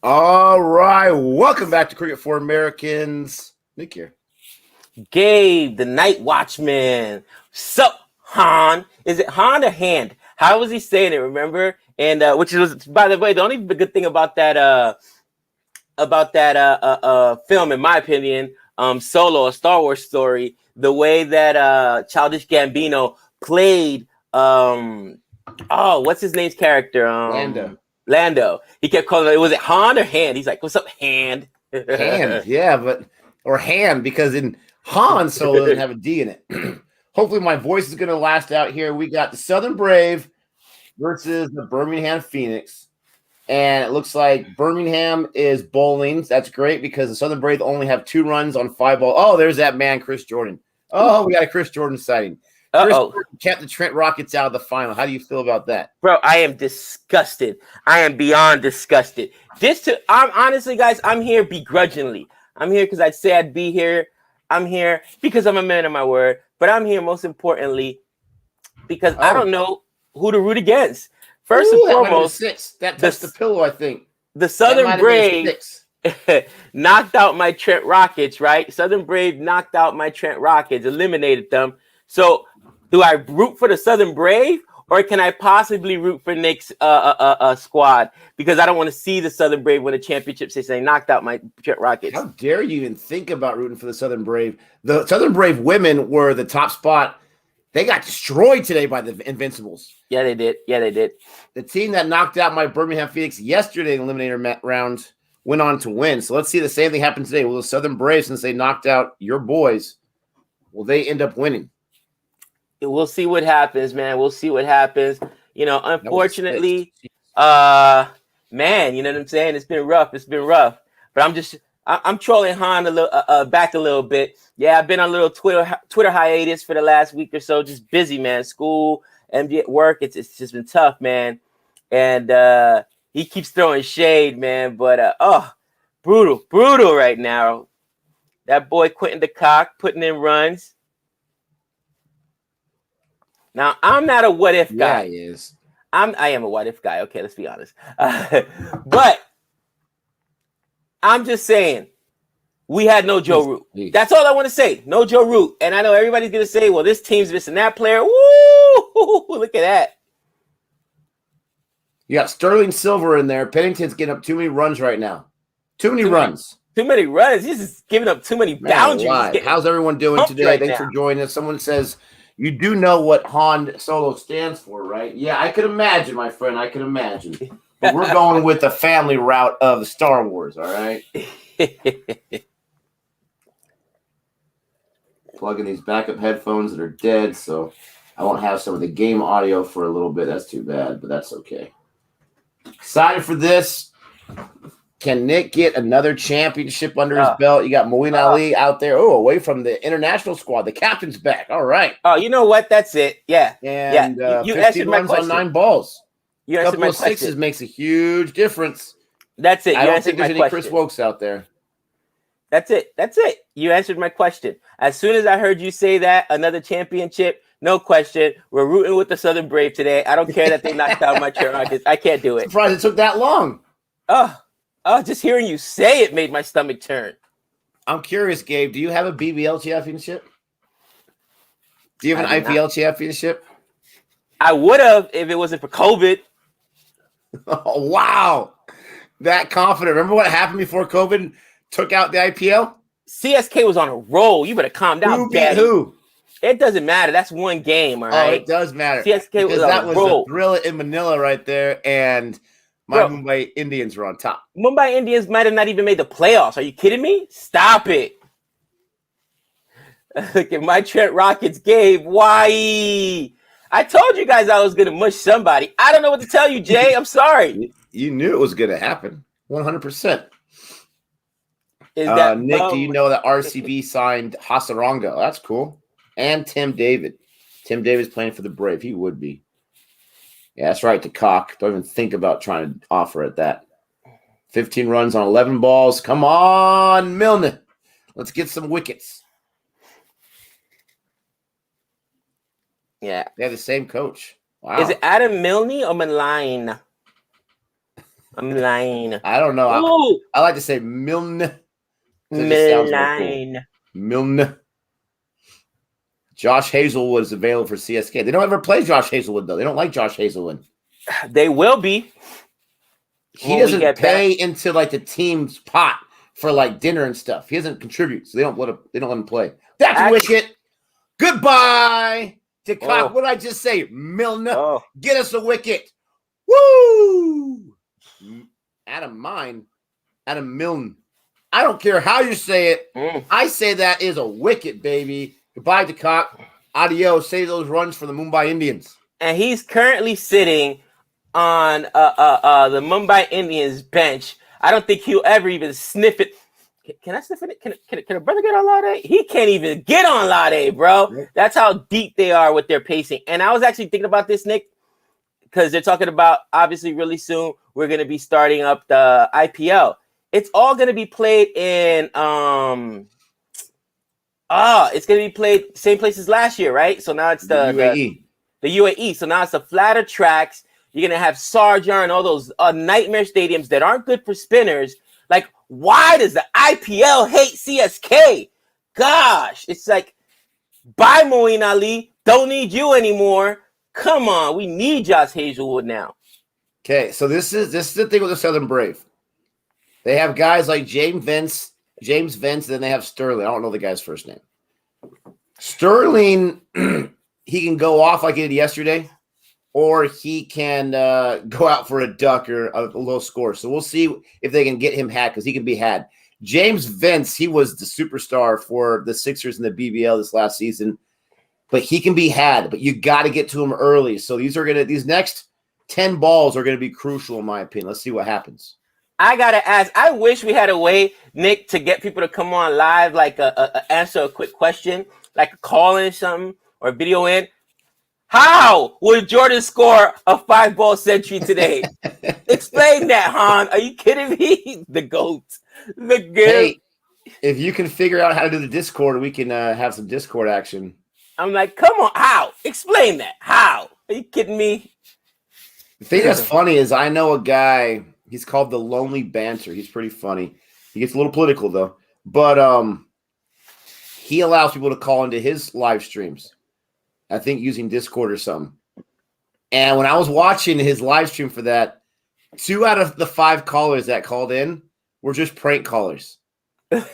All right, welcome back to Cricket for Americans. Nick here. Gabe, the Night Watchman. Sup, Han? Is it Han or Hand? How was he saying it? Remember? And which was, by the way, the only good thing about that film, in my opinion, Solo, a Star Wars story, the way that Childish Gambino played, what's his name's character? Lando. He kept calling it. Was it Han or Hand? He's like, "What's up, Hand?" Hand, yeah, or Hand, because in Han Solo doesn't have a D in it. Hopefully my voice is going to last out here. We got the Southern Brave versus the Birmingham Phoenix. And it looks like Birmingham is bowling. That's great because the Southern Brave only have 2 runs on 5 balls. Oh, there's that man, Chris Jordan. Oh, we got a Chris Jordan sighting. Chris Jordan kept the Trent Rockets out of the final. How do you feel about that? Bro, I am disgusted. I am beyond disgusted. I'm honestly, guys, I'm here begrudgingly. I'm here because I'd say I'd be here. I'm here because I'm a man of my word. But I'm here most importantly because I don't know who to root against. First and foremost, that touched the pillow, I think. The Southern Brave knocked out my Trent Rockets, right? Southern Brave knocked out my Trent Rockets, eliminated them. So do I root for the Southern Brave, or can I possibly root for Nick's squad? Because I don't want to see the Southern Brave win a championship since they knocked out my Trent Rockets. How dare you even think about rooting for the Southern Brave? The Southern Brave women were the top spot. They got destroyed today by the Invincibles. Yeah, they did. The team that knocked out my Birmingham Phoenix yesterday in the eliminator round went on to win. So let's see the same thing happen today. Will the Southern Brave, since they knocked out your boys, will they end up winning? We'll see what happens, man. We'll see what happens. You know, unfortunately, man, you know what I'm saying? It's been rough. But I'm trolling Han back a little bit. Yeah, I've been on a little Twitter hiatus for the last week or so. Just busy, man. School, MD at work. It's just been tough, man. And he keeps throwing shade, man. But brutal right now. That boy Quentin the Cock putting in runs. Now I'm not a what if guy. Yeah, he is. I am a what if guy. Okay, let's be honest. But I'm just saying, we had no Joe Root. That's all I want to say. No Joe Root. And I know everybody's going to say, well, this team's missing that player. Woo! Look at that. You got Sterling Silver in there. Pennington's getting up too many runs right now. Too many runs. Too many runs. He's just giving up too many boundaries. How's everyone doing today? Thanks for joining us. Someone says, you do know what Han Solo stands for, right? Yeah, I could imagine, my friend. I could imagine. But we're going with the family route of the Star Wars, all right? Plug in these backup headphones that are dead, so I won't have some of the game audio for a little bit. That's too bad, but that's okay. Excited for this. Can Nick get another championship under his belt? You got Muin Ali out there. Oh, away from the international squad. The captain's back. All right. Oh, you know what? That's it. Yeah. And you 15 runs on 9 balls. You a couple of sixes makes a huge difference. That's it. I don't think there's any Chris Wokes out there. That's it. You answered my question. As soon as I heard you say that, another championship, no question. We're rooting with the Southern Brave today. I don't care that they knocked out my Trent Rockets. I can't do it. Surprised it took that long. Just hearing you say it made my stomach turn. I'm curious, Gabe. Do you have a BBL championship? Do you have an IPL championship? I would have if it wasn't for COVID. Oh, wow. That confident. Remember what happened before COVID took out the IPL? CSK was on a roll. You better calm down. Who beat who? It doesn't matter. That's one game, all right? Oh, it does matter. CSK was on a roll. The thrill in Manila right there, and Mumbai Indians were on top. Mumbai Indians might have not even made the playoffs. Are you kidding me? Stop it. Look at my Trent Rockets, Gabe. Why? I told you guys I was going to mush somebody. I don't know what to tell you, Jay. I'm sorry. You knew it was going to happen. 100%. Nick, do you know that RCB signed Hasaranga? That's cool. And Tim David. Tim David's playing for the Brave. He would be. Yeah, that's right, to Cock. Don't even think about trying to offer at that. 15 runs on 11 balls. Come on, Milne. Let's get some wickets. Yeah. They have the same coach. Wow. Is it Adam Milne or Malign? I'm lying. I don't know. I like to say Milne. It just sounds more cool. Milne. Josh Hazelwood is available for CSK. They don't ever play Josh Hazelwood, though. They don't like Josh Hazelwood. They will be. He doesn't pay into like the team's pot for like dinner and stuff. He doesn't contribute, so they don't let him play. That's wicked. Goodbye. To cock. What did I just say? Milne. Get us a wicket. Woo! Adam Milne. I don't care how you say it. I say that is a wicket, baby. Goodbye, DeCock. Adios. Save those runs for the Mumbai Indians. And he's currently sitting on the Mumbai Indians bench. I don't think he'll ever even sniff it. Can I sniff it? Can a brother get on Lade? He can't even get on Lade, bro. That's how deep they are with their pacing. And I was actually thinking about this, Nick, because they're talking about, obviously, really soon, we're going to be starting up the IPL. It's all going to be played in it's going to be played same place as last year, right? So now it's the UAE. The UAE. So now it's the flatter tracks. You're going to have Sharjah and all those nightmare stadiums that aren't good for spinners. Like, why does the IPL hate CSK? Gosh, it's like, bye, Moeen Ali. Don't need you anymore. Come on, we need Josh Hazelwood now. Okay, so this is the thing with the Southern Brave. They have guys like James Vince, then they have Sterling. I don't know the guy's first name. Sterling, he can go off like he did yesterday, or he can go out for a duck or a low score. So we'll see if they can get him had, because he can be had. James Vince, he was the superstar for the Sixers in the BBL this last season, but he can be had. But you got to get to him early. So these next 10 balls are going to be crucial, in my opinion. Let's see what happens. I got to ask, I wish we had a way, Nick, to get people to come on live, like answer a quick question, like a call in something or video in. How would Jordan score a 5-ball century today? Explain that, Han. Are you kidding me? The GOAT. The GOAT. Hey, if you can figure out how to do the Discord, we can have some Discord action. I'm like, come on. How? Explain that. How? Are you kidding me? The thing that's funny is I know a guy, he's called the Lonely Banter. He's pretty funny. He gets a little political, though. But he allows people to call into his live streams. I think using Discord or something. And when I was watching his live stream for that, 2 out of the 5 callers that called in were just prank callers.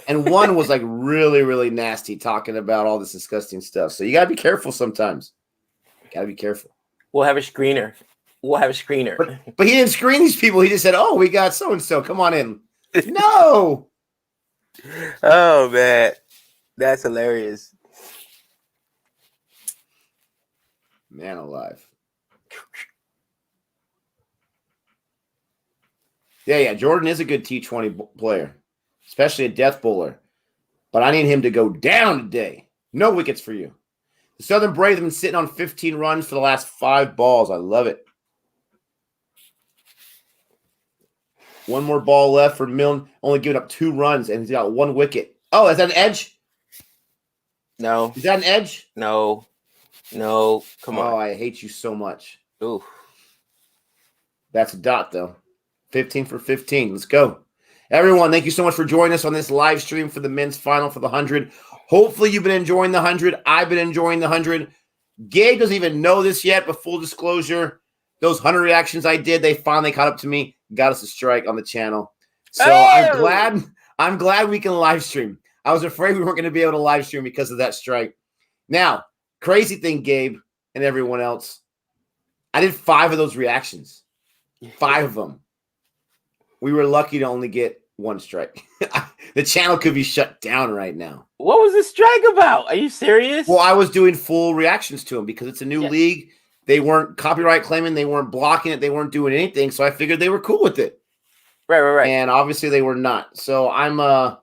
And one was like really, really nasty, talking about all this disgusting stuff. So you got to be careful sometimes. Got to be careful. We'll have a screener. But he didn't screen these people. He just said, oh, we got so-and-so. Come on in. No. Oh, man. That's hilarious. Man alive. Yeah. Jordan is a good T20 player, especially a death bowler. But I need him to go down today. No wickets for you. The Southern Brave have been sitting on 15 runs for the last 5 balls. I love it. One more ball left for Milne, only giving up 2 runs, and he's got 1 wicket. Oh, is that an edge? No. Is that an edge? No. Come on. Oh, I hate you so much. Ooh. That's a dot, though. 15 for 15. Let's go. Everyone, thank you so much for joining us on this live stream for the men's final for the 100. Hopefully you've been enjoying the 100. I've been enjoying the 100. Gabe doesn't even know this yet, but full disclosure, those 100 reactions I did, they finally caught up to me, got us a strike on the channel. So I'm glad we can live stream. I was afraid we weren't going to be able to live stream because of that strike. Now, crazy thing, Gabe and everyone else, I did 5 of those reactions. 5 of them. We were lucky to only get 1 strike. The channel could be shut down right now. What was the strike about? Are you serious? Well, I was doing full reactions to them because it's a new league. They weren't copyright claiming. They weren't blocking it. They weren't doing anything. So I figured they were cool with it. Right. And obviously they were not. So I'm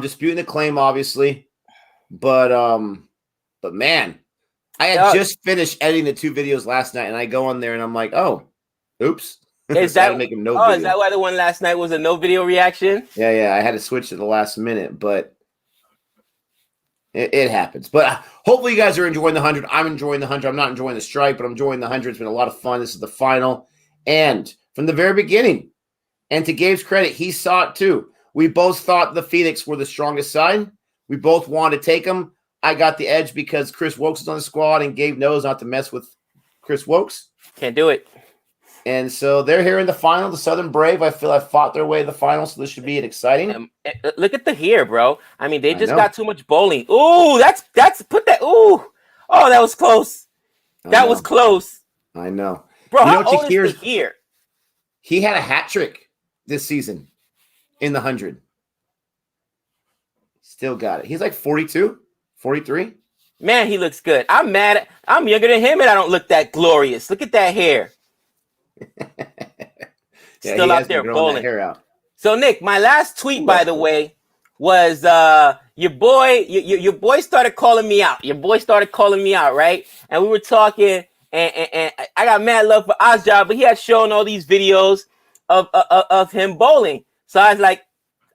disputing the claim, obviously. But man, I had just finished editing the 2 videos last night, and I go on there and I'm like, oh, oops. Is that make him video. Is that why the one last night was a no video reaction? Yeah. I had to switch at the last minute, but it happens. But hopefully you guys are enjoying the 100. I'm enjoying the 100. I'm not enjoying the strike, but I'm enjoying the 100. It's been a lot of fun. This is the final. And from the very beginning. And to Gabe's credit, he saw it too. We both thought the Phoenix were the strongest side. We both wanted to take them. I got the edge because Chris Wokes is on the squad, and Gabe knows not to mess with Chris Wokes. Can't do it. And so they're here in the final. The Southern Brave, I feel, have fought their way to the final, so this should be exciting. Look at the hair, bro. I mean, they just got too much bowling. Ooh, that's put that. Ooh, oh, that was close. That was close. I know, bro. How old is the here? He had a hat trick this season in the 100. Still got it. He's like 42, 43. Man, he looks good. I'm mad. I'm younger than him, and I don't look that glorious. Look at that hair. Still out there bowling. Hair out. So Nick, my last tweet, by the way, was your boy started calling me out. Your boy started calling me out, right? And we were talking, and I got mad love for Ozjob, but he had shown all these videos of him bowling. So I was like,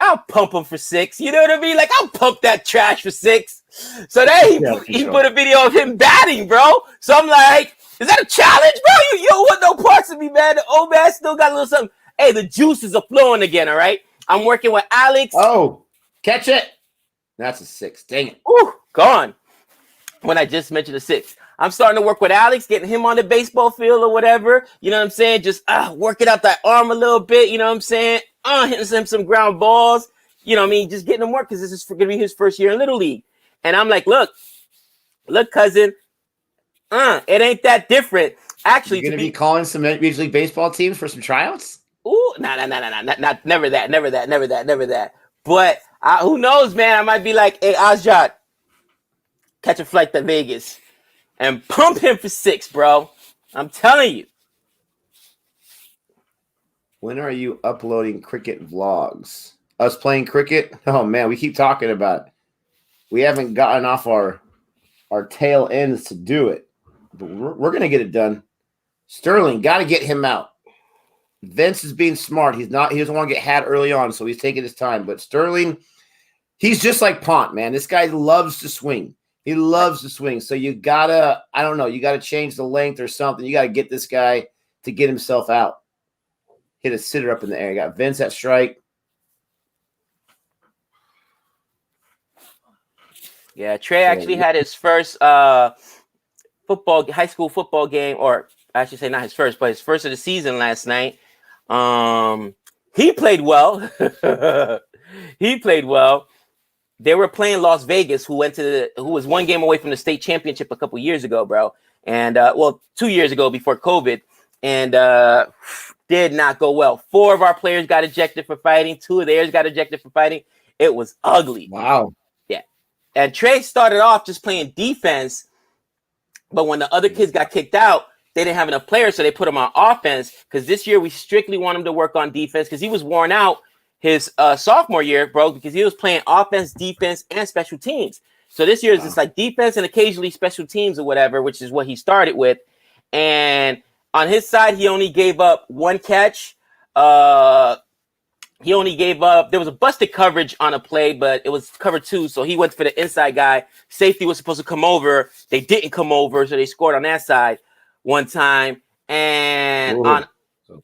I'll pump him for 6. You know what I mean? Like, I'll pump that trash for 6. So then he put a video of him batting, bro. So I'm like, is that a challenge, bro? You don't want no parts of me, man. The old man still got a little something. Hey, the juices are flowing again, all right? I'm working with Alex. Oh, catch it. That's a 6. Dang it. Ooh, gone. When I just mentioned a 6. I'm starting to work with Alex, getting him on the baseball field or whatever. You know what I'm saying? Just working out that arm a little bit. You know what I'm saying? Hitting him some ground balls. You know what I mean? Just getting him work because this is going to be his first year in Little League. And I'm like, look, cousin. It ain't that different. Actually, you're going to be calling some Major League Baseball teams for some tryouts? Ooh, not never that. But who knows, man? I might be like, hey, Ozjot, catch a flight to Vegas and pump him for 6, bro. I'm telling you. When are you uploading cricket vlogs? Us playing cricket? Oh, man, we keep talking about it. We haven't gotten off our tail ends to do it. But we're going to get it done. Sterling, got to get him out. Vince is being smart. He doesn't want to get had early on, so he's taking his time. But Sterling, he's just like Pont, man. This guy loves to swing. He loves to swing. So you got to, I don't know, you got to change the length or something. You got to get this guy to get himself out. Hit a sitter up in the air. You got Vince at strike. Yeah, Trey actually had his first high school football game, or I should say not his first, but his first of the season last night. He played well. He played well. They were playing Las Vegas, who was one game away from the state championship a couple years ago, bro. And 2 years ago before COVID, and did not go well. 4 of our players got ejected for fighting. 2 of theirs got ejected for fighting. It was ugly. Wow. Yeah. And Trey started off just playing defense, but when the other kids got kicked out, they didn't have enough players, so they put him on offense. Because this year we strictly want him to work on defense because he was worn out his sophomore year, bro, because he was playing offense, defense, and special teams. So this year is just like defense and occasionally special teams or whatever, which is what he started with. And on his side, he only gave up 1 catch. He only gave up. There was a busted coverage on a play, but it was cover 2, so he went for the inside guy. Safety was supposed to come over. They didn't come over, so they scored on that side one time. And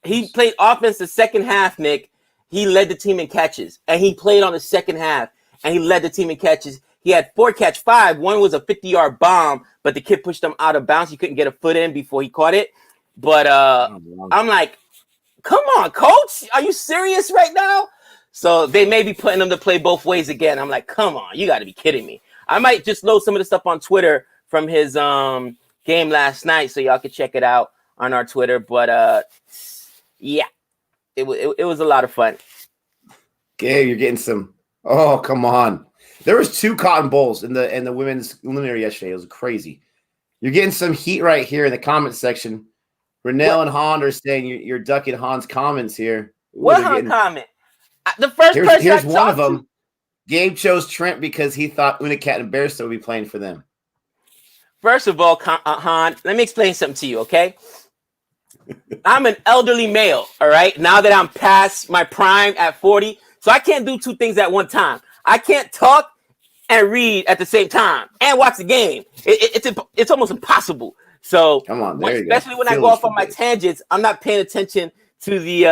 he played offense the second half, Nick. He led the team in catches, and he played on the second half, and he led the team in catches. He had 4 catch 5. One was a 50-yard bomb, but the kid pushed him out of bounds. He couldn't get a foot in before he caught it. But I'm like, come on, coach. Are you serious right now? So they may be putting him to play both ways again. I'm like, come on. You got to be kidding me. I might just load some of the stuff on Twitter from his game last night so y'all can check it out on our Twitter. But, yeah, it was a lot of fun. Gabe, you're getting some – oh, come on. There was 2 Cotton Bowls in the women's eliminator yesterday. It was crazy. You're getting some heat right here in the comment section. Renell and Han are saying you're ducking Han's comments here. Ooh, what Han comment? The first person here's one of them. Gabe chose Trent because he thought Unicat and Bearstow would be playing for them. First of all, Han, let me explain something to you, okay? I'm an elderly male, all right? Now that I'm past my prime at 40, so I can't do 2 things at one time. I can't talk and read at the same time and watch the game. It's almost impossible. So come on, especially when I go off on my tangents, I'm not paying attention to the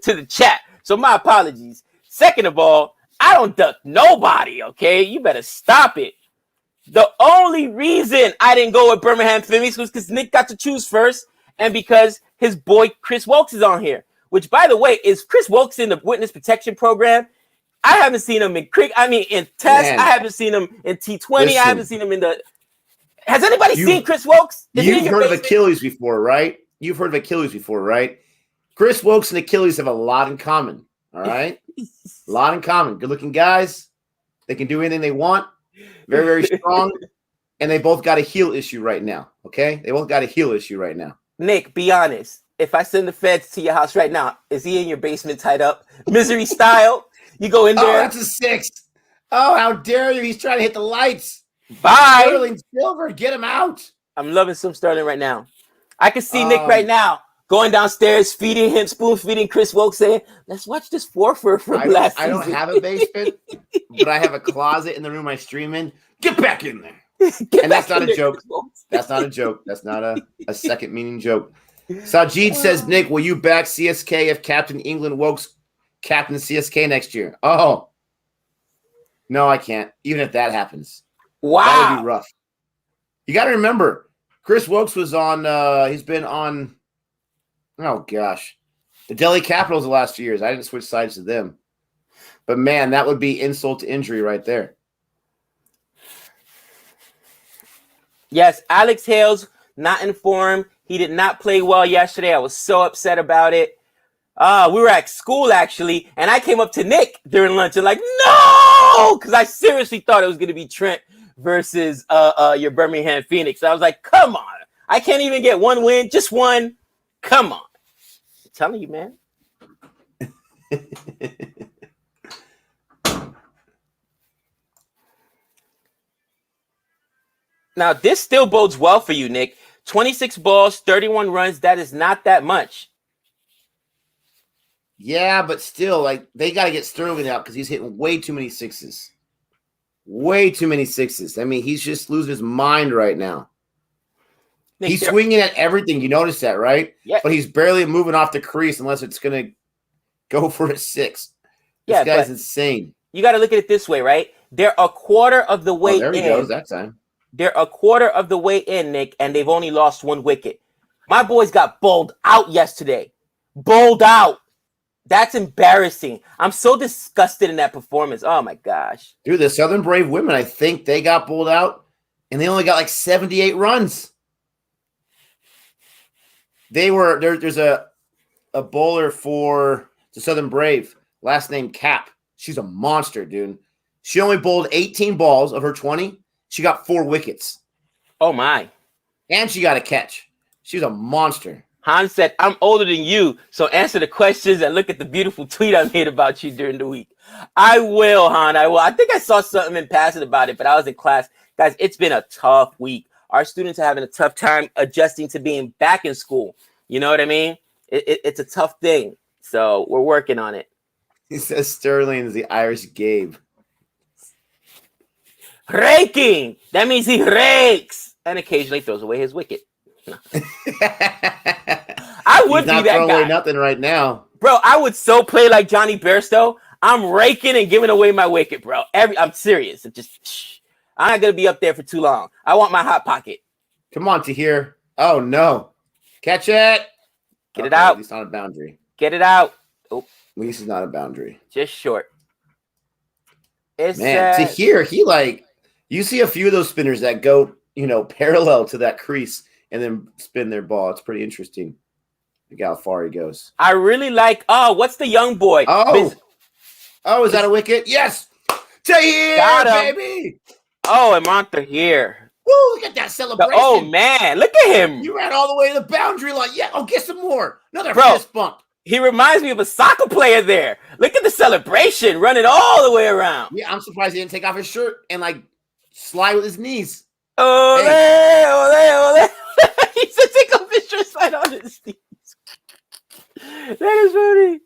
to the chat. So my apologies. Second of all, I don't duck nobody, okay? You better stop it. The only reason I didn't go with Birmingham Phoenix was because Nick got to choose first and because his boy Chris Wilkes is on here. Which, by the way, is Chris Wilkes in the witness protection program? I haven't seen him in in tests. I haven't seen him in T20. Listen, I haven't seen him in the... Has anybody seen Chris Wilkes? You've heard of Achilles before, right? You've heard of Achilles before, right? Chris Wilkes and Achilles have a lot in common, all right? A lot in common. Good-looking guys. They can do anything they want. Very, very strong. And they both got a heel issue right now, okay? They both got a heel issue right now. Nick, be honest. If I send the feds to your house right now, is he in your basement tied up? Misery style? You go in there? Oh, that's a 6. Oh, how dare you? He's trying to hit the lights. Bye. Sterling Silver, get him out. I'm loving some Sterling right now. I can see Nick right now going downstairs, feeding him, spoon feeding Chris Wilkes, saying, let's watch this forfeit from last season. I don't have a basement, but I have a closet in the room I stream in. Get back in there. And that's not a joke. That's not a joke. That's not a second meaning joke. Sajid says, Nick, will you back CSK if Captain England Wilkes captain CSK next year? Oh. No, I can't. Even if that happens. Wow. That would be rough. You got to remember, Chris Wilkes was on, he's been on, oh gosh, the Delhi Capitals the last few years. I didn't switch sides to them. But man, that would be insult to injury right there. Yes, Alex Hales, not informed. He did not play well yesterday. I was so upset about it. We were at school, actually, and I came up to Nick during lunch and like, no! Because I seriously thought it was going to be Trent versus your Birmingham Phoenix. I was like, come on. I can't even get one win, just one. Come on. I'm telling you, man. Now, this still bodes well for you, Nick. 26 balls, 31 runs. That is not that much. Yeah, but still, like, they got to get Sterling out because he's hitting way too many sixes. Way too many sixes. I mean, he's just losing his mind right now. Nick, he's swinging at everything. You notice that, right? Yeah. But he's barely moving off the crease unless it's going to go for a 6. This guy's insane. You got to look at it this way, right? They're a quarter of the way in. There he goes that time. They're a quarter of the way in, Nick, and they've only lost 1 wicket. My boys got bowled out yesterday. Bowled out. That's embarrassing. I'm so disgusted in that performance. Oh, my gosh. Dude, the Southern Brave women, I think they got bowled out, and they only got like 78 runs. There's a bowler for the Southern Brave, last name Cap. She's a monster, dude. She only bowled 18 balls of her 20. She got 4 wickets. Oh, my. And she got a catch. She's a monster. Han said, I'm older than you, so answer the questions and look at the beautiful tweet I made about you during the week. I will, Han. I will. I think I saw something in passing about it, but I was in class. Guys, it's been a tough week. Our students are having a tough time adjusting to being back in school. You know what I mean? It's a tough thing. So we're working on it. He says Sterling is the Irish Gabe. Raking. That means he rakes and occasionally throws away his wicket. I would be that guy. Away nothing right now, bro. I would so play like Johnny Bairstow. I'm raking and giving away my wicket, bro. I'm serious. I'm not gonna be up there for too long. I want my hot pocket. Come on, Tahir. Oh no, catch it. Get it out. At least not a boundary. Get it out. Oh, at least it's not a boundary. Just short. It's Tahir. He you see a few of those spinners that go parallel to that crease and then spin their ball. It's pretty interesting. Look how far he goes. I really like. Oh, what's the young boy? Is that a wicket? Yes. Tahir, baby. Oh, and Monter here. Woo, look at that celebration. Oh, man. Look at him. You ran all the way to the boundary line. Yeah, get some more. Another fist bump. He reminds me of a soccer player there. Look at the celebration running all the way around. Yeah, I'm surprised he didn't take off his shirt and slide with his knees. Ole, ole, ole. He said take off his shirt, slide on his knees. That is funny.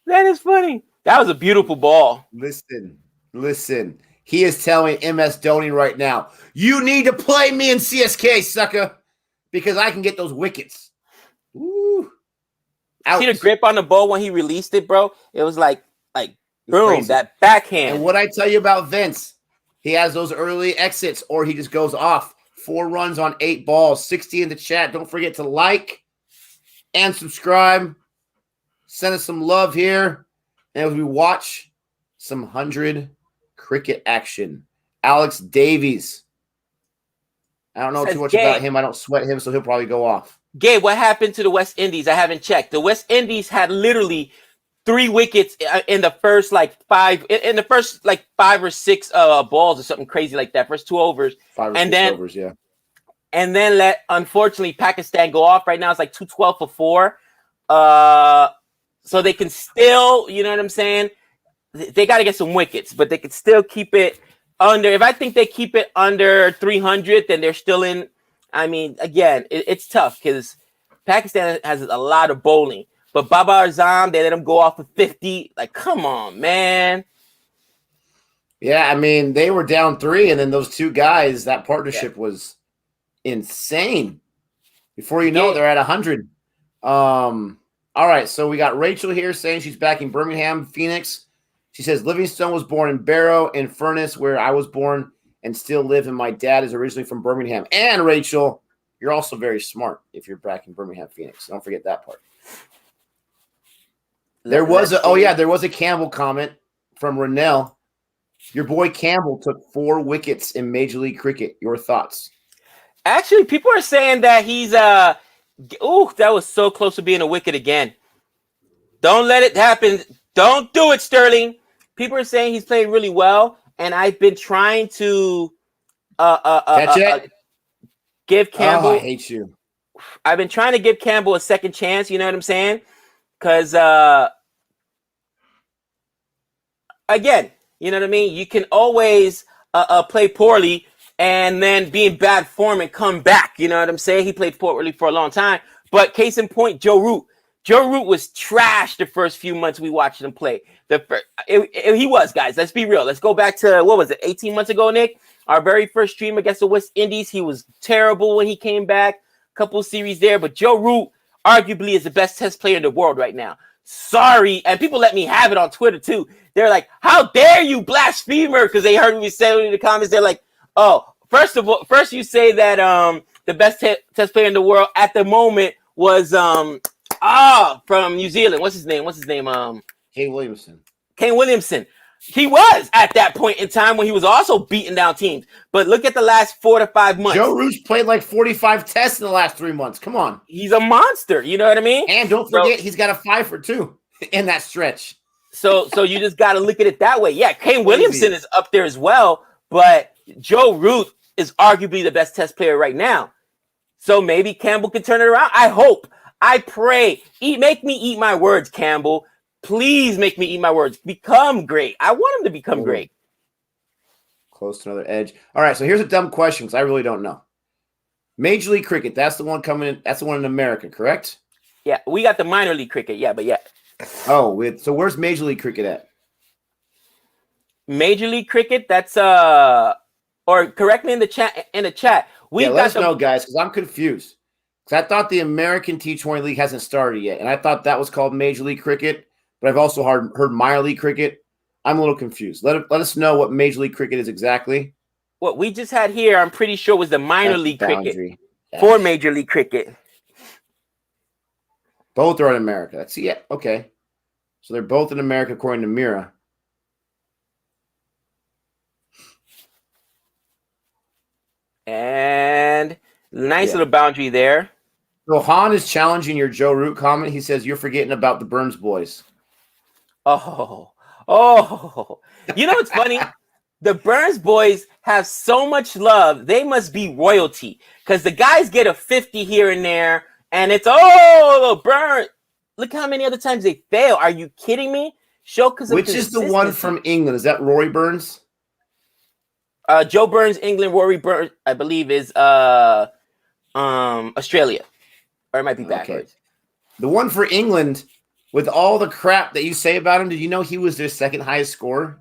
That is funny. That was a beautiful ball. Listen. He is telling MS Dhoni right now, you need to play me in CSK, sucker, because I can get those wickets. Woo. Out. See the grip on the ball when he released it, bro? It was like boom, crazy. That backhand. And what I tell you about Vince, he has those early exits or he just goes off. 4 runs on 8 balls. 60 in the chat. Don't forget to like and subscribe. Send us some love here. And as we watch some 100 cricket action. Alex Davies. I don't know too much about him. I don't sweat him, so he'll probably go off. Gabe, what happened to the West Indies? I haven't checked. The West Indies had literally 3 wickets in the first 5 or 6 balls or something crazy like that. First 2 overs. 5 or 6 overs, yeah. And then let, unfortunately, Pakistan go off. Right now it's like 212 for 4. So they can still, you know what I'm saying? They got to get some wickets, but they can still keep it under. If I think they keep it under 300, then they're still in. I mean, again, it's tough because Pakistan has a lot of bowling. But Babar Azam, they let him go off of 50. Like, come on, man. Yeah, I mean, they were down 3, and then those 2 guys, that partnership was insane. Before you know it, they're at 100. All right, so we got Rachel here saying she's back in Birmingham, Phoenix. She says, Livingstone was born in Barrow and Furness, where I was born and still live, and my dad is originally from Birmingham. And, Rachel, you're also very smart if you're back in Birmingham, Phoenix. Don't forget that part. There was a Campbell comment from Rennell. Your boy Campbell took 4 wickets in Major League Cricket. Your thoughts? Actually, people are saying that he's that was so close to being a wicket again. Don't let it happen. Don't do it, Sterling. People are saying he's playing really well, and I've been trying to give Campbell. I hate you. I've been trying to give Campbell a second chance. You know what I'm saying? Because, again, you know what I mean? You can always play poorly and then be in bad form and come back. You know what I'm saying? He played poorly for a long time. But case in point, Joe Root. Joe Root was trash the first few months we watched him play. He was, guys. Let's be real. Let's go back to, 18 months ago, Nick? Our very first stream against the West Indies. He was terrible when he came back. Couple of series there. But Joe Root arguably is the best test player in the world right now. Sorry. And people let me have it on Twitter, too. They're like, how dare you, blasphemer? Because they heard me say in the comments. They're like, oh, first you say that the best test player in the world at the moment was from New Zealand. What's his name? Kane Williamson. Kane Williamson. He was at that point in time when he was also beating down teams. But look at the last 4 to 5 months. Joe Root's played like 45 tests in the last 3 months. Come on. He's a monster. You know what I mean? And don't forget, he's got a 5 for 2 in that stretch. So you just got to look at it that way. Yeah, Kane Williamson is up there as well. But Joe Root is arguably the best test player right now. So maybe Campbell can turn it around. I hope. I pray. Make me eat my words, Campbell. Please make me eat my words. Become great. I want him to become great. Close to another edge. All right, so here's a dumb question because I really don't know. Major League Cricket, that's the one coming in. That's the one in America, correct? Yeah, we got the minor league cricket. Yeah, but yeah. Oh, so where's Major League Cricket at? Major League Cricket, that's or correct me in the chat. Let us know, guys, because I'm confused. Because I thought the American T20 League hasn't started yet, and I thought that was called Major League Cricket, but I've also heard minor league cricket. I'm a little confused. Let us know what Major League Cricket is exactly. What we just had here, I'm pretty sure was the minor league cricket for Major League Cricket. Both are in America. That's okay. So they're both in America according to Mira. And nice little boundary there. So Han is challenging your Joe Root comment. He says you're forgetting about the Burns boys. Oh. You know what's funny? The Burns boys have so much love. They must be royalty because the guys get a 50 here and there, and it's Burns. Look how many other times they fail. Are you kidding me? Which is the one from England? Is that Rory Burns? Joe Burns, England. Rory Burns, I believe, is Australia, or it might be backwards. Okay. The one for England, with all the crap that you say about him, did you know he was their second highest scorer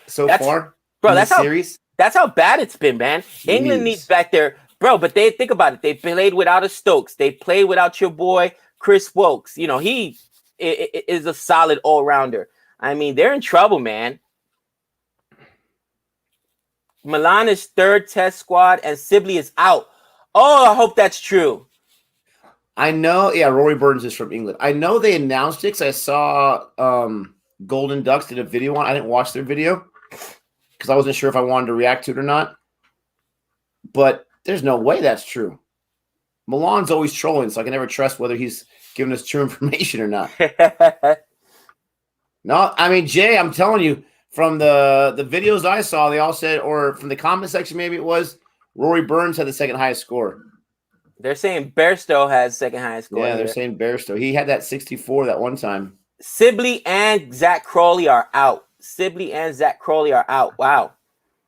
far? Bro, that's how bad it's been, man. Jeez. England needs back there, bro. But think about it. They played without a Stokes. They played without your boy Chris Wokes. You know, he is a solid all-rounder. I mean, they're in trouble, man. Milan is third test squad and Sibley is out. Oh, I hope that's true. I know. Yeah, Rory Burns is from England. I know they announced it because I saw Golden Ducks did a video on. I didn't watch their video because I wasn't sure if I wanted to react to it or not. But there's no way that's true. Milan's always trolling, so I can never trust whether he's giving us true information or not. No, I mean, Jay, I'm telling you, from the videos I saw, they all said, or from the comment section, maybe it was, Rory Burns had the second highest score. They're saying Bairstow has second highest score. Yeah, they're saying Bairstow. He had that 64 that one time. Sibley and Zach Crawley are out. Sibley and Zach Crawley are out. Wow.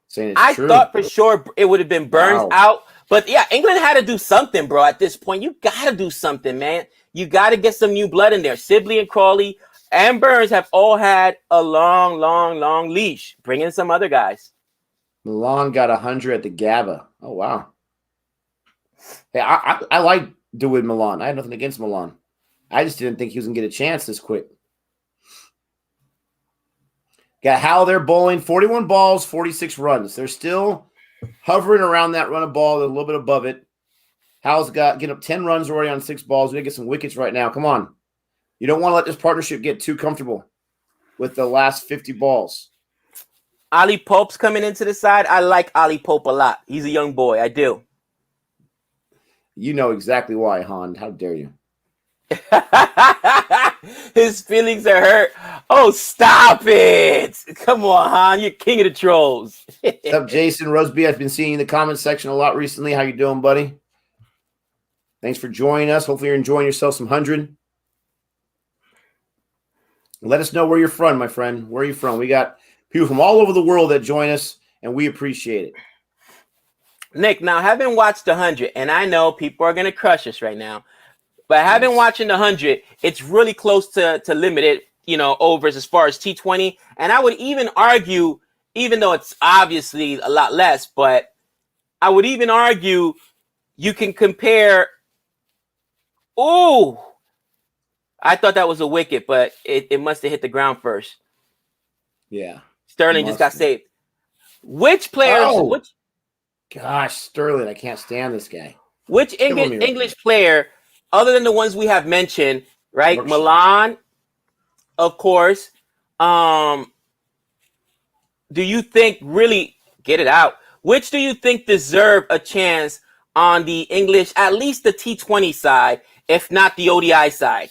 Saying it's true. Thought for sure it would have been Burns out. But yeah, England had to do something, bro. At this point, you got to do something, man. You got to get some new blood in there. Sibley and Crawley and Burns have all had a long leash. Bring in some other guys. Milan got 100 at the GABA. Oh, wow. Hey, I like doing Milan. I had nothing against Milan. I just didn't think he was going to get a chance this quick. Got Hal there bowling, 41 balls, 46 runs. They're still hovering around that run of ball, a little bit above it. Hal's getting up 10 runs already on 6 balls. We got to get some wickets right now. Come on. You don't want to let this partnership get too comfortable with the last 50 balls. Ali Pope's coming into the side. I like Ali Pope a lot. He's a young boy. I do. You know exactly why, Han. How dare you? His feelings are hurt. Oh, stop it. Come on, Han. You're king of the trolls. What's up, Jason Roseby? I've been seeing you in the comment section a lot recently. How you doing, buddy? Thanks for joining us. Hopefully you're enjoying yourself some 100. Let us know where you're from, my friend. Where are you from? We got people from all over the world that join us, and we appreciate it. Nick, now having watched the 100, and I know people are going to crush us right now, but having watching the 100, it's really close to limited, overs as far as T20. And I would even argue, even though it's obviously a lot less, but I would even argue you can compare. Oh, I thought that was a wicket, but it must have hit the ground first. Yeah. Sterling just got saved. Which players? Gosh, Sterling, I can't stand this guy. Which English player, other than the ones we have mentioned, right? Brooks. Milan, of course. Do you think really get it out? Which do you think deserve a chance on the English, at least the T20 side, if not the ODI side?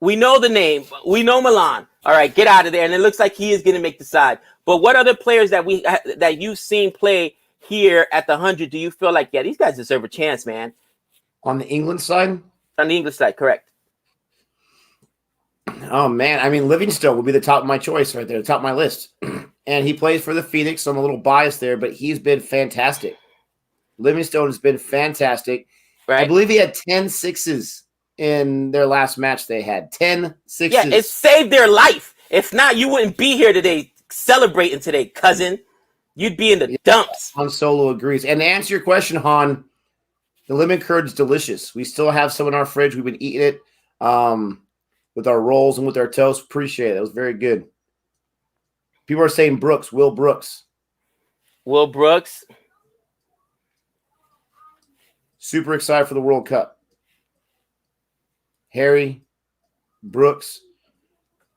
We know the name. We know Milan. All right, get out of there. And it looks like he is going to make the side. But what other players that you've seen play here at the 100 do you feel like, yeah, these guys deserve a chance, man? On the England side? On the English side, correct. Oh, man. I mean, Livingstone would be the top of my choice right there, the top of my list. And he plays for the Phoenix, so I'm a little biased there, but he's been fantastic. Livingstone has been fantastic. Right. I believe he had 10 sixes in their last match they had. 10 sixes. Yeah, it saved their life. If not, you wouldn't be here today celebrating today, cousin. You'd be in the dumps. Han Solo agrees. And to answer your question, Han, the lemon curd is delicious. We still have some in our fridge. We've been eating it with our rolls and with our toast. Appreciate it. It was very good. People are saying Brooks, Will Brooks. Will Brooks. Super excited for the World Cup. Harry, Brooks.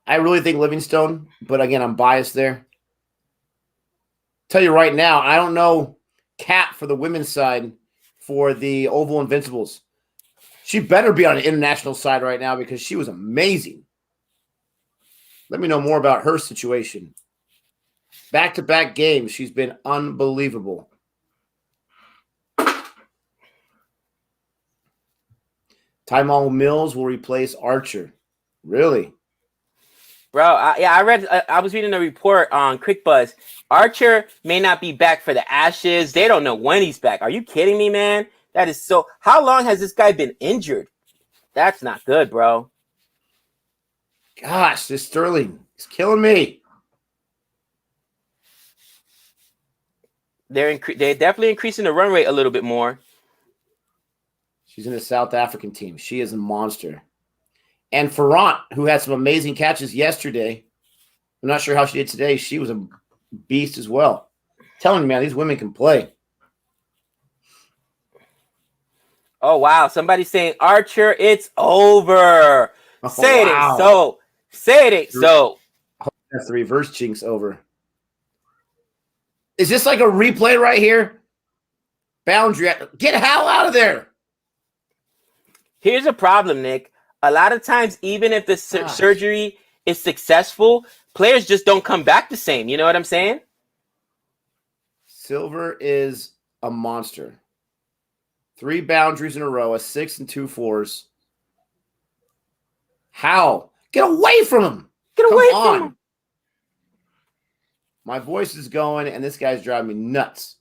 I really think Livingstone, but again, I'm biased there. Tell you right now, I don't know Kat for the women's side for the Oval Invincibles. She better be on an international side right now because she was amazing. Let me know more about her situation. Back-to-back games, she's been unbelievable. Tymal Mills will replace Archer. Really? Bro, I was reading a report on Quick Buzz. Archer may not be back for the Ashes. They don't know when he's back. Are you kidding me, man? That is so. How long has this guy been injured? That's not good, bro. Gosh, this Sterling is killing me. They're definitely increasing the run rate a little bit more. She's in the South African team. She is a monster. And Ferrant, who had some amazing catches yesterday. I'm not sure how she did today. She was a beast as well. I'm telling you, man, these women can play. Oh, wow. Somebody's saying, Archer, it's over. Say it ain't so. Say it ain't so. That's the reverse jinx over. Is this like a replay right here? Boundary. Get Hal out of there. Here's a problem, Nick. A lot of times, even if the surgery is successful, players just don't come back the same. You know what I'm saying? Silver is a monster. 3 boundaries in a row, a 6 and 2 4s. How? Get away from him. Get away from him. My voice is going, and this guy's driving me nuts.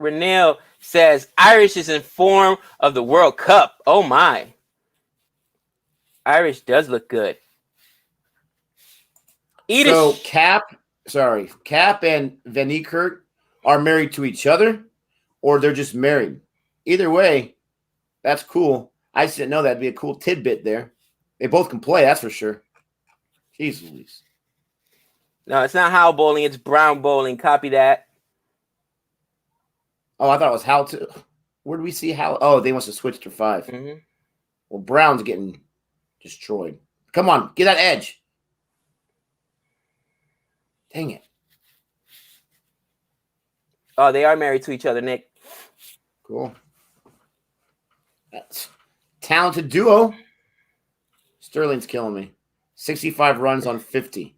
Renelle says Irish is in form of the World Cup. Oh, my. Irish does look good. So Cap and Van Niekerk are married to each other, or they're just married. Either way, that's cool. I just didn't know that'd be a cool tidbit there. They both can play, that's for sure. Jeez Louise. No, it's not Hal bowling, it's Brown bowling. Copy that. Oh, I thought it was Hal too. Where do we see Hal? Oh, they must have switched to 5. Mm-hmm. Well, Brown's getting destroyed. Come on, get that edge. Dang it. Oh, they are married to each other, Nick. Cool. That's talented duo. Sterling's killing me. 65 runs on 50.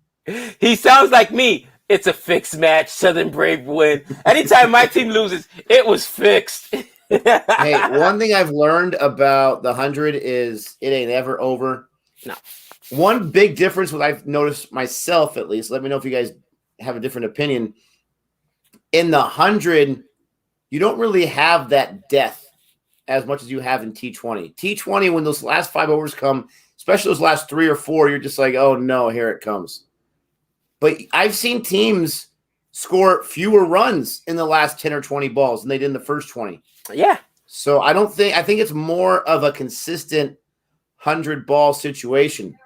He sounds like me. It's a fixed match. Southern Brave win. Anytime my team loses, it was fixed. Hey, one thing I've learned about the 100 is it ain't ever over. No. One big difference, what I've noticed myself at least, let me know if you guys have a different opinion. In the 100, you don't really have that death as much as you have in T20. T20, when those last 5 overs come, especially those last 3 or 4, you're just like, oh no, here it comes. But I've seen teams score fewer runs in the last 10 or 20 balls than they did in the first 20. Yeah. So I think it's more of a consistent 100-ball situation.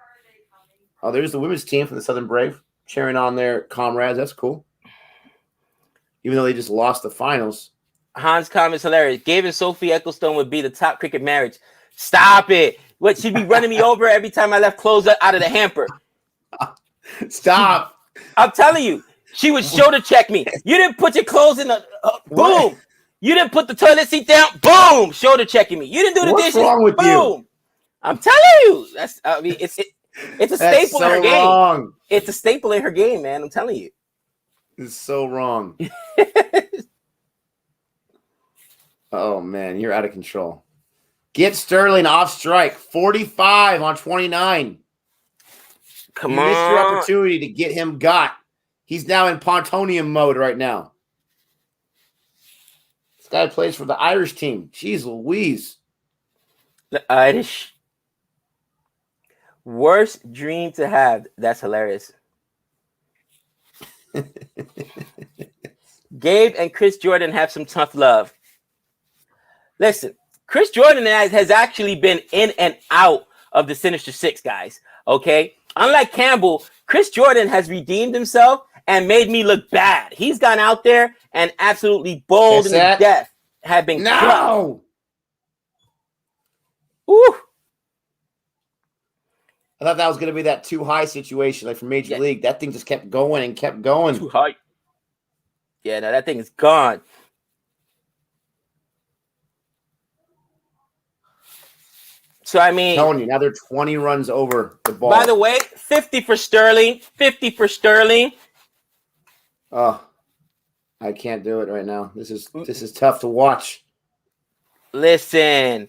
Oh, there's the women's team from the Southern Brave cheering on their comrades. That's cool. Even though they just lost the finals. Hans' comment is hilarious. Gabe and Sophie Ecclestone would be the top cricket marriage. Stop it. What, she'd be running me over every time I left clothes out of the hamper. Stop. I'm telling you, she would shoulder check me. You didn't put your clothes in the boom. What? You didn't put the toilet seat down. Boom. Shoulder checking me. You didn't do the dishes. What's wrong with boom. you? I'm telling you. It's a staple in her game. Wrong. It's a staple in her game, man. I'm telling you. It's so wrong. Oh man, you're out of control. Get Sterling off strike. 45 on 29. Come you on. missed your opportunity to get him got. He's now in Pontonium mode right now. This guy plays for the Irish team. Jeez Louise. The Irish. Worst dream to have. That's hilarious. Gabe and Chris Jordan have some tough love. Listen, Chris Jordan has actually been in and out of the Sinister Six, guys. Okay? Unlike Campbell, Chris Jordan has redeemed himself and made me look bad. He's gone out there and absolutely bowled in the death. Have been no. Ooh. I thought that was going to be that too high situation, like from Major League. That thing just kept going and kept going. Too high. Yeah, no, that thing is gone. So, I mean, I'm telling you, now they're 20 runs over the ball. By the way, 50 for Sterling. 50 for Sterling. Oh, I can't do it right now. This is tough to watch. Listen,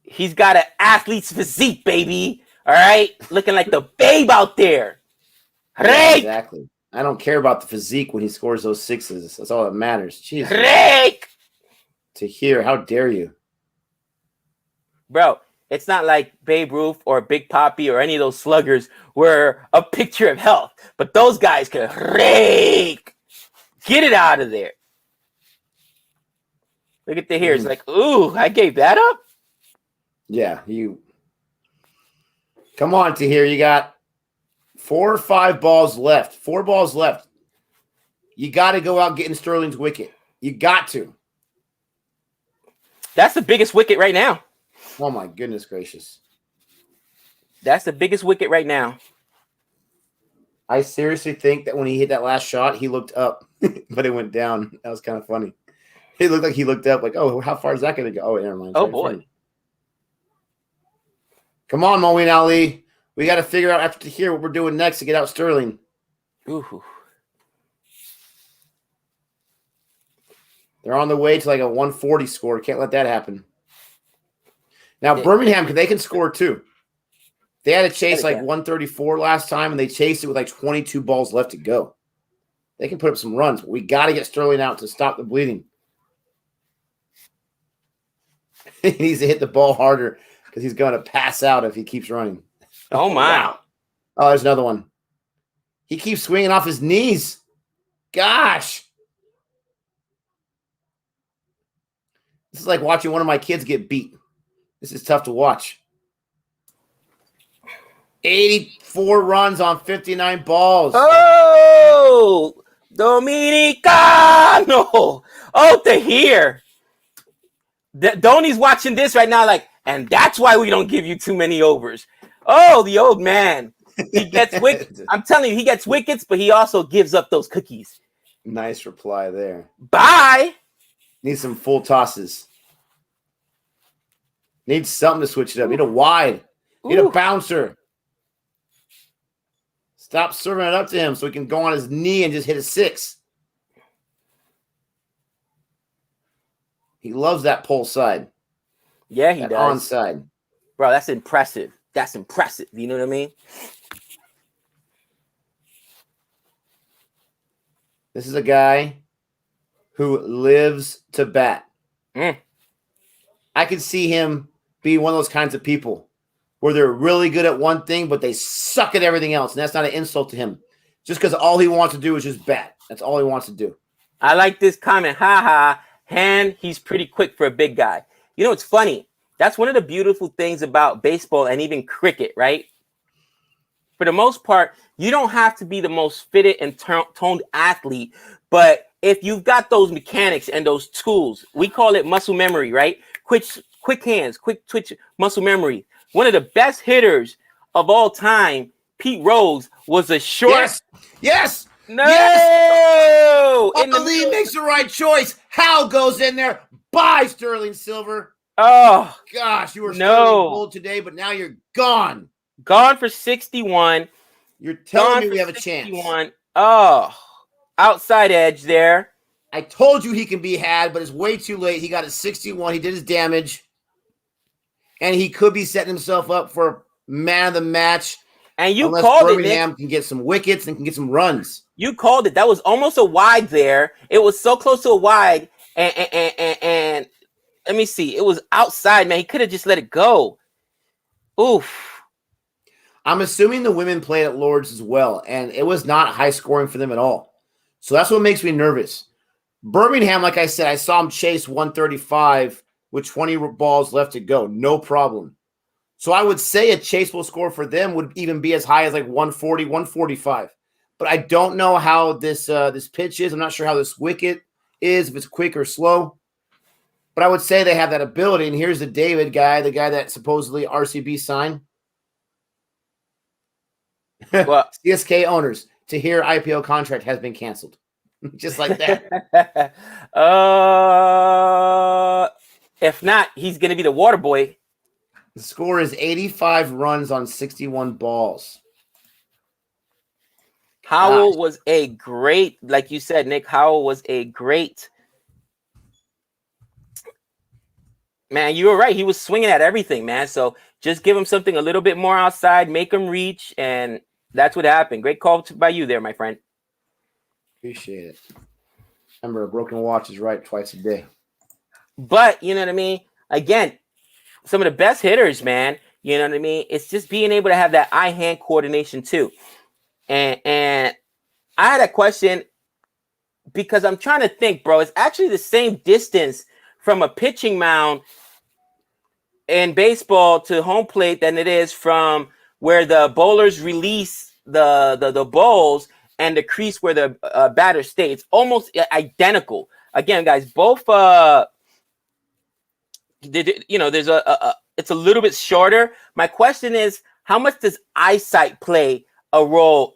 he's got an athlete's physique, baby. All right? Looking like the babe out there. Yeah, exactly. I don't care about the physique when he scores those sixes. That's all that matters. Jesus. Rake! To hear, how dare you? Bro, it's not like Babe Ruth or Big Papi or any of those sluggers were a picture of health. But those guys can rake. Get it out of there. Look at the here. It's like, ooh, I gave that up. Yeah, you. Come on, Tahir. You got 4 or 5 balls left. 4 balls left. You got to go out getting Sterling's wicket. You got to. That's the biggest wicket right now. Oh, my goodness gracious. That's the biggest wicket right now. I seriously think that when he hit that last shot, he looked up, but it went down. That was kind of funny. It looked like he looked up, like, oh, how far is that going to go? Oh, never mind. Oh, boy. Come on, Moeen Ali. We got to figure out after here what we're doing next to get out Sterling. Ooh. They're on the way to like a 140 score. Can't let that happen. Now, Birmingham, they can score too. They had to chase like 134 last time, and they chased it with like 22 balls left to go. They can put up some runs, but we got to get Sterling out to stop the bleeding. He needs to hit the ball harder because he's going to pass out if he keeps running. Oh, my. Wow. Oh, there's another one. He keeps swinging off his knees. Gosh. This is like watching one of my kids get beat. This is tough to watch. 84 runs on 59 balls. Oh, Dominicano. Oh, to hear. Dhoni's watching this right now like, and that's why we don't give you too many overs. Oh, the old man. He gets wickets. I'm telling you, he gets wickets, but he also gives up those cookies. Nice reply there. Bye. Need some full tosses. Need something to switch it up. Need a wide. Need a bouncer. Stop serving it up to him so he can go on his knee and just hit a 6. He loves that pull side. Yeah, he does. Onside. Bro, that's impressive. That's impressive. You know what I mean? This is a guy who lives to bat. I can see him being one of those kinds of people where they're really good at one thing, but they suck at everything else. And that's not an insult to him. Just because all he wants to do is just bat. That's all he wants to do. I like this comment. Ha ha. And he's pretty quick for a big guy. You know, it's funny. That's one of the beautiful things about baseball and even cricket, right? For the most part, you don't have to be the most fitted and toned athlete. But if you've got those mechanics and those tools, we call it muscle memory, right? Quick hands, quick twitch, muscle memory. One of the best hitters of all time, Pete Rose, was a short. Yes. No. Yes. Ali makes the right choice. Hal goes in there. Bye, Sterling Silver. Oh, gosh, you were Sterling Gold today, but now you're gone. Gone for 61. You're telling me we have a chance. Oh, outside edge there. I told you he can be had, but it's way too late. He got a 61. He did his damage. And he could be setting himself up for man of the match. And you called it, Nick. Birmingham can get some wickets and can get some runs. You called it. That was almost a wide there. It was so close to a wide. And let me see. It was outside, man. He could have just let it go. Oof. I'm assuming the women played at Lord's as well, and it was not high scoring for them at all. So that's what makes me nervous. Birmingham, like I said, I saw him chase 135 with 20 balls left to go. No problem. So I would say a chaseable score for them would even be as high as like 140, 145. But I don't know how this pitch is. I'm not sure how this wicket is, if it's quick or slow. But I would say they have that ability. And here's the David guy, the guy that supposedly RCB signed. Well, CSK owners, Tahir IPO contract has been canceled. Just like that. If not, he's going to be the water boy. The score is 85 runs on 61 balls. Howell was a great, like you said, Nick, Howell was a great. Man, you were right. He was swinging at everything, man. So just give him something a little bit more outside, make him reach, and that's what happened. Great call by you there, my friend. Appreciate it. Remember, a broken watch is right twice a day. But, you know what I mean? Again, some of the best hitters, man, you know what I mean? It's just being able to have that eye-hand coordination too. And I had a question because I'm trying to think, bro. It's actually the same distance from a pitching mound in baseball to home plate than it is from where the bowlers release the balls and the crease where the batter stays. Almost identical. Again, guys, both there's it's a little bit shorter. My question is, how much does eyesight play a role?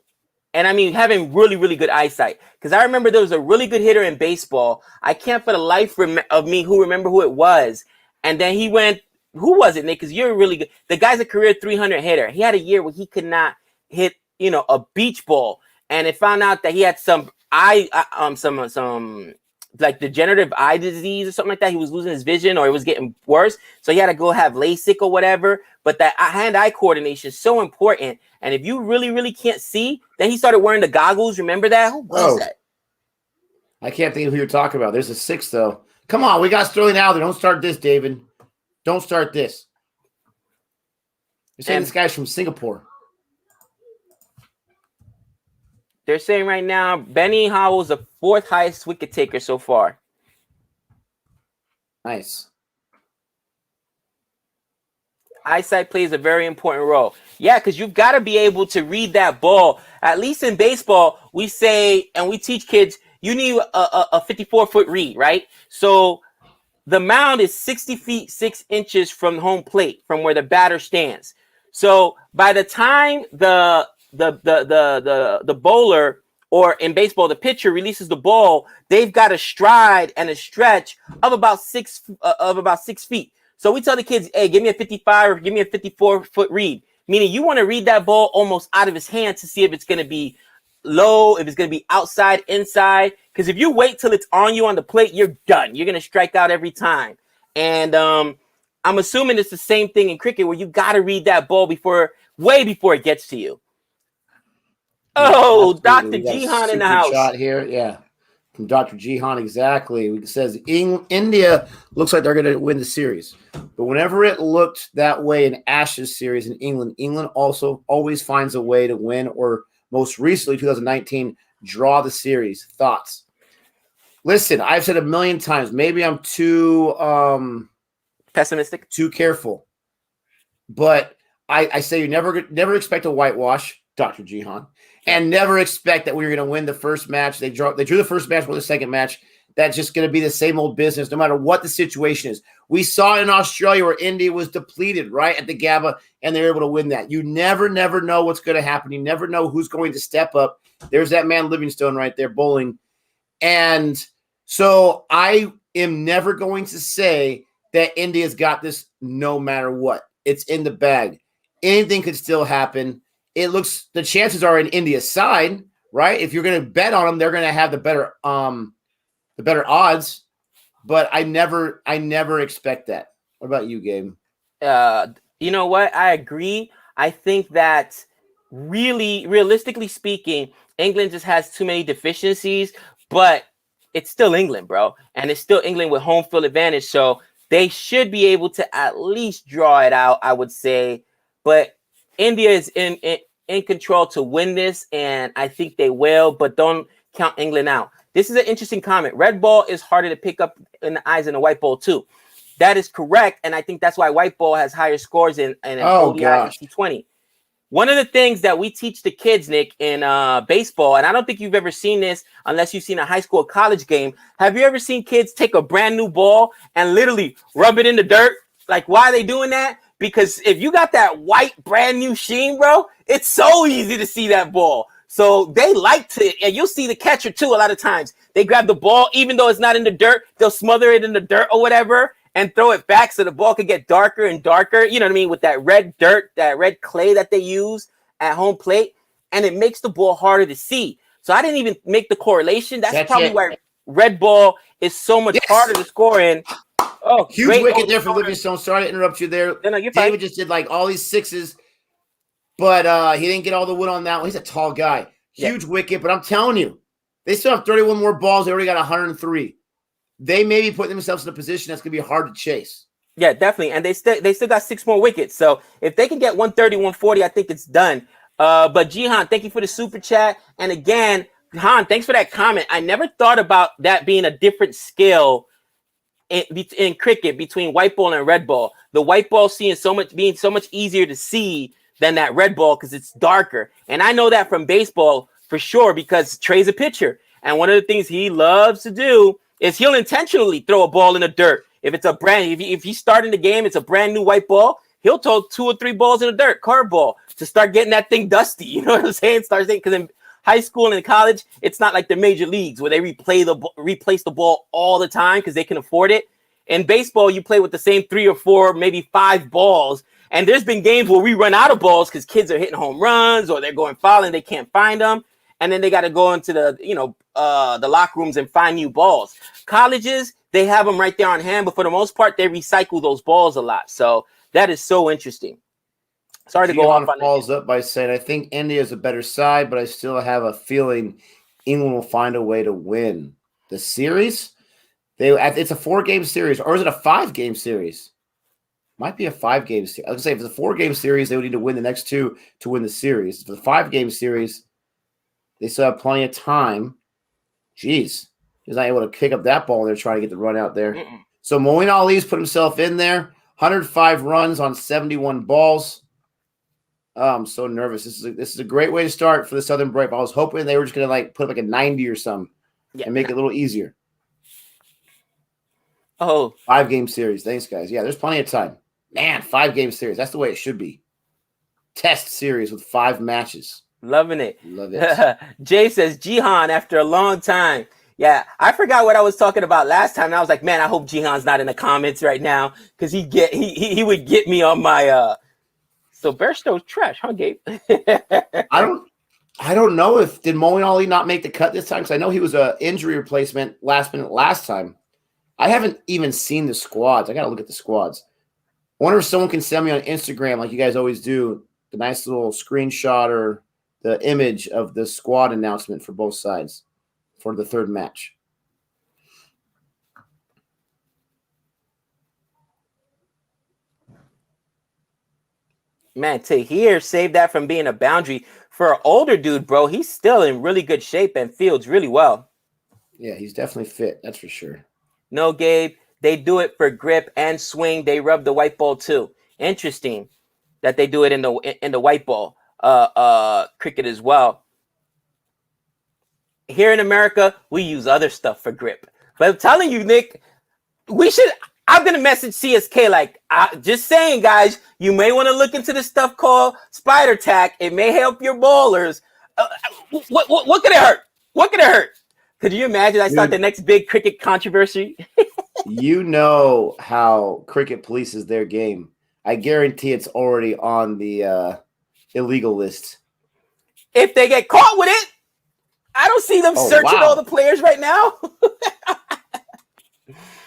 And I mean, having really, really good eyesight. Because I remember there was a really good hitter in baseball. I can't for the life of me remember who it was. And then he went, who was it, Nick? Because you're really good. The guy's a career 300 hitter. He had a year where he could not hit, a beach ball. And it found out that he had some like degenerative eye disease or something like that. He was losing his vision, or it was getting worse. So he had to go have LASIK or whatever. But that hand-eye coordination is so important. And if you really, really can't see, then he started wearing the goggles. Remember that? Who was that? I can't think of who you're talking about. There's a 6, though. Come on, we got Sterling out there. Don't start this, David. Don't start this. You're saying this guy's from Singapore. They're saying right now, Benny Howell's the 4th highest wicket taker so far. Nice. Eyesight plays a very important role. Yeah, because you've got to be able to read that ball. At least in baseball, we say, and we teach kids, you need a 54-foot read, right? So the mound is 60 feet 6 inches from home plate, from where the batter stands. So by the time the bowler, or in baseball, the pitcher releases the ball, they've got a stride and a stretch of about 6 feet. So we tell the kids, hey, give me a 55 or give me a 54-foot read. Meaning you want to read that ball almost out of his hand to see if it's going to be low, if it's going to be outside, inside. Because if you wait till it's on you on the plate, you're done. You're going to strike out every time. And I'm assuming it's the same thing in cricket, where you got to read that ball way before it gets to you. Oh, Dr. Jihan in the house. Shot here, yeah, from Dr. Jihan, exactly. It says India looks like they're going to win the series, but whenever it looked that way in Ashes series in England, England also always finds a way to win, or most recently 2019 draw the series. Thoughts? Listen, I've said a million times. Maybe I'm too pessimistic, too careful, but I say you never expect a whitewash, Dr. Jihan. And never expect that we were going to win the first match. They drew the first match, won the second match. That's just going to be the same old business, no matter what the situation is. We saw in Australia where India was depleted, right, at the Gabba, and they were able to win that. You never know what's going to happen. You never know who's going to step up. There's that man Livingstone right there bowling. And so I am never going to say that India's got this no matter what. It's in the bag. Anything could still happen. The chances are in India's side, right? If you're going to bet on them, they're going to have the better odds. But I never expect that. What about you, Gabe? You know what? I agree. I think that realistically speaking, England just has too many deficiencies, but it's still England, bro. And it's still England with home field advantage. So they should be able to at least draw it out, I would say. But India is in control to win this, and I think they will, but don't count England out. This is an interesting comment. Red ball is harder to pick up in the eyes than a white ball, too. That is correct, and I think that's why white ball has higher scores in an ODI and T20. One of the things that we teach the kids, Nick, in baseball, and I don't think you've ever seen this unless you've seen a high school or college game. Have you ever seen kids take a brand new ball and literally rub it in the dirt? Like, why are they doing that? Because if you got that white brand new sheen, bro, it's so easy to see that ball. So they like to, and you'll see the catcher too a lot of times. They grab the ball, even though it's not in the dirt, they'll smother it in the dirt or whatever and throw it back so the ball can get darker and darker. You know what I mean? With that red dirt, that red clay that they use at home plate. And it makes the ball harder to see. So I didn't even make the correlation. That's probably why red ball is so much harder to score in. Oh, huge wicket there for Livingstone. Sorry to interrupt you there. No, David just did like all these sixes, but he didn't get all the wood on that one. He's a tall guy. Huge wicket, but I'm telling you, they still have 31 more balls. They already got 103. They may be putting themselves in a position that's going to be hard to chase. Yeah, definitely. And they still got 6 more wickets. So if they can get 130, 140, I think it's done. But Jihan, thank you for the super chat. And again, Han, thanks for that comment. I never thought about that being a different skill in cricket between white ball and red ball. The white ball being so much easier to see than that red ball because it's darker. And I know that from baseball for sure because Trey's a pitcher. And one of the things he loves to do is he'll intentionally throw a ball in the dirt. If it's if he's starting the game, it's a brand new white ball, he'll throw 2 or 3 balls in the dirt, curveball, to start getting that thing dusty. You know what I'm saying? Because in high school and in college, it's not like the major leagues where they replace the ball all the time because they can afford it. In baseball, you play with the same 3 or 4, maybe 5 balls. And there's been games where we run out of balls because kids are hitting home runs or they're going foul and they can't find them. And then they got to go into the locker rooms and find new balls. Colleges, they have them right there on hand, but for the most part, they recycle those balls a lot. So that is so interesting. Sorry to go off on follows up by saying, I think India is a better side, but I still have a feeling England will find a way to win the series. It's a 4-game series, or is it a 5-game series? Might be a 5-game series. I was going to say, if it's a 4-game series, they would need to win the next 2 to win the series. For the 5-game series, they still have plenty of time. Jeez. He's not able to pick up that ball, and they're trying to get the run out there. Mm-mm. So Moeen Ali's put himself in there. 105 runs on 71 balls. Oh, I'm so nervous. This is a great way to start for the Southern Brave. I was hoping they were just going to put up a 90 or something and make it a little easier. Oh. 5-game series. Thanks, guys. Yeah, there's plenty of time. Man, 5-game series. That's the way it should be. Test series with 5 matches. Loving it. Love it. Jay says, Jihan, after a long time. Yeah, I forgot what I was talking about last time. And I was like, man, I hope Jihan's not in the comments right now because he would get me on my So Bairstow's trash, huh, Gabe? I don't know did Moeen Ali not make the cut this time? Because I know he was an injury replacement last minute last time. I haven't even seen the squads. I got to look at the squads. I wonder if someone can send me on Instagram, like you guys always do, the nice little screenshot or the image of the squad announcement for both sides for the third match. Man, Tahir saved that from being a boundary. For an older dude, bro, he's still in really good shape and fields really well. Yeah, he's definitely fit. That's for sure. No, Gabe, they do it for grip and swing. They rub the white ball too. Interesting that they do it in the white ball cricket as well. Here in America, we use other stuff for grip. But I'm telling you, Nick, I'm going to message CSK just saying, guys, you may want to look into this stuff called Spider Tack. It may help your bowlers. What could it hurt? What could it hurt? Could you imagine I start the next big cricket controversy? You know how cricket polices their game. I guarantee it's already on the illegal list. If they get caught with it, I don't see them searching all the players right now.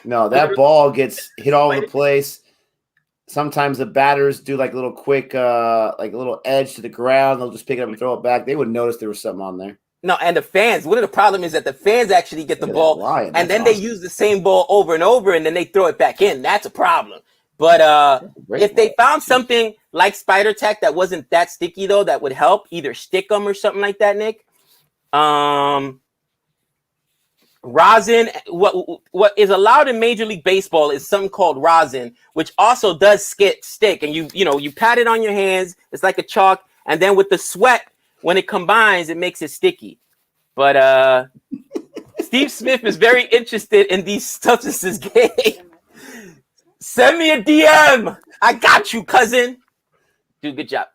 No, that ball gets hit all over the place. Sometimes the batters do like a little quick, like a little edge to the ground. They'll just pick it up and throw it back. They would notice there was something on there. No, and the fans, one of the problem is that the fans actually get the ball and then they use the same ball over and over and then they throw it back in. That's a problem. But if they found something like Spider Tack that wasn't that sticky though, that would help either stick them or something like that, Nick. Rosin, what is allowed in Major League Baseball is something called rosin, which also does stick. And you pat it on your hands. It's like a chalk. And then with the sweat, when it combines, it makes it sticky. But Steve Smith is very interested in these substances. Gabe, send me a DM. I got you, cousin. Dude, good job.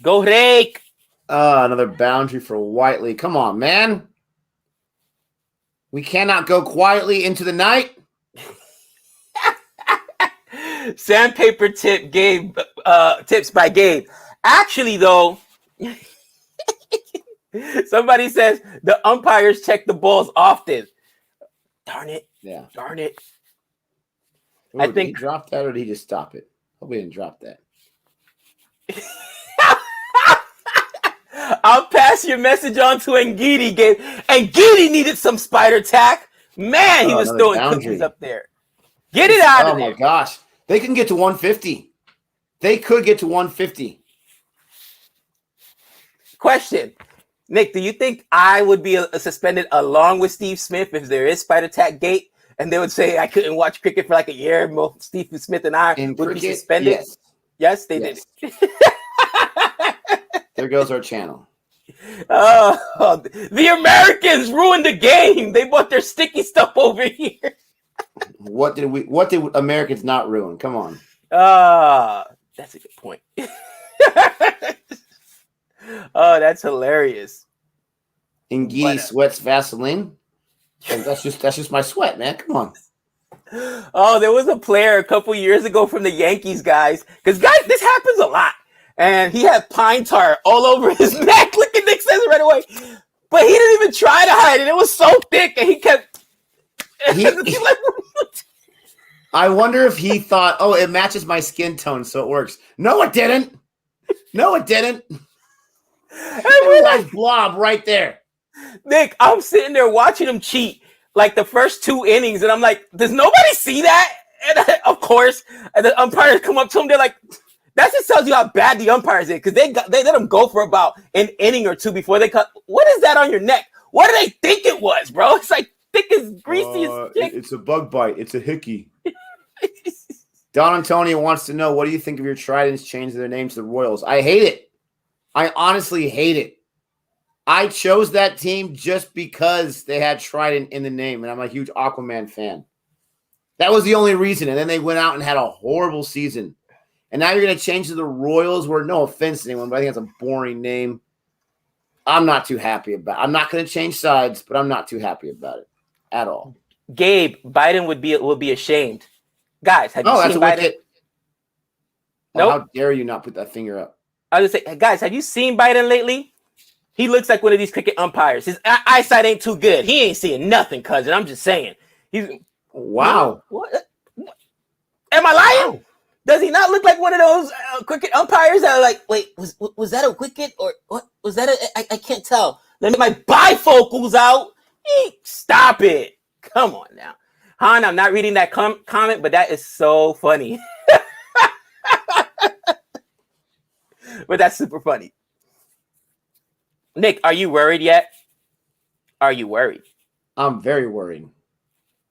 Go rake. Another boundary for Whiteley. Come on, man. We cannot go quietly into the night. Sandpaper tip, Gabe. Tips by Gabe. Actually, though, somebody says the umpires check the balls often. Darn it. Yeah. Darn it. Ooh, I think did he dropped that or did he just stop it? Hope we didn't drop that. I'll pass your message on to Ngidi, Gabe. Ngidi needed some Spider Tack. Man, he was throwing cookies up there. Get it out of there. Oh, my gosh. They can get to 150. They could get to 150. Question. Nick, do you think I would be suspended along with Steve Smith if there is Spider Tack Gate? And they would say I couldn't watch cricket for like a year. Steve Smith and I would be suspended. Yes. Yes, they did. There goes our channel. Oh, the Americans ruined the game. They bought their sticky stuff over here. What did Americans not ruin? Come on. That's a good point. Oh, that's hilarious. Ingy sweats Vaseline. That's just my sweat, man. Come on. Oh, there was a player a couple years ago from the Yankees, guys. Because this happens a lot. And he had pine tar all over his neck. Look at Nick says it right away. But he didn't even try to hide it. It was so thick, and he kept. I wonder if he thought, "Oh, it matches my skin tone, so it works." No, it didn't. No, it didn't. Nice blob right there. Nick, I'm sitting there watching him cheat like the first 2 innings, and I'm like, "Does nobody see that?" And of course, and the umpires come up to him. They're like, "That just tells you how bad the umpires is, because they let him go for about an inning or two before they cut." What is that on your neck? What do they think it was, bro? It's like thick as greasy as chick. It's a bug bite. It's a hickey. Don Antonio wants to know, what do you think of your Tridents changing their name to the Royals? I hate it. I honestly hate it. I chose that team just because they had Trident in the name, and I'm a huge Aquaman fan. That was the only reason. And then they went out and had a horrible season. And now you're going to change to the Royals, where, no offense to anyone, but I think that's a boring name. I'm not too happy about it. I'm not going to change sides, but I'm not too happy about it at all. Gabe, Biden would be ashamed. Guys, have you seen Biden? Nope. How dare you not put that finger up? I was going to say, guys, have you seen Biden lately? He looks like one of these cricket umpires. His eyesight ain't too good. He ain't seeing nothing, cousin. I'm just saying. Wow. What? Am I lying? Wow. Does he not look like one of those cricket umpires that are like, wait, was that a wicket or what? Was that I can't tell. Let me get my bifocals out. Stop it. Come on now. Han, I'm not reading that comment, but that is so funny. But that's super funny. Nick, are you worried yet? Are you worried? I'm very worried.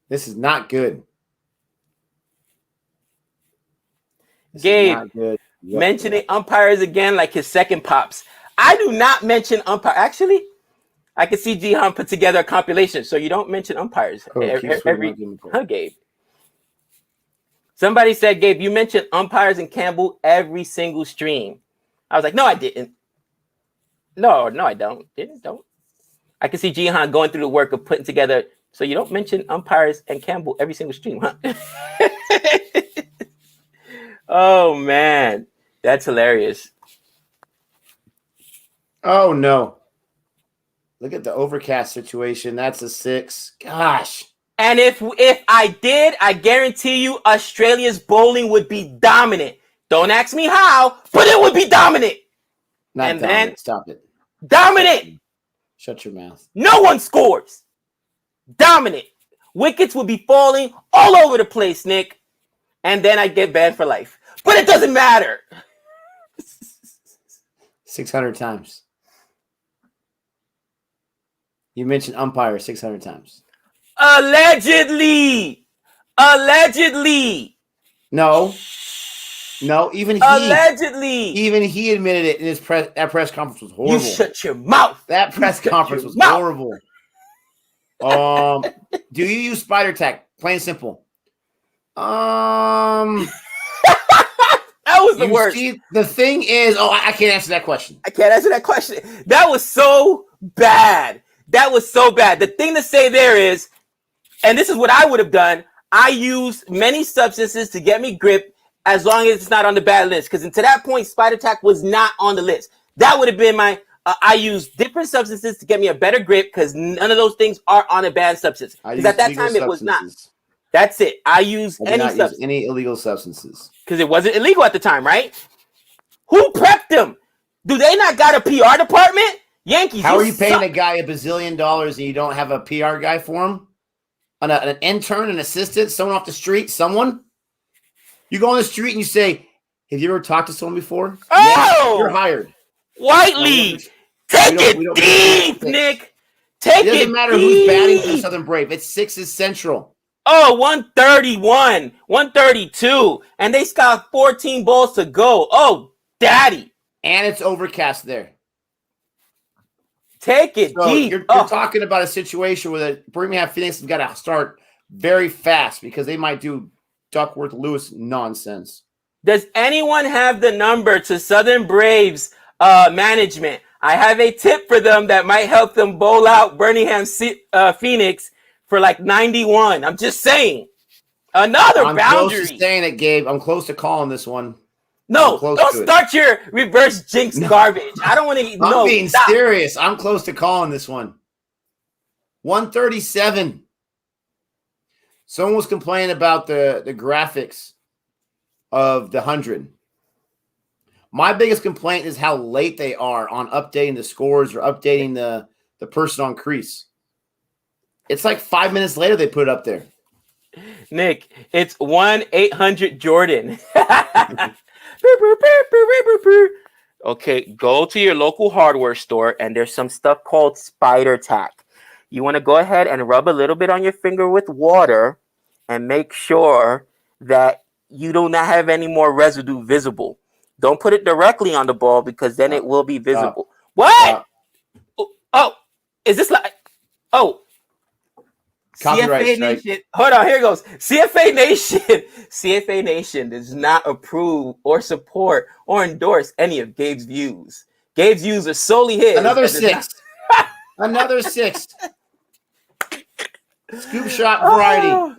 This is not good. Gabe, mentioning umpires again like his second pops. I do not mention umpire. Actually, I can see Jihan put together a compilation. So you don't mention umpires Gabe. Somebody said, Gabe, you mentioned umpires and Campbell every single stream. I was like, no, I didn't. No, I don't. Don't. I can see Jihan going through the work of putting together. So you don't mention umpires and Campbell every single stream, huh? Oh, man. That's hilarious. Oh, no. Look at the overcast situation. That's a 6. Gosh. And if I did, I guarantee you Australia's bowling would be dominant. Don't ask me how, but it would be dominant. Not and dominant. Then, stop it. Dominant. Shut your mouth. No one scores. Dominant. Wickets would be falling all over the place, Nick. And then I get banned for life. But it doesn't matter. 600 times. You mentioned umpire 600 times. Allegedly. No, even he. Allegedly. Even he admitted it in his that press conference was horrible. You shut your mouth. That press conference was horrible. Do you use Spider Tack? Plain and simple. That was the worst. See, the thing is, I can't answer that question. That was so bad. The thing to say there is, and this is what I would have done, I used many substances to get me grip as long as it's not on the bad list. Because to that point, Spider Tack was not on the list. That would have been my, I used different substances to get me a better grip because none of those things are on a bad substance. Because at that time, it was not. That's it. I used any illegal substances. Because it wasn't illegal at the time, right? Who prepped them? Do they not got a PR department? Yankees. How are you paying a guy $1 bazillion and you don't have a PR guy for him? An intern, an assistant, someone off the street, someone? You go on the street and you say, have you ever talked to someone before? Oh! Yeah, you're hired. Whiteley. Take it deep, Nick. Take it deep. It doesn't matter who's batting for the Southern Brave. It's 6's Central. Oh, 131, 132, and they got 14 balls to go. Oh, daddy. And it's overcast there. Take it deep. You're talking about a situation where the Birmingham Phoenix has got to start very fast because they might do Duckworth-Lewis nonsense. Does anyone have the number to Southern Braves management? I have a tip for them that might help them bowl out Birmingham Phoenix for like 91. I'm just saying. Another boundary. I'm close to saying it, Gabe. I'm close to calling this one. No, don't start your reverse jinx garbage. I don't want to know. I'm being serious. I'm close to calling this one. 137. Someone was complaining about the graphics of the 100. My biggest complaint is how late they are on updating the scores or updating the person on crease. It's like 5 minutes later they put it up there. Nick, it's 1-800-JORDAN. Okay, go to your local hardware store and there's some stuff called spider tack. You want to go ahead and rub a little bit on your finger with water and make sure that you do not have any more residue visible. Don't put it directly on the ball because then it will be visible. What? Oh, is this like... Oh. Copyright CFA strike. Nation. Hold on, here it goes. CFA Nation. CFA Nation does not approve or support or endorse any of Gabe's views. Gabe's views are solely his. Another 6. Another 6. Scoop shot variety.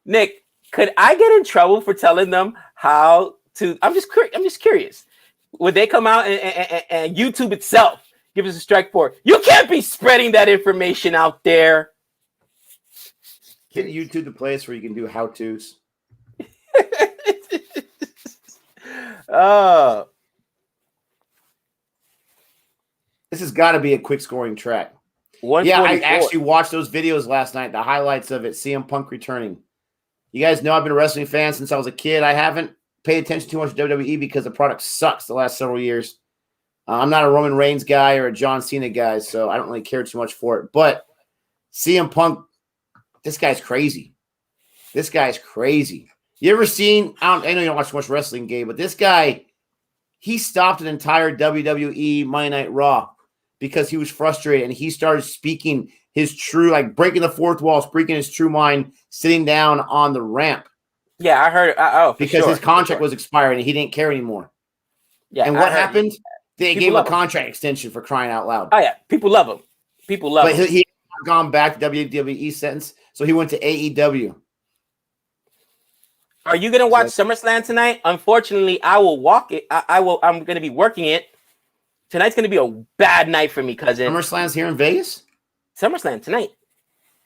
Nick, could I get in trouble for telling them how to? I'm just curious. Would they come out and YouTube itself give us a strike for? You can't be spreading that information out there. Get YouTube the place where you can do how-tos. This has got to be a quick scoring track. Yeah, I actually watched those videos last night, the highlights of it, CM Punk returning. You guys know I've been a wrestling fan since I was a kid. I haven't paid attention too much to WWE because the product sucks the last several years. I'm not a Roman Reigns guy or a John Cena guy, so I don't really care too much for it. But CM Punk, this guy's crazy. This guy's crazy. You ever seen, I know you don't watch much wrestling, Gabe, but this guy, he stopped an entire WWE Monday Night Raw because he was frustrated and he started speaking his true, like breaking the fourth wall, speaking his true mind, sitting down on the ramp. Yeah, I heard it. Because his contract was expired and he didn't care anymore. Yeah, and what happened? They gave him a contract extension for crying out loud. Oh, yeah. People love him. People love him. But he had gone back to WWE sentence, so he went to AEW. Are you gonna watch SummerSlam tonight? Unfortunately, I will walk it. I'm gonna be working it. Tonight's gonna be a bad night for me, cousin. SummerSlam's here in Vegas? SummerSlam tonight.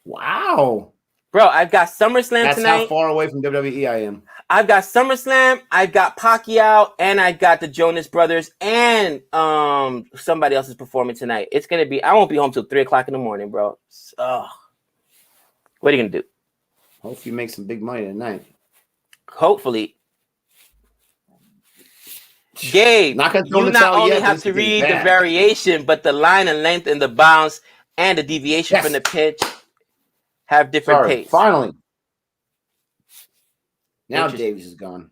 Wow. Bro, I've got SummerSlam tonight. That's how far away from WWE I am. I've got SummerSlam, I've got Pacquiao, and I've got the Jonas Brothers, and somebody else is performing tonight. It's gonna be. I won't be home till 3:00 in the morning, bro. What are you gonna do? Hopefully, you make some big money tonight. Hopefully. Gabe, you not only have to read the variation, but the line and length and the bounce and the deviation from the pitch have different pace. Finally. Now Davies is gone.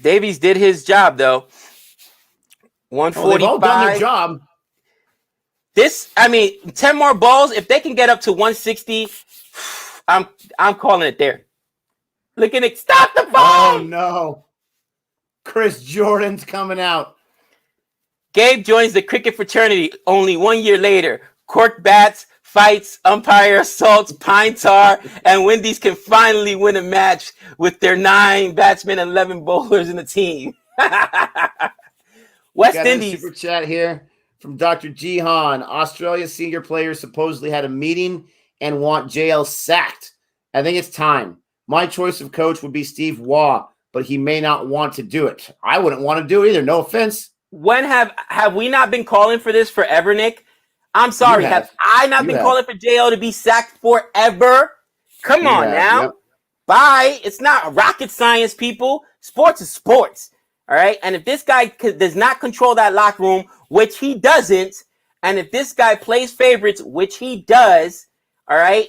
Davies did his job, though. 145. They've all done their job. 10 more balls. If they can get up to 160, I'm calling it there. Look at it. Stop the ball. Oh, no. Chris Jordan's coming out. Gabe joins the cricket fraternity only 1 year later. Cork bats, fights, umpire assaults, pine tar, and Wendy's can finally win a match with their 9 batsmen and 11 bowlers in the team. West Indies. Super chat here from Dr. Jihan. Australia's senior players supposedly had a meeting and want JL sacked. I think it's time. My choice of coach would be Steve Waugh, but he may not want to do it. I wouldn't want to do it either. No offense. When have we not been calling for this forever, Nick? I'm sorry. Have I not been calling for JL to be sacked forever? Come on now. Yep. Bye. It's not rocket science, people. Sports is sports. All right. And if this guy does not control that locker room, which he doesn't, and if this guy plays favorites, which he does, all right,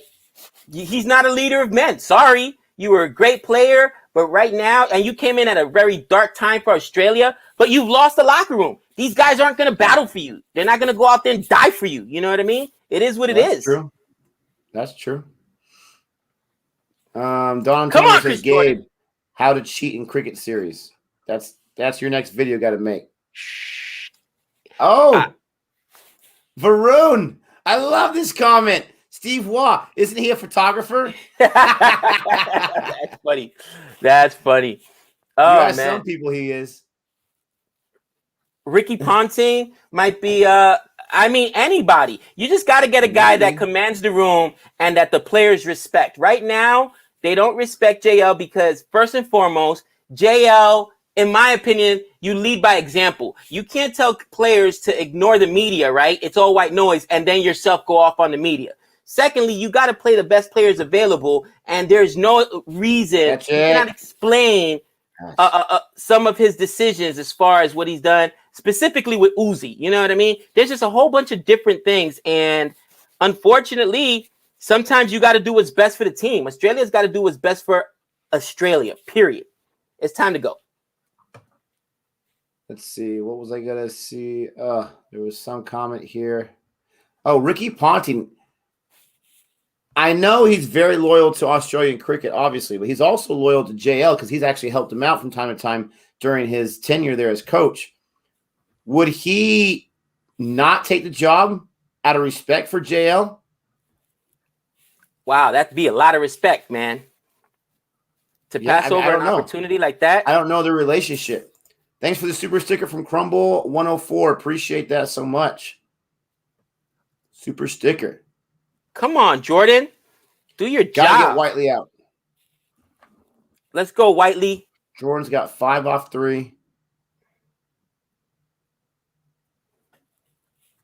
he's not a leader of men. Sorry. You were a great player, but right now, and you came in at a very dark time for Australia, but you've lost the locker room. These guys aren't going to battle for you. They're not going to go out there and die for you. You know what I mean? It is what it is. True. That's true. Don Come Antonio on, says, Chris Jordan. Gabe, how to cheat in cricket series. That's your next video got to make. Oh, Varun. I love this comment. Steve Waugh, isn't he a photographer? That's funny. That's funny. Oh, man. Some people he is. Ricky Ponting might be, anybody. You just got to get a guy that commands the room and that the players respect. Right now, they don't respect JL because, first and foremost, JL, in my opinion, you lead by example. You can't tell players to ignore the media, right? It's all white noise, and then yourself go off on the media. Secondly, you got to play the best players available, and there's no reason you cannot explain some of his decisions as far as what he's done, specifically with Uzi. You know what I mean? There's just a whole bunch of different things, and unfortunately, sometimes you got to do what's best for the team. Australia's got to do what's best for Australia, period. It's time to go. Let's see. What was I going to see? There was some comment here. Oh, Ricky Ponting. I know he's very loyal to Australian cricket, obviously, but he's also loyal to JL because he's actually helped him out from time to time during his tenure there as coach. Would he not take the job out of respect for JL? Wow, that'd be a lot of respect, man. To pass over an opportunity like that. I don't know the relationship. Thanks for the super sticker from Crumble 104. Appreciate that so much. Super sticker. Come on, Jordan. Do your job. Gotta get Whiteley out. Let's go, Whiteley. Jordan's got 5 off 3.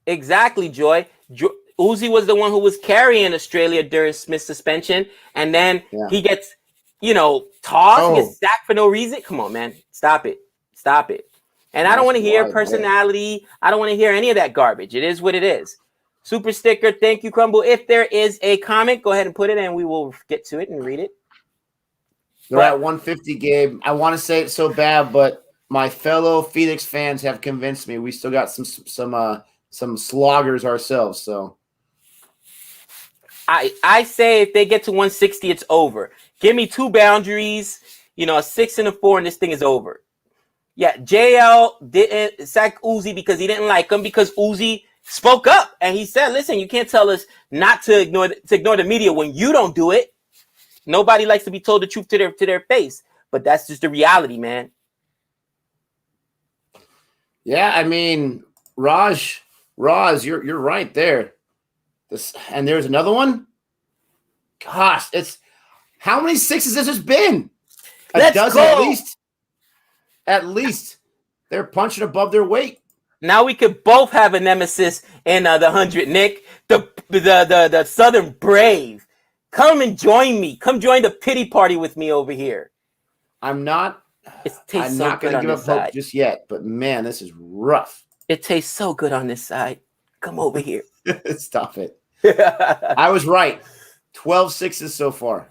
Exactly, Joy. Uzi was the one who was carrying Australia during Smith's suspension, and then he gets, tossed, he gets sacked for no reason. Come on, man. Stop it. Stop it. And I don't want to hear personality. I don't want to hear any of that garbage. It is what it is. Super sticker. Thank you, Crumble. If there is a comment, go ahead and put it and we will get to it and read it. They're at 150, Gabe. I want to say it so bad, but my fellow Phoenix fans have convinced me. We still got some sloggers ourselves. So I say if they get to 160, it's over. Give me 2 boundaries, a 6 and a 4, and this thing is over. Yeah, JL didn't sack Uzi because he didn't like him, because Uzi spoke up and he said, listen, you can't tell us not to ignore the media when you don't do it. Nobody likes to be told the truth to their face, but that's just the reality, man. Yeah, I mean, Raj, you're right there. And there's another one. Gosh, it's how many 6s has this been? Let's go. At least they're punching above their weight. Now we could both have a nemesis in the 100, Nick. The Southern Brave. Come and join me. Come join the pity party with me over here. I'm not going to give up hope just yet, but man, this is rough. It tastes so good on this side. Come over here. Stop it. I was right. 12 6s so far.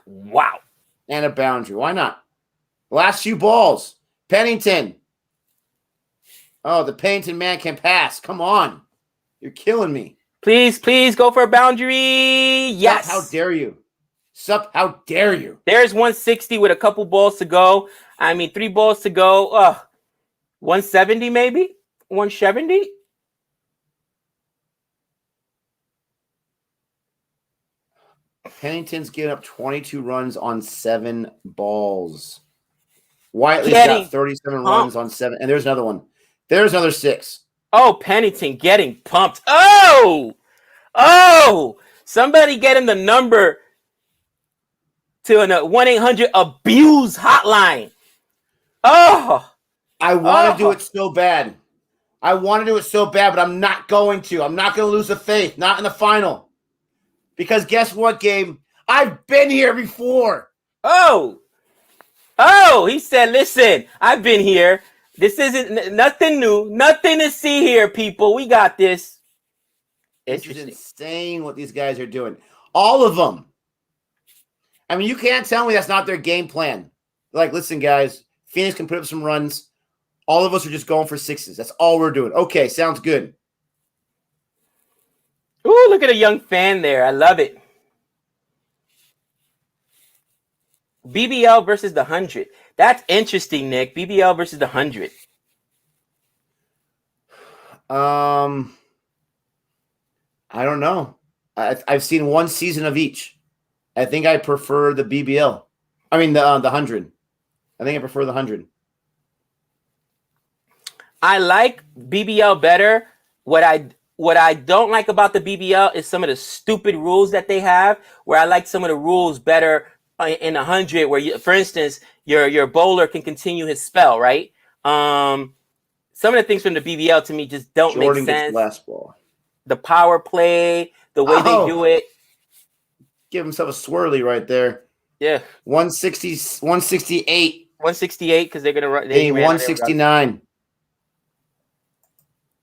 Wow. And a boundary. Why not? Last few balls. Pennington. Oh, the Pennington man can pass. Come on. You're killing me. Please go for a boundary. Yes. How dare you? How dare you? There's 160 with a couple balls to go. 3 balls to go. 170 maybe? 170? Pennington's getting up 22 runs on 7 balls. Whiteley's got 37 runs on 7. And there's another one. There's another 6. Oh, Pennington getting pumped. Oh! Somebody get him the number to a 1-800-ABUSE hotline. Oh! I want to do it so bad. But I'm not going to. I'm not going to lose the faith. Not in the final. Because guess what, Gabe? I've been here before. Oh! Oh, he said, listen, I've been here. This isn't nothing new. Nothing to see here, people. We got this. This is insane what these guys are doing. All of them. I mean, you can't tell me that's not their game plan. Like, listen, guys, Phoenix can put up some runs. All of us are just going for sixes. That's all we're doing. Okay, sounds good. Ooh, look at a young fan there. I love it. BBL versus the 100. That's interesting, Nick. BBL versus the 100. I don't know. I've seen one season of each. I think I prefer the BBL. I mean, the 100. I think I prefer the 100. I like BBL better. What I don't like about the BBL is some of the stupid rules that they have, where I like some of the rules better in 100, where you, for instance, your bowler can continue his spell, right? Some of the things from the BBL to me just don't make sense. Gets last ball. The power play, the way they do it. Give himself a swirly right there. Yeah. 160, 168. 168 because they're going to run. 169.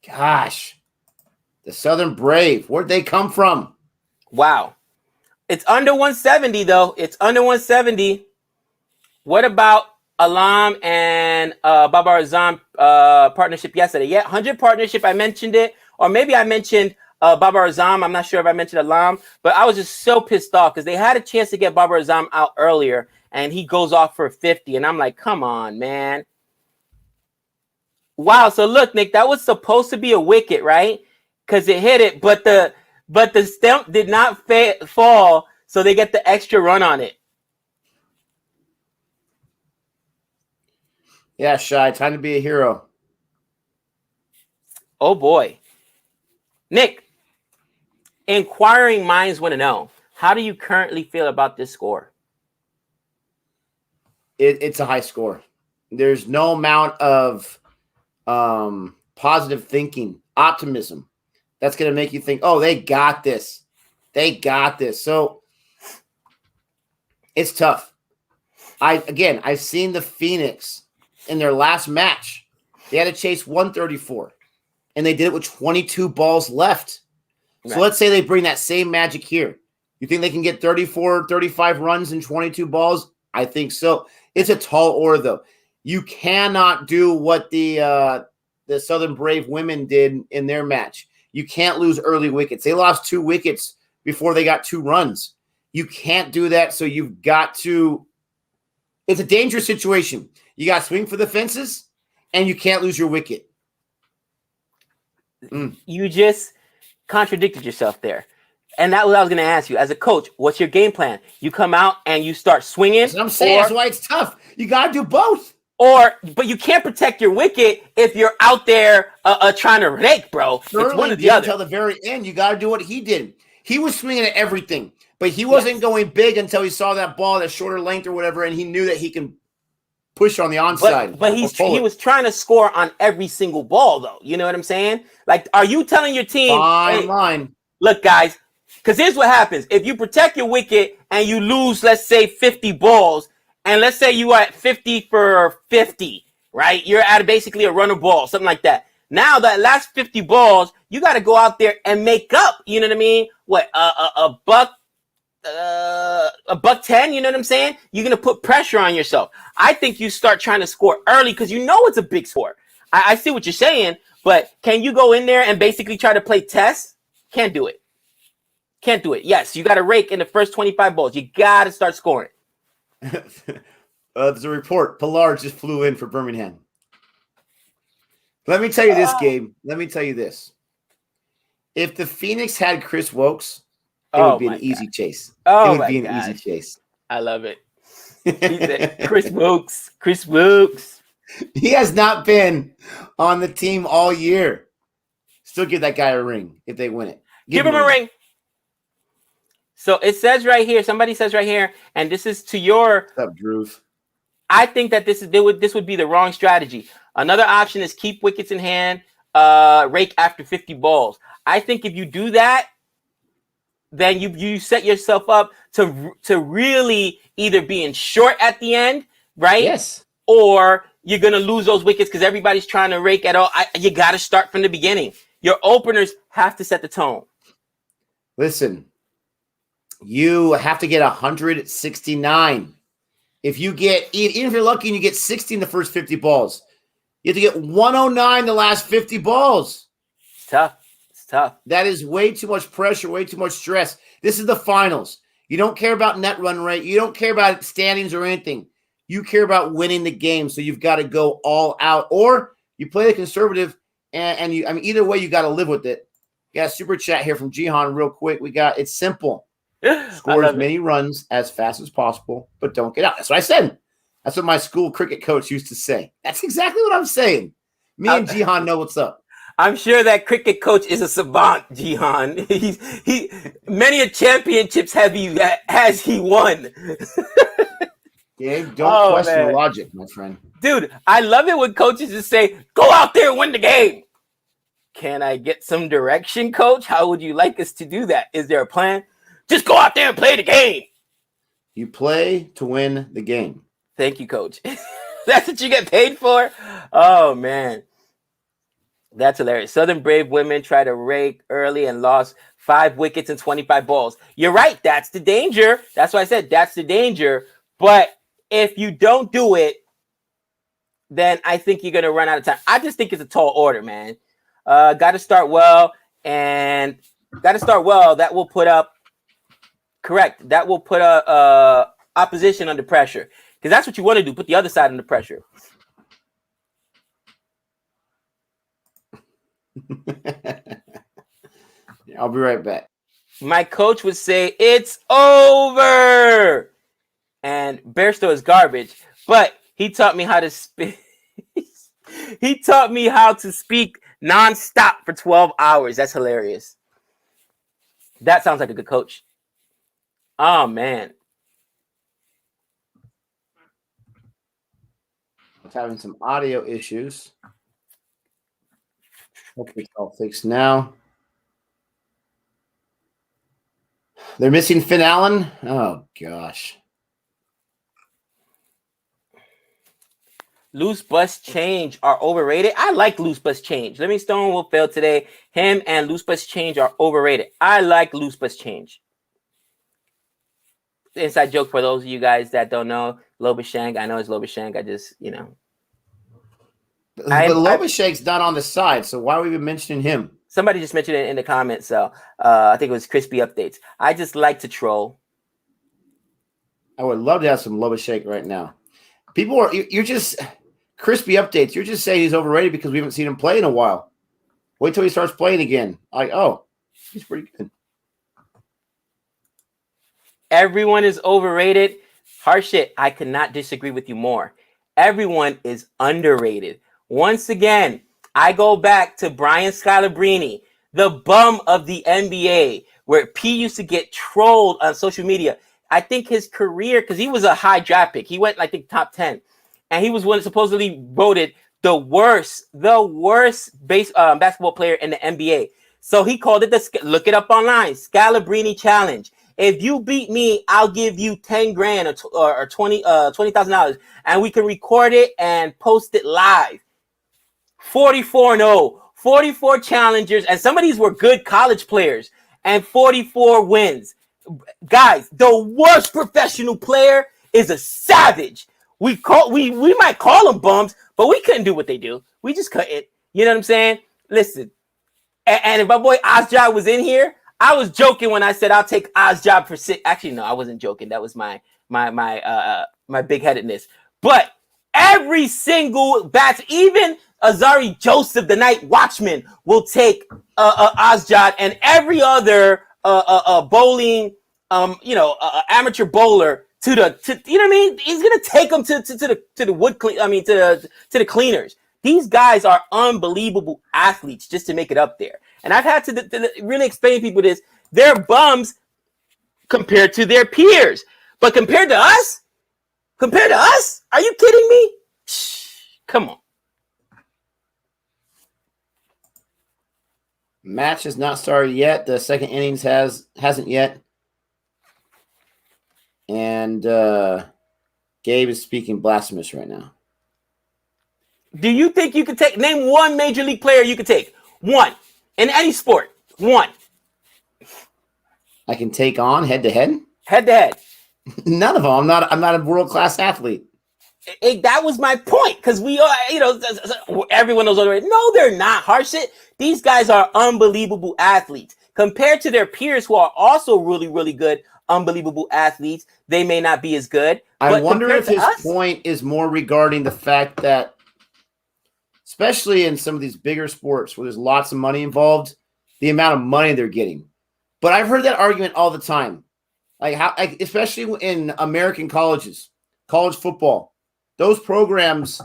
Gosh. The Southern Brave. Where'd they come from? Wow. It's under 170, though. It's under 170. What about Alam and Babar Azam partnership yesterday? Yeah, 100 partnership. I mentioned it. Or maybe I mentioned Babar Azam. I'm not sure if I mentioned Alam. But I was just so pissed off because they had a chance to get Babar Azam out earlier. And he goes off for 50. And I'm like, come on, man. Wow. So look, Nick, that was supposed to be a wicket, right? Because it hit it. But the stump did not fall. So they get the extra run on it. Yeah, Shy. Time to be a hero. Oh, boy. Nick, inquiring minds want to know, how do you currently feel about this score? It's a high score. There's no amount of positive thinking, optimism that's going to make you think, oh, they got this. They got this. So it's tough. I've seen the Phoenix in their last match. They had to chase 134, and they did it with 22 balls left. Right. So let's say they bring that same magic here. You think they can get 34, 35 runs in 22 balls? I think so. It's a tall order, though. You cannot do what the Southern Brave women did in their match. You can't lose early wickets. They lost 2 wickets before they got 2 runs. You can't do that, so you've got to – it's a dangerous situation. You got to swing for the fences, and you can't lose your wicket. You just contradicted yourself there. And that's what I was going to ask you. As a coach, what's your game plan? You come out and you start swinging? That's what I'm saying. That's why it's tough. You got to do both. But you can't protect your wicket if you're out there trying to rake, bro. It's one or the other. Until the very end, you got to do what he did. He was swinging at everything, but he wasn't going big until he saw that ball, that shorter length or whatever, and he knew that he can push on the onside. But he was trying to score on every single ball, though. You know what I'm saying? Like, are you telling your team, fine line? Look, guys, because here's what happens. If you protect your wicket and you lose, let's say, 50 balls, and let's say you are at 50 for 50, right? You're at basically a runner ball, something like that. Now, that last 50 balls, you got to go out there and make up. You know what I mean? What, a buck 10, you know what I'm saying? You're going to put pressure on yourself. I think you start trying to score early because you know it's a big score. I see what you're saying, but can you go in there and basically try to play test? Can't do it. Can't do it. Yes, you got to rake in the first 25 balls. You got to start scoring. There's a report. Pilar just flew in for Birmingham. Let me tell you this, Gabe. Let me tell you this. If the Phoenix had Chris Wokes, it would be an easy chase. It would be an easy chase. I love it. He said, Chris Wokes. Chris Wokes. He has not been on the team all year. Still give that guy a ring if they win it. Give him a ring. So it says right here, somebody says right here, and this is to your. What's up, Drew? I think that this would be the wrong strategy. Another option is keep wickets in hand, rake after 50 balls. I think if you do that, then you set yourself up to really either being short at the end right? Yes. Or you're going to lose those wickets because everybody's trying to rake at all. You got to start from the beginning. Your openers have to set the tone. Listen, you have to get 169. If you get, even if you're lucky and you get 60 in the first 50 balls, you have to get 109 the last 50 balls. It's tough. It's tough. That is way too much pressure, way too much stress. This is the finals. You don't care about net run rate. You don't care about standings or anything. You care about winning the game, so you've got to go all out. Or you play the conservative, and you. I mean, either way, you got to live with it. Got a super chat here from Jihan real quick. It's simple. Score as many runs as fast as possible, but don't get out. That's what I said. That's what my school cricket coach used to say. That's exactly what I'm saying. Me and Jihan know what's up. I'm sure that cricket coach is a savant, Jihan. He many a championships has he won. Gabe, don't question the logic, my friend. Dude, I love it when coaches just say, "Go out there and win the game." Can I get some direction, coach? How would you like us to do that? Is there a plan? Just go out there and play the game. You play to win the game. Thank you, coach. That's what you get paid for? Oh, man. That's hilarious. Southern Brave women try to rake early and lost 5 wickets and 25 balls. You're right. That's the danger. That's why I said that's the danger. But if you don't do it, then I think you're going to run out of time. I just think it's a tall order, man. Got to start well. That will put up opposition under pressure. Because that's what you want to do. Put the other side under pressure. I'll be right back. My coach would say, "It's over." And Bairstow is garbage. But he taught me how to speak. He taught me how to speak nonstop for 12 hours. That's hilarious. That sounds like a good coach. Oh, man. It's having some audio issues. Hopefully it's all fixed now. They're missing Finn Allen. Oh, gosh. Loose bus change are overrated. I like loose bus change. Livingstone will fail today. Him and loose bus change are overrated. I like loose bus change. Inside joke for those of you guys that don't know. Lobashank. I know it's Lobashank. I just, But Lobashank's not on the side, so why are we even mentioning him? Somebody just mentioned it in the comments, so I think it was Crispy Updates. I just like to troll. I would love to have some Lobashank right now. You're just Crispy Updates. You're just saying he's overrated because we haven't seen him play in a while. Wait till he starts playing again. He's pretty good. Everyone is overrated. Harsh it. I could not disagree with you more. Everyone is underrated. Once again, I go back to Brian Scalabrine, the bum of the NBA, where P used to get trolled on social media. I think his career, because he was a high draft pick. He went, I think, top 10. And he was supposedly voted the worst basketball player in the NBA. So he called it look it up online, Scalabrine Challenge. If you beat me, I'll give you 10 grand or $20,000, and we can record it and post it live. 44-0, 44 challengers, and some of these were good college players, and 44 wins. Guys, the worst professional player is a savage. We might call them bums, but we couldn't do what they do. We just couldn't. You know what I'm saying? Listen, and if my boy Ozjob was in here, I was joking when I said I'll take Ozjob for 6. Actually, no, I wasn't joking. That was my big-headedness. But every single even Azari Joseph, the night watchman, will take Ozjob, and every other bowling, amateur bowler to you know what I mean? He's gonna take them to the wood clean. I mean to the cleaners. These guys are unbelievable athletes just to make it up there. And I've had to really explain to people this. They're bums compared to their peers. But compared to us, are you kidding me? Come on. Match has not started yet. The second innings hasn't yet. And Gabe is speaking blasphemous right now. Do you think you could name one major league player you could take? One. In any sport. One. I can take on head to head? Head to head. None of them. I'm not a world-class athlete. That was my point, because we are, everyone knows already. No, they're not. Harshit. These guys are unbelievable athletes. Compared to their peers who are also really, really good, unbelievable athletes, they may not be as good. I wonder if his point is more regarding the fact that, especially in some of these bigger sports where there's lots of money involved, the amount of money they're getting. But I've heard that argument all the time. Especially in American colleges, college football, those programs,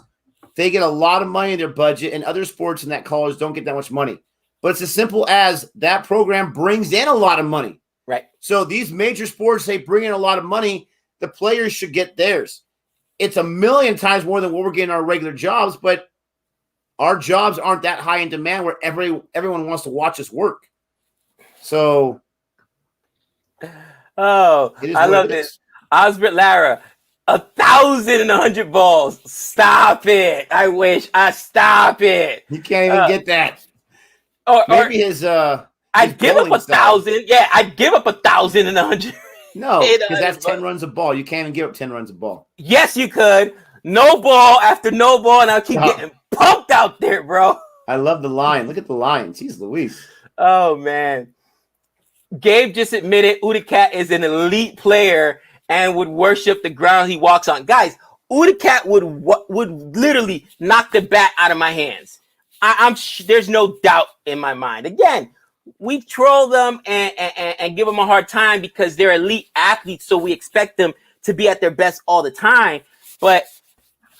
they get a lot of money in their budget, and other sports in that college don't get that much money. But it's as simple as that program brings in a lot of money. Right. So these major sports, they bring in a lot of money. The players should get theirs. It's 1,000,000 times more than what we're getting our regular jobs, but our jobs aren't that high in demand where everyone wants to watch us work. So, I love this. Osbert Lara, 1,100 balls. Stop it. I wish. Stop it. You can't even get that. Maybe his I'd give up 1,000. Yeah, I'd give up 1,100. No, because that's 10 runs of ball. You can't even give up 10 runs of ball. Yes, you could. No ball after no ball, and I'll keep getting pumped out there, bro. I love the line. Look at the line. Jeez Louise. Oh, man. Gabe just admitted Udicat is an elite player and would worship the ground he walks on. Guys, Udicat would literally knock the bat out of my hands. There's no doubt in my mind. Again, we troll them and give them a hard time because they're elite athletes, so we expect them to be at their best all the time. But,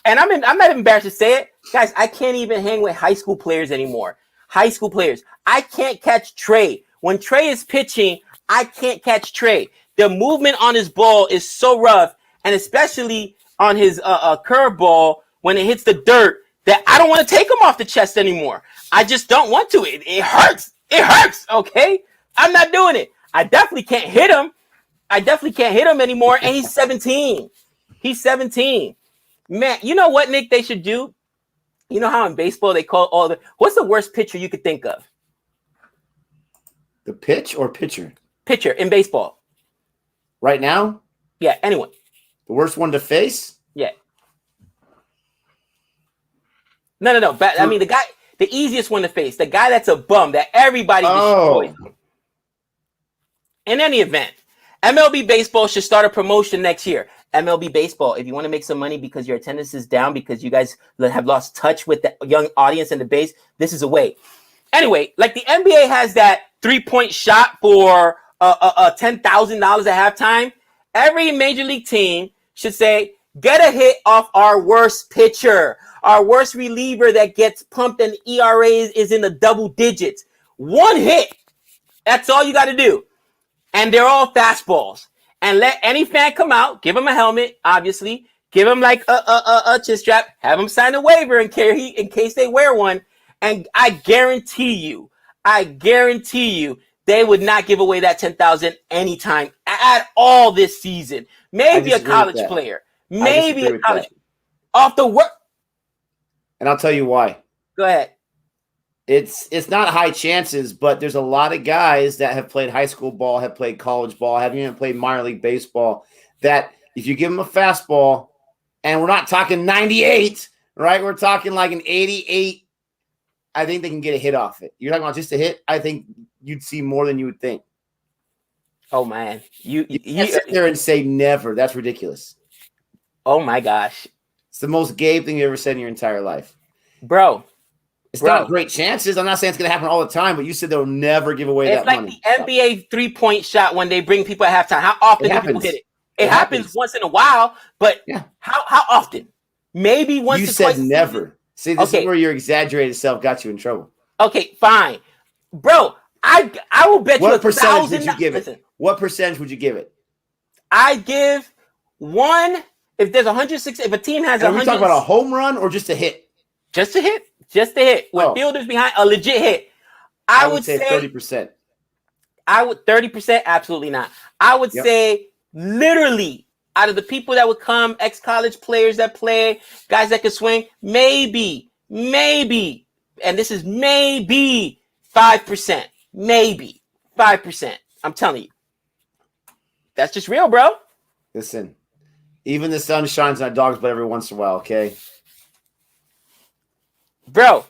and I'm not embarrassed to say it, guys, I can't even hang with high school players anymore. High school players. I can't catch Trey. When Trey is pitching, I can't catch Trey. The movement on his ball is so rough, and especially on his curveball when it hits the dirt, that I don't want to take him off the chest anymore. I just don't want to. It hurts. It hurts, okay? I'm not doing it. I definitely can't hit him anymore, and he's 17. He's 17. Man, you know what, Nick, they should do? You know how in baseball they call what's the worst pitcher you could think of? The pitch or pitcher? Pitcher in baseball. Right now? Yeah, anyone. The worst one to face? Yeah. No. I mean, the easiest one to face, the guy that's a bum that everybody destroys. In any event, MLB Baseball should start a promotion next year. MLB Baseball, if you want to make some money because your attendance is down because you guys have lost touch with the young audience and the base, this is a way. Anyway, like the NBA has that 3-point shot for $10,000 at halftime. Every major league team should say, get a hit off our worst pitcher, our worst reliever that gets pumped and ERA is in the double digits. One hit. That's all you got to do. And they're all fastballs. And let any fan come out, give him a helmet, obviously. Give him like a chin strap. Have him sign a waiver in case they wear one. And I guarantee you, they would not give away that $10,000 anytime at all this season. Maybe a college player. Maybe a college off the work. And I'll tell you why. Go ahead. It's not high chances, but there's a lot of guys that have played high school ball, have played college ball, haven't even played minor league baseball, that if you give them a fastball, and we're not talking 98, right? We're talking like an 88. I think they can get a hit off it. You're talking about just a hit? I think you'd see more than you would think. Oh, man. You can't sit there and say never. That's ridiculous. Oh, my gosh. It's the most Gabe thing you ever said in your entire life. Bro. It's not great chances. I'm not saying it's going to happen all the time, but you said they'll never give away that money. It's like the NBA 3-point shot when they bring people at halftime. How often do people hit it? It happens once in a while, but how often? Maybe once or twice. You said never. See, this is where your exaggerated self got you in trouble. Okay, fine. Bro, I will bet you $1,000. What percentage would you give it? What percentage would you give it? I give one. If there's 160, if a team has 100. Are we talking about a home run or just a hit? Just a hit. Just a hit. With fielders behind, a legit hit. I would say 30%. 30%? Absolutely not. I would say literally out of the people that would come, ex-college players that play, guys that can swing, maybe, and this is maybe 5%, maybe 5%. I'm telling you, that's just real, bro. Listen, even the sun shines on a dog's butt every once in a while, okay? Bro,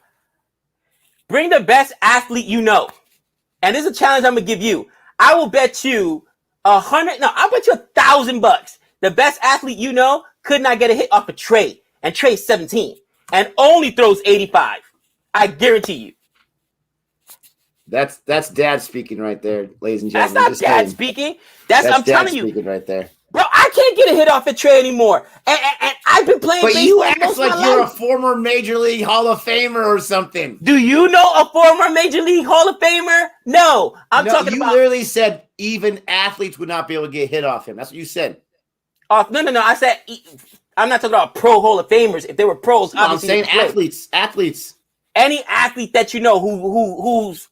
bring the best athlete you know. And this is a challenge I'm going to give you. I will bet you I'll bet you $1,000. The best athlete you know could not get a hit off a Trey. And Trey's 17 and only throws 85. I guarantee you. That's dad speaking right there, ladies and gentlemen. That's not dad speaking. That's I'm dad telling you. Speaking right there. Bro, I can't get a hit off a Trey anymore. And I've been playing baseball. But you act like you're life. A former Major League Hall of Famer or something. Do you know a former Major League Hall of Famer? No. I'm talking about. You literally said even athletes would not be able to get hit off him. That's what you said. No. I said I'm not talking about pro Hall of Famers. If they were pros, obviously. I'm saying athletes. Any athlete that you know who's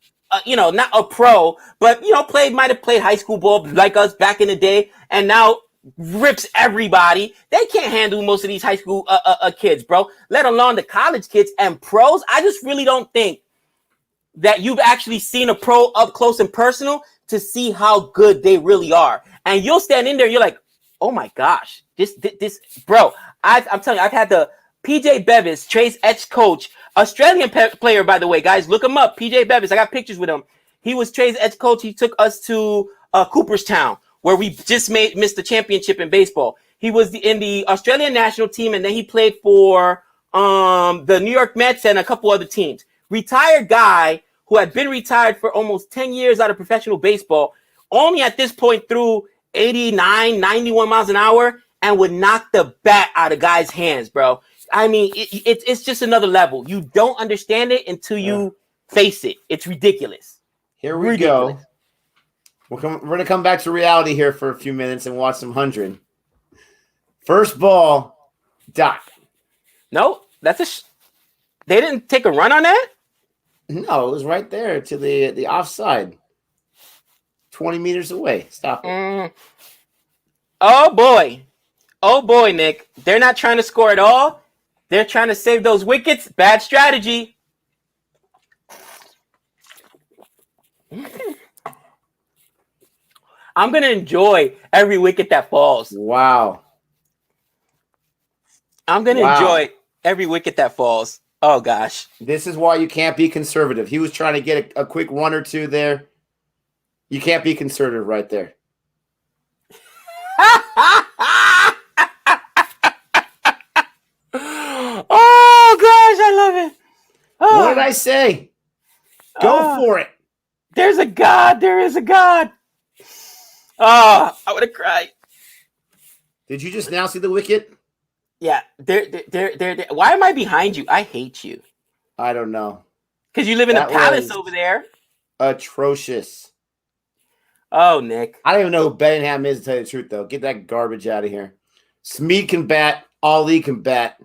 not a pro, but might have played high school ball like us back in the day, and now rips everybody. They can't handle most of these high school kids, bro. Let alone the college kids and pros. I just really don't think that you've actually seen a pro up close and personal to see how good they really are. And you'll stand in there, you're like, oh my gosh, this, bro. I'm telling you, I've had the PJ Bevis, Trey's ex-coach, Australian player, by the way, guys, look him up. PJ Bevis, I got pictures with him. He was Trey's ex-coach. He took us to Cooperstown, where we just missed the championship in baseball. He was in the Australian national team, and then he played for the New York Mets and a couple other teams. Retired guy who had been retired for almost 10 years out of professional baseball, only at this point threw 89, 91 miles an hour, and would knock the bat out of guys' hands, bro. I mean, it's just another level. You don't understand it until you face it. It's ridiculous. Here we go. We're going to come back to reality here for a few minutes and watch some 100. First ball, Doc. No, that's they didn't take a run on that? No, it was right there to the offside. 20 meters away. Stop it. Oh, boy, Nick. They're not trying to score at all. They're trying to save those wickets. Bad strategy. I'm going to enjoy every wicket that falls. Wow. I'm going to enjoy every wicket that falls. Oh, gosh. This is why you can't be conservative. He was trying to get a quick one or two there. You can't be conservative right there. Oh, gosh, I love it. Oh. What did I say? Go for it. There's a God. There is a God. Oh, I would have cried. Did you just now see the wicket? Yeah. They're. Why am I behind you? I hate you. I don't know. Because you live in the palace over there. Atrocious. Oh, Nick. I don't even know who Birmingham is, to tell you the truth, though. Get that garbage out of here. Smead can bat. Ali can bat.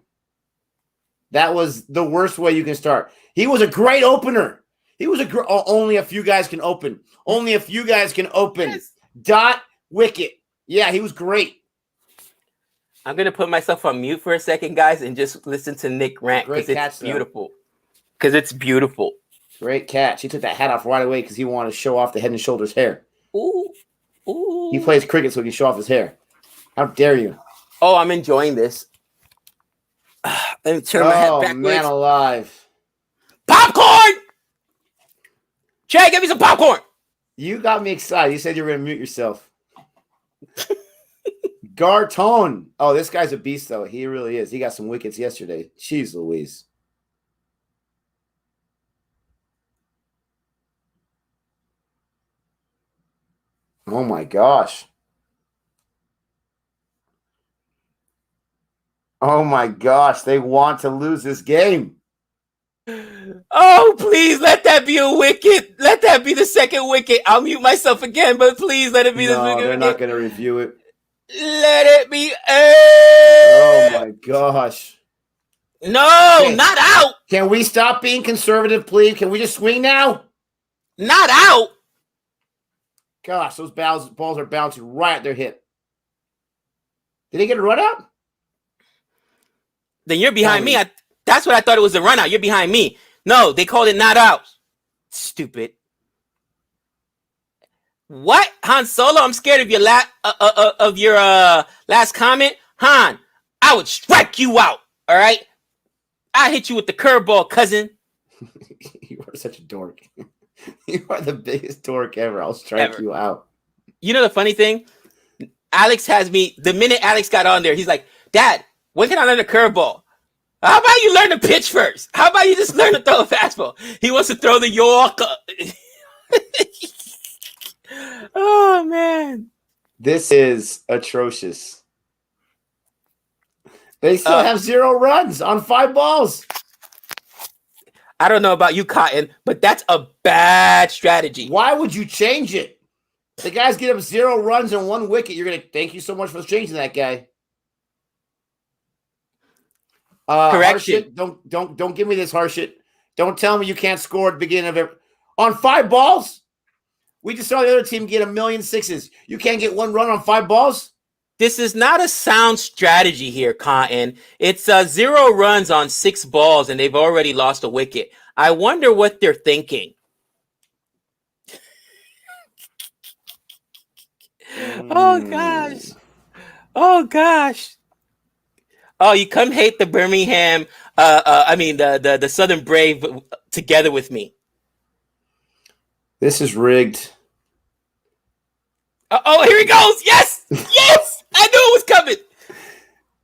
That was the worst way you can start. He was a great opener. He was only a few guys can open. Only a few guys can open. Yes. Dot, wicket. Yeah, he was great. I'm going to put myself on mute for a second, guys, and just listen to Nick rant because it's beautiful. Because it's beautiful. Great catch. He took that hat off right away because he wanted to show off the Head and Shoulders hair. Ooh. Ooh. He plays cricket so he can show off his hair. How dare you? Oh, I'm enjoying this. Let me turn my head backwards. Oh, man alive. Popcorn! Jay, give me some popcorn. You got me excited. You said you were going to mute yourself. Gartone. Oh, this guy's a beast, though. He really is. He got some wickets yesterday. Jeez Louise. Oh, my gosh. Oh, my gosh. They want to lose this game. Oh, please let that be a wicket. Let that be the second wicket. I'll mute myself again, but please let it be the wicket. No, they're not going to review it. Let it be. Oh, my gosh. No, not out. Can we stop being conservative, please? Can we just swing now? Not out. Gosh, those balls are bouncing right at their hip. Did he get a run out? Then you're behind me. That's what I thought it was a run out. You're behind me. No, they called it not out. Stupid. What? Han Solo, I'm scared of your last comment. Han, I would strike you out. All right? I hit you with the curveball, cousin. You are such a dork. You are the biggest dork ever. I'll strike you out. You know the funny thing? Alex has me, the minute Alex got on there, he's like, Dad, when can I learn a curveball? How about you learn to pitch first? How about you just learn to throw a fastball? He wants to throw the York. Oh, man. This is atrocious. They still have 0 runs on 5 balls. I don't know about you, Cotton, but that's a bad strategy. Why would you change it? The guys get up 0 runs and 1 wicket. You're going to thank you so much for changing that guy. Correction. Harshit, don't give me this, Harshit. Don't tell me you can't score at the beginning of it. On 5 balls? We just saw the other team get 1,000,000 sixes. You can't get 1 run on 5 balls? This is not a sound strategy here, Cotton. It's 0 runs on 6 balls, and they've already lost a wicket. I wonder what they're thinking. Oh, gosh. Oh, gosh. Oh, you come hate the Birmingham, the Southern Brave together with me. This is rigged. Oh, here he goes. Yes. Yes. I knew it was coming.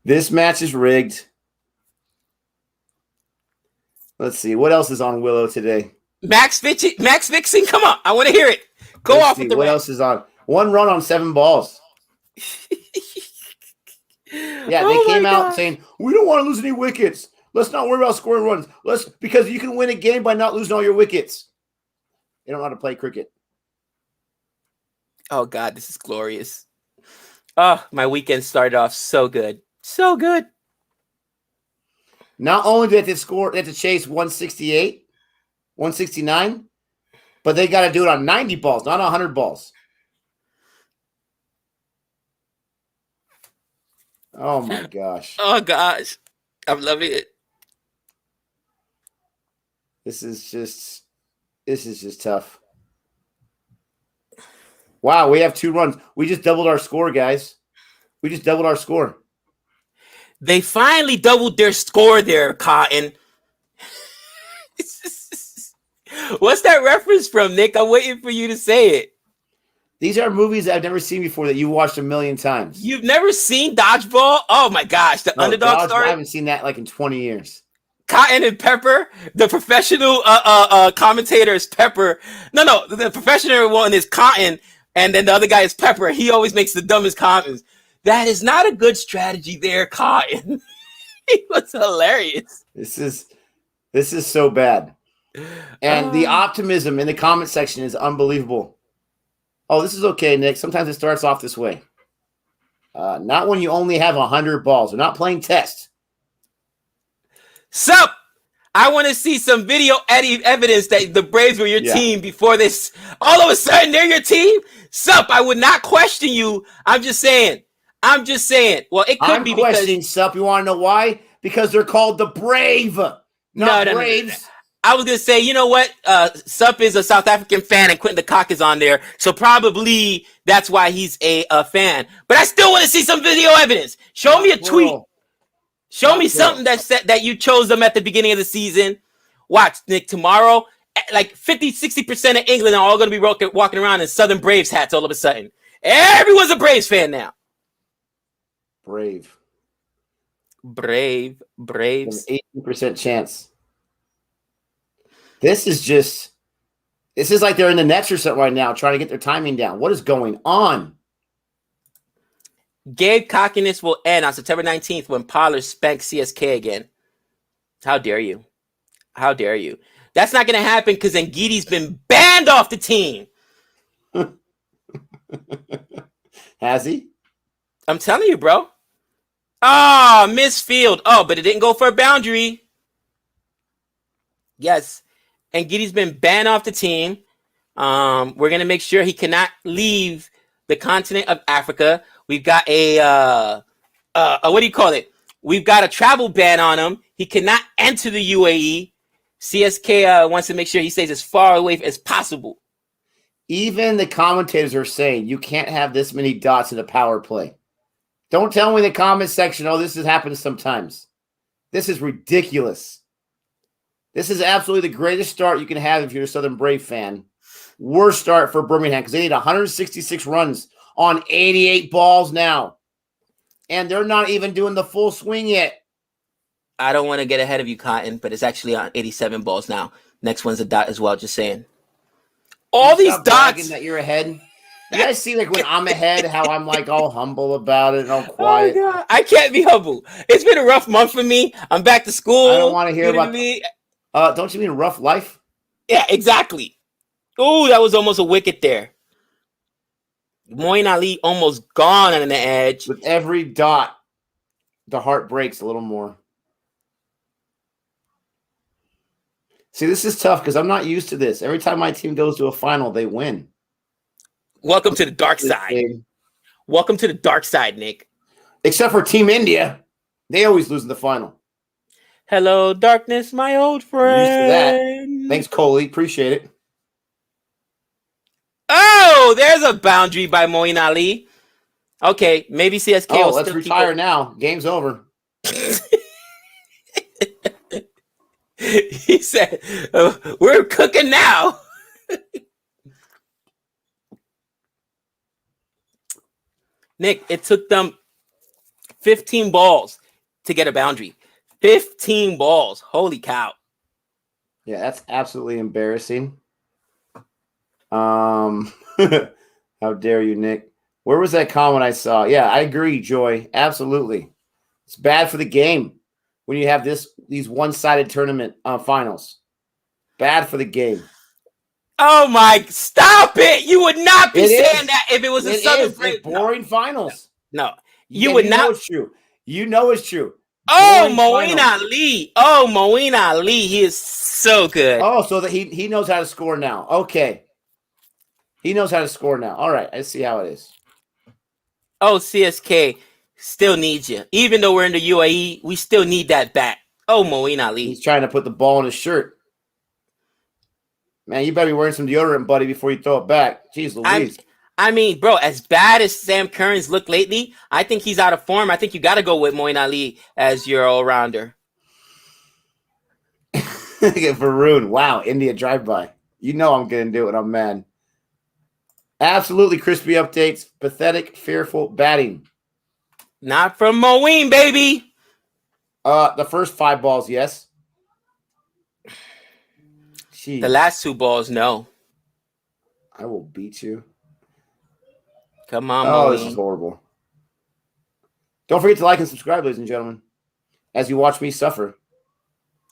This match is rigged. Let's see. What else is on Willow today? Max Fixing. Come on. I want to hear it. Go off with the what else is on? 1 run on 7 balls. Yeah, they came out saying, we don't want to lose any wickets. Let's not worry about scoring runs. Because you can win a game by not losing all your wickets. They don't know how to play cricket. Oh, God, this is glorious. Oh, my weekend started off so good. So good. Not only did they have to chase 168, 169, but they got to do it on 90 balls, not 100 balls. Oh, my gosh. Oh, gosh. I'm loving it. This is just tough. Wow, we have 2 runs. We just doubled our score, guys. We just doubled our score. They finally doubled their score there, Cotton. What's that reference from, Nick? I'm waiting for you to say it. These are movies that I've never seen before that you watched 1,000,000 times. You've never seen Dodgeball? Oh, my gosh. The underdog story? I haven't seen that like in 20 years. Cotton and Pepper, the professional commentator is Pepper. No, the professional one is Cotton, and then the other guy is Pepper. He always makes the dumbest comments. That is not a good strategy there, Cotton. It was hilarious. This is so bad. And the optimism in the comment section is unbelievable. Oh, this is okay, Nick. Sometimes it starts off this way. Not when you only have 100 balls. We're not playing test. Sup? I want to see some video evidence that the Braves were your team before this. All of a sudden, they're your team? Sup? I would not question you. I'm just saying. Well, it could be because... I'm questioning Sup. You want to know why? Because they're called the Brave, not Braves. No. I was going to say, you know what? Sup is a South African fan, and Quentin the Cock is on there. So probably that's why he's a fan. But I still want to see some video evidence. Show me a tweet. Show me something that you chose them at the beginning of the season. Watch, Nick, tomorrow, like 50-60% of England are all going to be walking around in Southern Braves hats all of a sudden. Everyone's a Braves fan now. Braves. 18% chance. This is like they're in the nets or something right now trying to get their timing down. What is going on? Gabe cockiness will end on September 19th when Pollard spanks CSK again. How dare you? How dare you? That's not going to happen because Ngiti's been banned off the team. Has he? I'm telling you, bro. Oh, misfield. Oh, but it didn't go for a boundary. Yes. Ngiti's been banned off the team. We're going to make sure he cannot leave the continent of Africa. We've got a what do you call it? We've got a travel ban on him. He cannot enter the UAE. CSK wants to make sure he stays as far away as possible. Even the commentators are saying you can't have this many dots in a power play. Don't tell me in the comment section, oh, this has happened sometimes. This is ridiculous. This is absolutely the greatest start you can have if you're a Southern Brave fan. Worst start for Birmingham because they need 166 runs on 88 balls now. And they're not even doing the full swing yet. I don't want to get ahead of you, Cotton, but it's actually on 87 balls now. Next one's a dot as well, just saying. All these dots. That you're ahead. You guys see, like, when I'm ahead, how I'm, like, all humble about it and all quiet? Oh, God. I can't be humble. It's been a rough month for me. I'm back to school. I don't want to hear about me. Don't you mean rough life? Yeah, exactly. Oh, that was almost a wicket there. Moeen Ali almost gone on the edge. With every dot, the heart breaks a little more. See, this is tough because I'm not used to this. Every time my team goes to a final, they win. Welcome to the dark side. Welcome to the dark side, Nick. Except for Team India. They always lose in the final. Hello, darkness, my old friend. I'm used to that. Thanks, Coley. Appreciate it. Oh, there's a boundary by Moeen Ali. Okay, maybe CSK will let's retire now. Game's over. He said, we're cooking now. Nick, it took them 15 balls to get a boundary. 15 balls. Holy cow. Yeah, that's absolutely embarrassing. How dare you, Nick? Where was that comment I saw? Yeah, I agree, Joy. Absolutely. It's bad for the game when you have these one-sided tournament finals. Bad for the game. Oh, my. Stop it. You would not be saying that if it was a Southern Brave. Boring finals. No. You would not. Know it's true. You know it's true. Oh, Moeen Ali. Oh, Moeen Ali. He is so good. Oh, so that he knows how to score now. Okay. He knows how to score now. All right. I see how it is. Oh, CSK still needs you. Even though we're in the UAE, we still need that bat. Oh, Moeen Ali. He's trying to put the ball in his shirt. Man, you better be wearing some deodorant, buddy, before you throw it back. Jeez Louise. I mean, bro, as bad as Sam Curran's looked lately, I think he's out of form. I think you got to go with Moeen Ali as your all-rounder. Varun. Wow, India drive-by. You know I'm going to do it. I'm mad. Absolutely crispy updates. Pathetic, fearful batting. Not from Moeen, baby. The first 5 balls, yes. Jeez. The last 2 balls, no. I will beat you. Come on, Moeen. This is horrible. Don't forget to like and subscribe, ladies and gentlemen, as you watch me suffer.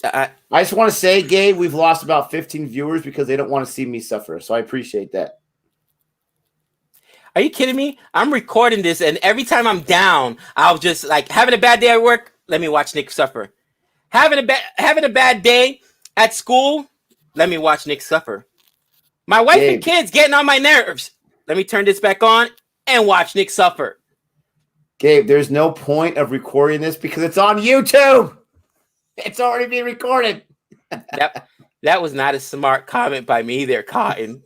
I just want to say, Gabe, we've lost about 15 viewers because they don't want to see me suffer, so I appreciate that. Are you kidding me? I'm recording this, and every time I'm down, I'll just, like, having a bad day at work, let me watch Nick suffer. Having a bad day at school, let me watch Nick suffer. My wife and kids getting on my nerves. Let me turn this back on and watch Nick suffer. Gabe, there's no point of recording this because it's on YouTube. It's already being recorded. That was not a smart comment by me there, Cotton.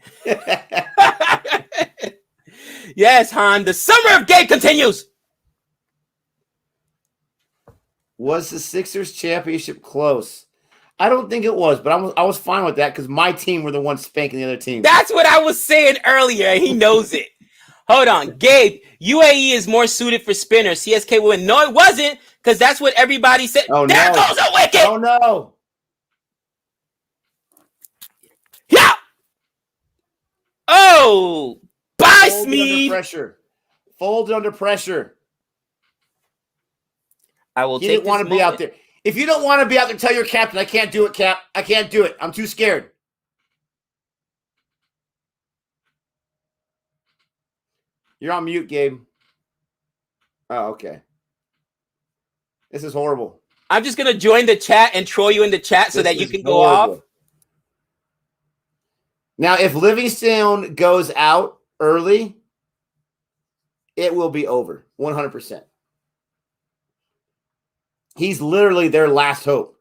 Yes, Han, the summer of Gabe continues. Was the Sixers championship close? I don't think it was, but I was fine with that because my team were the ones spanking the other team. That's what I was saying earlier, and he knows it. Hold on, Gabe. UAE is more suited for spinners. CSK win. No, it wasn't, because that's what everybody said. Oh, there goes a wicket. Oh, no. Yeah. Oh, bye, Smeed. Under pressure. Folded under pressure. I will take this. You didn't want to be out there. If you don't want to be out there, tell your captain, I can't do it, Cap. I can't do it. I'm too scared. You're on mute, Gabe. Oh, okay. This is horrible. I'm just going to join the chat and troll you in the chat so that you can go off. Now, if Livingstone goes out early, it will be over. 100%. He's literally their last hope.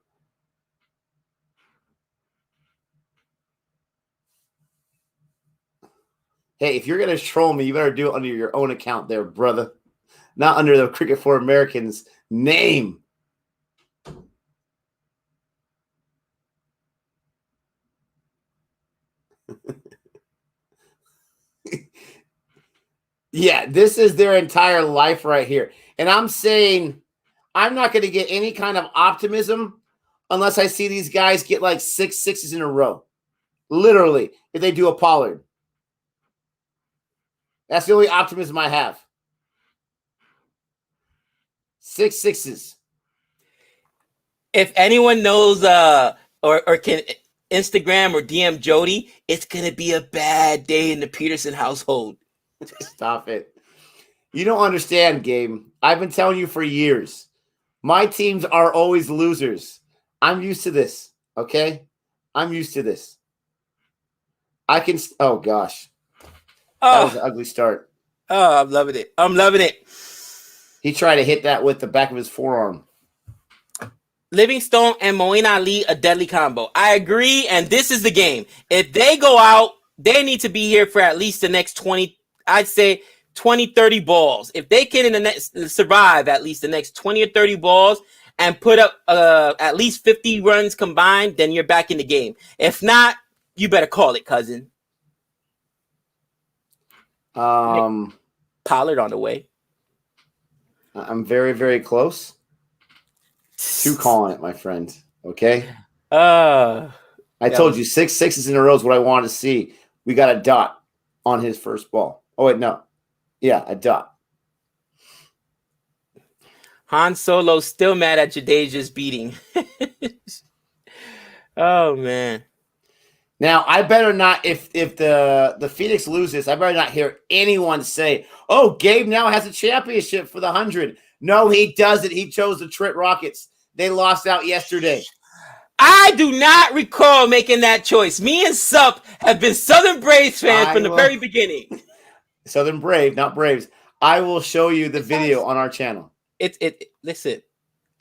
Hey, if you're going to troll me, you better do it under your own account there, brother. Not under the Cricket for Americans name. Yeah, this is their entire life right here. And I'm saying I'm not going to get any kind of optimism unless I see these guys get like 6 sixes in a row. Literally, if they do a Pollard. That's the only optimism I have. 6 sixes. If anyone knows or can Instagram or DM Jody, it's going to be a bad day in the Peterson household. Stop it. You don't understand, Gabe. I've been telling you for years. My teams are always losers. I'm used to this, okay? I'm used to this. I can – oh, gosh. That was an ugly start. Oh, I'm loving it. I'm loving it. He tried to hit that with the back of his forearm. Livingstone and Moeen Ali, a deadly combo. I agree, and this is the game. If they go out, they need to be here for at least the next 20 – I'd say 20, 30 balls. If they can survive at least the next 20 or 30 balls and put up at least 50 runs combined, then you're back in the game. If not, you better call it, cousin. Pollard on the way. I'm very, very close to calling it, my friend. Okay? I told you 6 sixes in a row is what I wanted to see. We got a dot on his first ball. Oh, wait, no. Yeah, a dot. Han Solo still mad at Jadeja's beating. Oh, man. Now, I better not, if the Phoenix loses, I better not hear anyone say, oh, Gabe now has a championship for the 100. No, he doesn't. He chose the Trent Rockets. They lost out yesterday. I do not recall making that choice. Me and Sup have been Southern Braves fans from the very beginning. Southern Brave, not Braves. I will show you the video on our channel. Listen,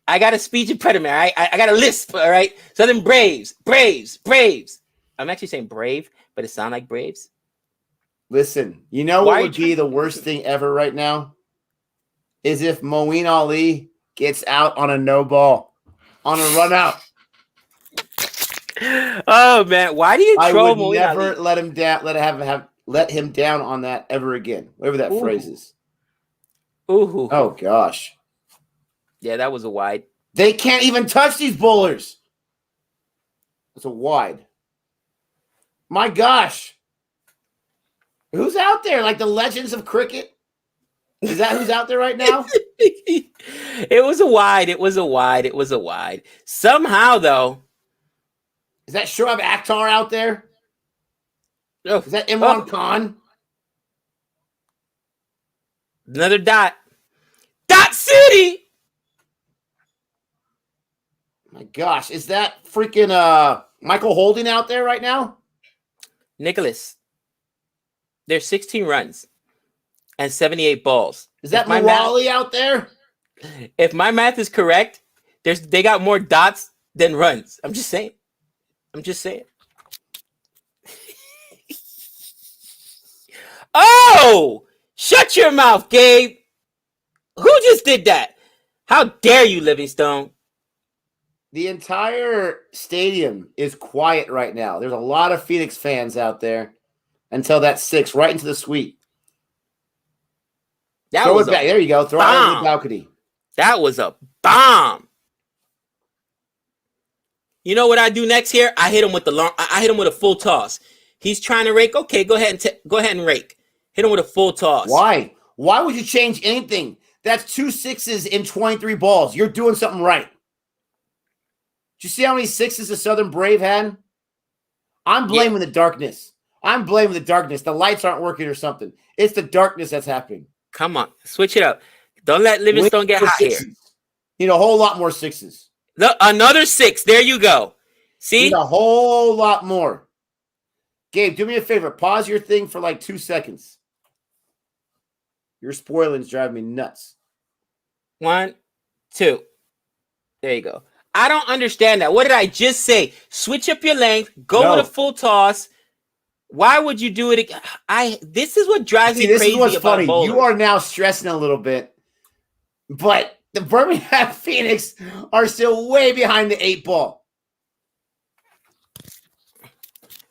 I got a speech impediment. I got a lisp. All right, Southern Braves. I'm actually saying brave, but it sounds like Braves. Listen, you know what would be the worst thing ever right now? Is if Moeen Ali gets out on a no ball, on a run out. Oh man, why do you troll Moeen never Ali? let him down. Let him down on that ever again. Whatever that phrase is. Ooh. Oh gosh. Yeah, that was a wide. They can't even touch these bowlers. It's a wide. My gosh. Who's out there? Like the legends of cricket? Is that who's out there right now? It was a wide. Somehow, though. Is that Shoaib Akhtar out there? Is that Imran Khan? Another dot. Dot City! My gosh. Is that freaking Michael Holding out there right now? Nicholas. There's 16 runs and 78 balls. Is that Mawali out there? If my math is correct, they got more dots than runs. I'm just saying. Oh! Shut your mouth, Gabe. Who just did that? How dare you, Livingstone? The entire stadium is quiet right now. There's a lot of Phoenix fans out there until that 6 right into the suite. Throw it back. There you go. Throw it over the balcony. That was a bomb. You know what I do next here? I hit him with a full toss. He's trying to rake. Okay, go ahead and rake. Hit him with a full toss. Why? Why would you change anything? That's 2 sixes in 23 balls. You're doing something right. Did you see how many sixes the Southern Brave had? I'm blaming the darkness. The lights aren't working or something. It's the darkness that's happening. Come on. Switch it up. Don't let Livingstone get hot here. Need a whole lot more sixes. Another 6. There you go. See? Need a whole lot more. Gabe, do me a favor. Pause your thing for like 2 seconds. Your spoiling's driving me nuts. 1, 2. There you go. I don't understand that. What did I just say? Switch up your length. Go with a full toss. Why would you do it again? This is what drives me crazy. This is what's about funny. bowlers. You are now stressing a little bit, but the Birmingham Phoenix are still way behind the 8 ball.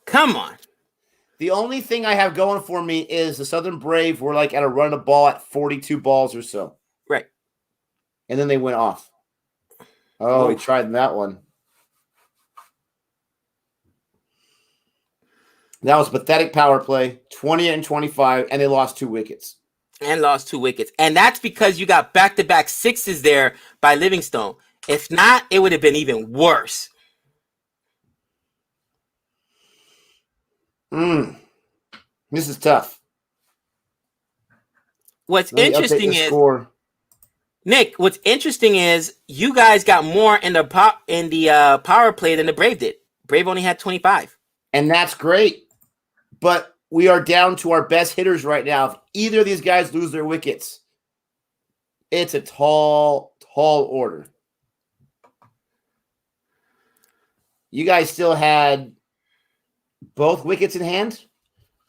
Come on. The only thing I have going for me is the Southern Brave were like at a run of ball at 42 balls or so. Right. And then they went off. Oh, he tried that one. That was pathetic power play, 20 and 25, and they lost 2 wickets. And that's because you got back-to-back 6s there by Livingstone. If not, it would have been even worse. This is tough. What's interesting is score. Nick. What's interesting is you guys got more in the power play than the Brave did. Brave only had 25, and that's great. But we are down to our best hitters right now. If either of these guys lose their wickets, it's a tall order. You guys still had both wickets in hand.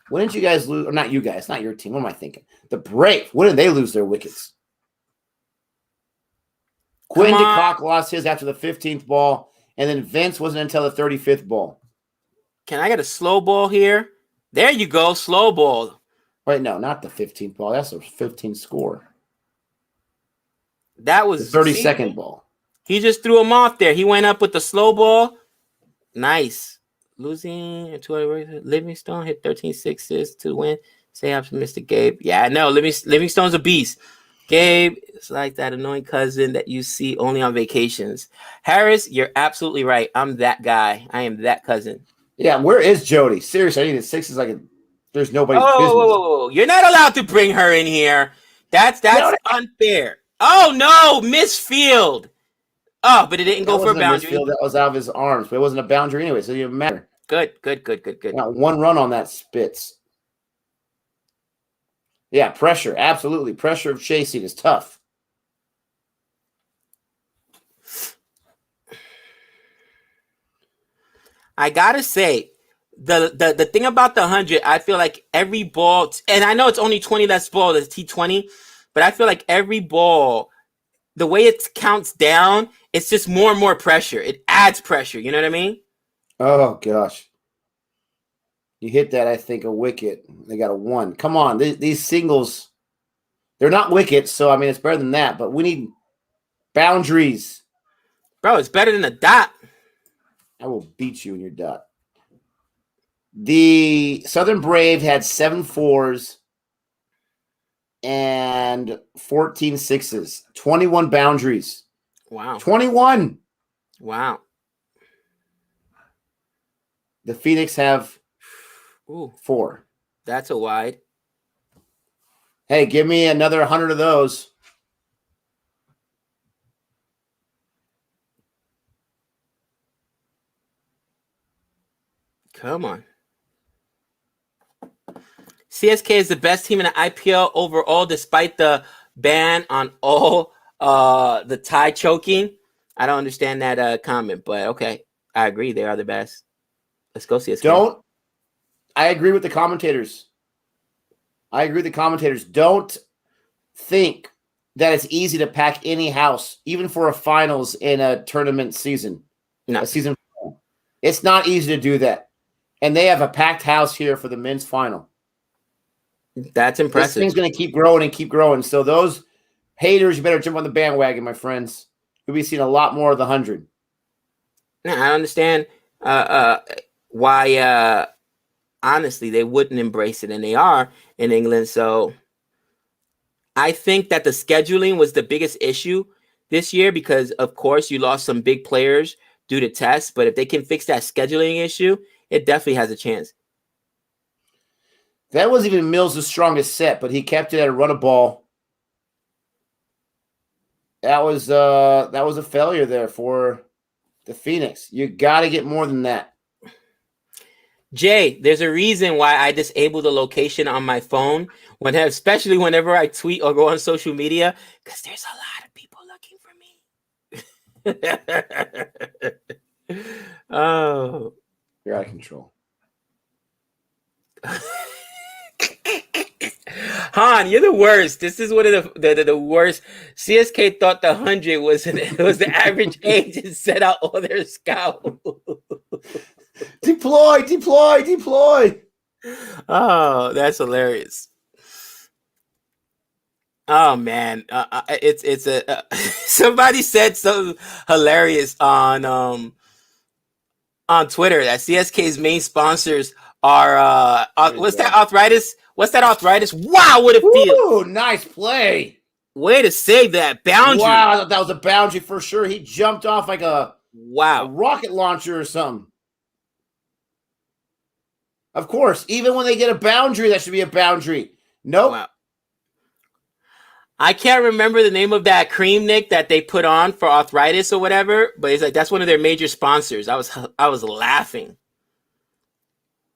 When did you guys lose? Or not you guys, not your team. What am I thinking? The Brave. When did they lose their wickets? Quinn DeCock lost his after the 15th ball, and then Vince wasn't until the 35th ball. Can I get a slow ball here? There you go, slow ball. Wait, no, not the 15th ball. That's a 15 score. That was the 32nd ball. He just threw him off there. He went up with the slow ball. Nice. Losing to Livingstone hit 13 sixes to win. Say optimistic, Gabe. Yeah, no, Livingstone's a beast. Gabe is like that annoying cousin that you see only on vacations. Harris, you're absolutely right. I'm that guy. I am that cousin. Yeah, where is Jody? Seriously, I need 6s like there's nobody's business. Oh, you're not allowed to bring her in here. That's unfair. Oh no, misfield. Oh, but it didn't go for a boundary. That was out of his arms, but it wasn't a boundary anyway, so it didn't matter. Good. Not 1 run on that Spitz. Yeah, pressure. Absolutely. Pressure of chasing is tough. I gotta say, the thing about the 100, I feel like every ball, and I know it's only 20 less ball, it's T20, but I feel like every ball, the way it counts down, it's just more and more pressure. It adds pressure. You know what I mean? Oh, gosh. You hit that, I think, a wicket. They got a 1. Come on. These singles, they're not wickets, so, I mean, it's better than that, but we need boundaries. Bro, it's better than a dot. I will beat you in your dot. The Southern Brave had 7 4s and 14 6s, 21 boundaries. Wow. 21. Wow. The Phoenix have 4. That's a wide. Hey, give me another 100 of those. Come on. CSK is the best team in the IPL overall, despite the ban on all the tie choking. I don't understand that comment, but okay. I agree. They are the best. Let's go CSK. I agree with the commentators. Don't think that it's easy to pack any house, even for a finals in a tournament season. No. A season. It's not easy to do that. And they have a packed house here for the men's final. That's impressive. This thing's going to keep growing and keep growing. So those haters, you better jump on the bandwagon, my friends. You'll be seeing a lot more of the 100. Now, I understand why, honestly, they wouldn't embrace it, and they are in England. So I think that the scheduling was the biggest issue this year because, of course, you lost some big players due to tests. But if they can fix that scheduling issue, it definitely has a chance. That was even Mills' strongest set, but he kept it at a run of ball. That was a failure there for the Phoenix. You got to get more than that. Jay, there's a reason why I disable the location on my phone, especially whenever I tweet or go on social media, because there's a lot of people looking for me. Oh, you're out of control. Han, you're the worst. This is one of the worst. CSK thought the 100 was the average age and set out all their scouts. Deploy. Oh, that's hilarious. Oh man, it's a somebody said something hilarious on Twitter that CSK's main sponsors are what's that arthritis? What's that arthritis? Wow, what it feels! Ooh, nice play. Way to save that boundary. Wow, I thought that was a boundary for sure. He jumped off like a rocket launcher or something. Of course, even when they get a boundary, that should be a boundary. Nope. Wow. I can't remember the name of that cream, Nick, that they put on for arthritis or whatever, but it's like that's one of their major sponsors. I was laughing.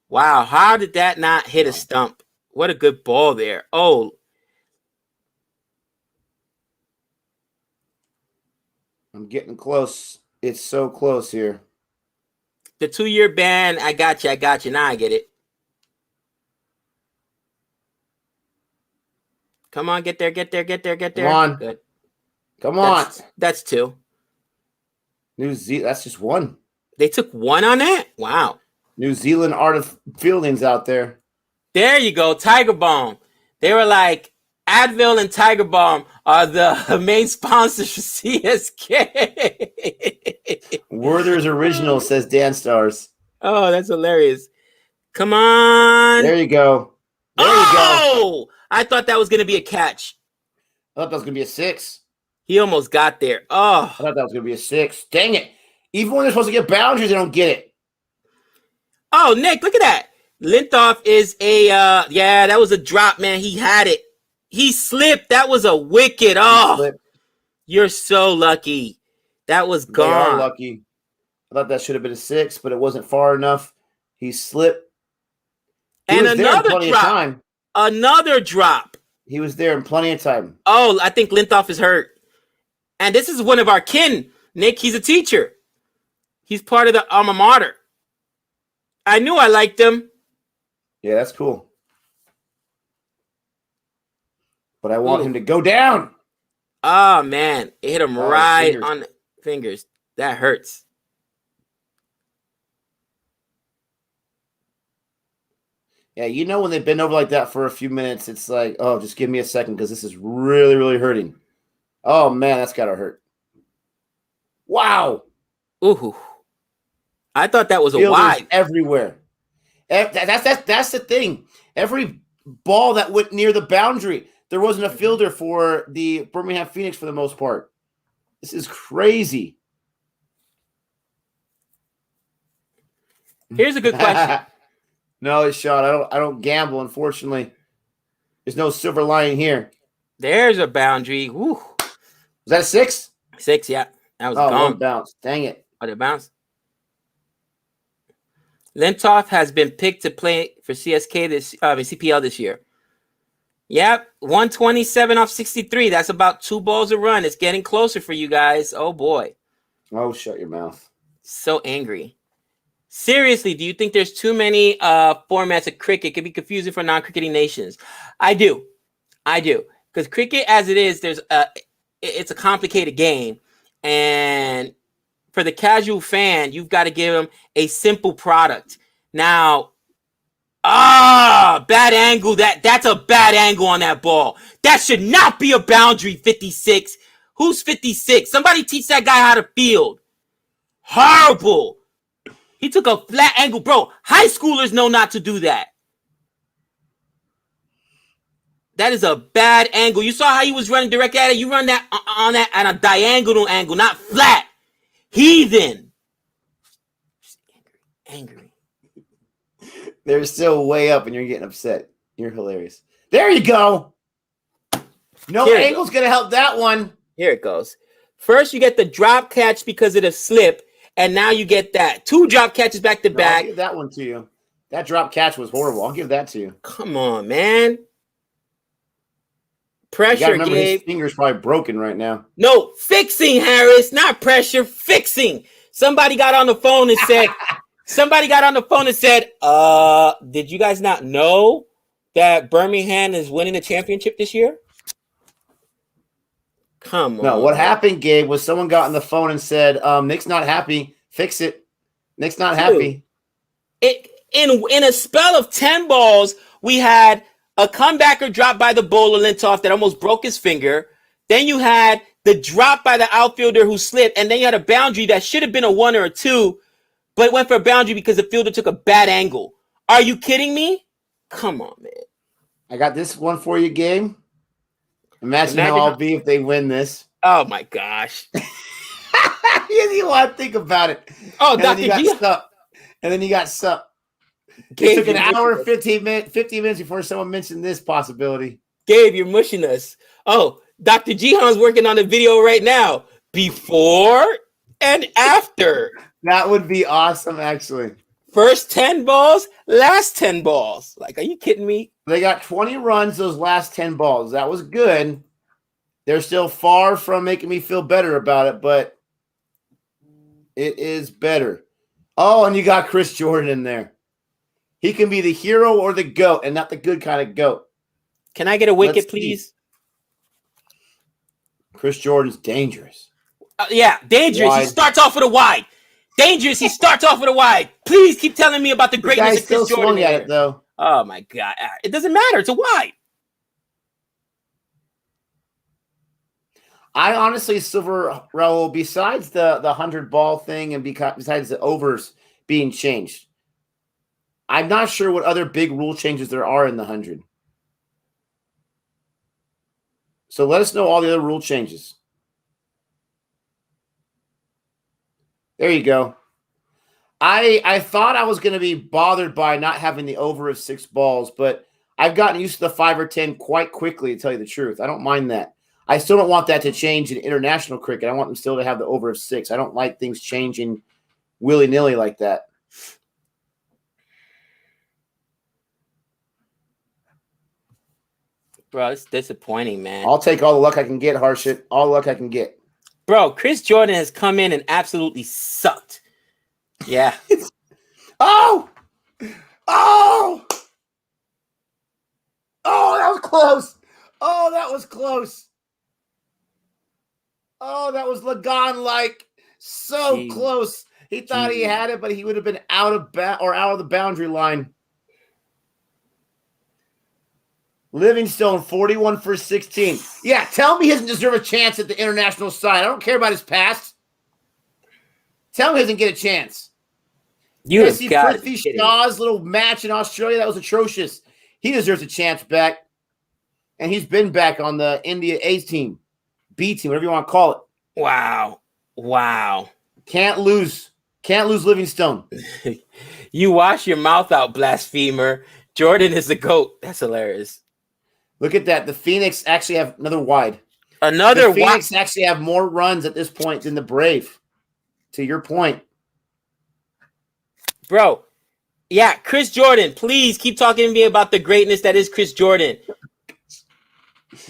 Wow, how did that not hit a stump? What a good ball there. Oh. I'm getting close. It's so close here. The 2-year ban, I got you. Now I get it. Come on, get there. Come on. Good. Come on. That's 2. New Zealand, that's just 1. They took 1 on that? Wow. New Zealand art of fielding's out there. There you go, Tiger Balm. They were like, Advil and Tiger Balm are the main sponsors for CSK. Werther's original, says Dan Stars. Oh, that's hilarious. Come on. There you go. There you go. I thought that was going to be a catch. I thought that was going to be a 6. He almost got there. Oh. I thought that was going to be a 6. Dang it. Even when they're supposed to get boundaries, they don't get it. Oh, Nick, look at that. Lintoff is that was a drop, man. He had it. He slipped. That was a wicket. Oh, you're so lucky. That was gone. They are lucky. I thought that should have been a 6, but it wasn't far enough. He slipped. And another drop. Another drop. He was there in plenty of time. Oh, I think Lintoff is hurt. And this is one of our kin, Nick. He's a teacher. He's part of the alma mater. I knew I liked him. Yeah, that's cool. But I want him to go down. Oh, man. It hit him right on the fingers. That hurts. Yeah, you know when they bend over like that for a few minutes, it's like, oh, just give me a second because this is really, really hurting. Oh, man, that's got to hurt. Wow. Ooh. I thought that was a wide. Everywhere. That's the thing. Every ball that went near the boundary, there wasn't a fielder for the Birmingham Phoenix for the most part. This is crazy. Here's a good question. No, it's shot. I don't gamble, unfortunately. There's no silver lining here. There's a boundary. Woo. Was that a 6? 6, yeah. That was gone. One bounce. Dang it. Oh, the bounce. Lintoff has been picked to play for CSK CPL this year. Yep, 127 off 63. That's about 2 balls a run. It's getting closer for you guys. Oh boy. Oh, shut your mouth. So angry. Seriously, do you think there's too many formats of cricket? It could be confusing for non-cricketing nations. I do. Because cricket, as it is, it's a complicated game, and for the casual fan, you've got to give them a simple product. Now, bad angle. That's a bad angle on that ball. That should not be a boundary. 56. Who's 56? Somebody teach that guy how to field. Horrible. He took a flat angle. Bro, high schoolers know not to do that. That is a bad angle. You saw how he was running direct at it? You run that on that at a diagonal angle, not flat. Heathen. Angry. They're still way up and you're getting upset. You're hilarious. There you go. No angle's going to help that one. Here it goes. First, you get the drop catch because of the slip. And now you get that. 2 drop catches back to back. I'll give that one to you. That drop catch was horrible. I'll give that to you. Come on, man. Pressure, remember, Gabe. his finger's probably broken right now. No, fixing, Harris, not pressure, fixing. Somebody got on the phone and said, did you guys not know that Birmingham is winning the championship this year? Come on. No, what happened, Gabe, was someone got on the phone and said, Nick's not happy. Fix it. Nick's not happy. In a spell of 10 balls, we had a comebacker drop by the bowler Lintoff that almost broke his finger. Then you had the drop by the outfielder who slipped, and then you had a boundary that should have been a 1 or a 2, but it went for a boundary because the fielder took a bad angle. Are you kidding me? Come on, man. I got this one for you, Gabe. Imagine how I'll be if they win this. Oh, my gosh. You want to think about it. Oh, and Dr. G. And then you got sup. It took an hour and 15 minutes before someone mentioned this possibility. Gabe, you're mushing us. Oh, Dr. Jihan's working on a video right now. Before and after. That would be awesome, actually. First 10 balls, last 10 balls. Like, are you kidding me? They got 20 runs those last 10 balls. That was good. They're still far from making me feel better about it, but it is better. Oh, and you got Chris Jordan in there. He can be the hero or the GOAT, and not the good kind of GOAT. Can I get a wicket, please? Chris Jordan's dangerous. Yeah, dangerous. Wide. He starts off with a wide. Dangerous. He starts off with a wide. Please keep telling me about the greatness of Chris Jordan. At it, though. Oh, my God. It doesn't matter. It's a wide. I honestly, Silver Raul, besides the 100-ball thing and besides the overs being changed, I'm not sure what other big rule changes there are in the 100. So let us know all the other rule changes. There you go. I thought I was going to be bothered by not having the over of 6 balls, but I've gotten used to the 5 or 10 quite quickly, to tell you the truth. I don't mind that. I still don't want that to change in international cricket. I want them still to have the over of 6. I don't like things changing willy-nilly like that. Bro, it's disappointing, man. I'll take all the luck I can get, Harshit. All the luck I can get. Bro, Chris Jordan has come in and absolutely sucked. Yeah. Oh! Oh! Oh, that was close. Oh, that was close. Oh, that was Lagan-like. So close. He thought he had it, but he would have been out of the boundary line. Livingstone, 41 for 16. Yeah, tell me he doesn't deserve a chance at the international side. I don't care about his past. Tell me he doesn't get a chance. You see Prithvi Shaw's little match in Australia, that was atrocious. He deserves a chance back. And he's been back on the India A team, B team, whatever you want to call it. Wow. Wow. Can't lose. Can't lose Livingstone. You wash your mouth out, blasphemer. Jordan is the GOAT. That's hilarious. Look at that. The Phoenix actually have another wide. The Phoenix actually have more runs at this point than the Brave. To your point. Bro, yeah, Chris Jordan, please keep talking to me about the greatness that is Chris Jordan.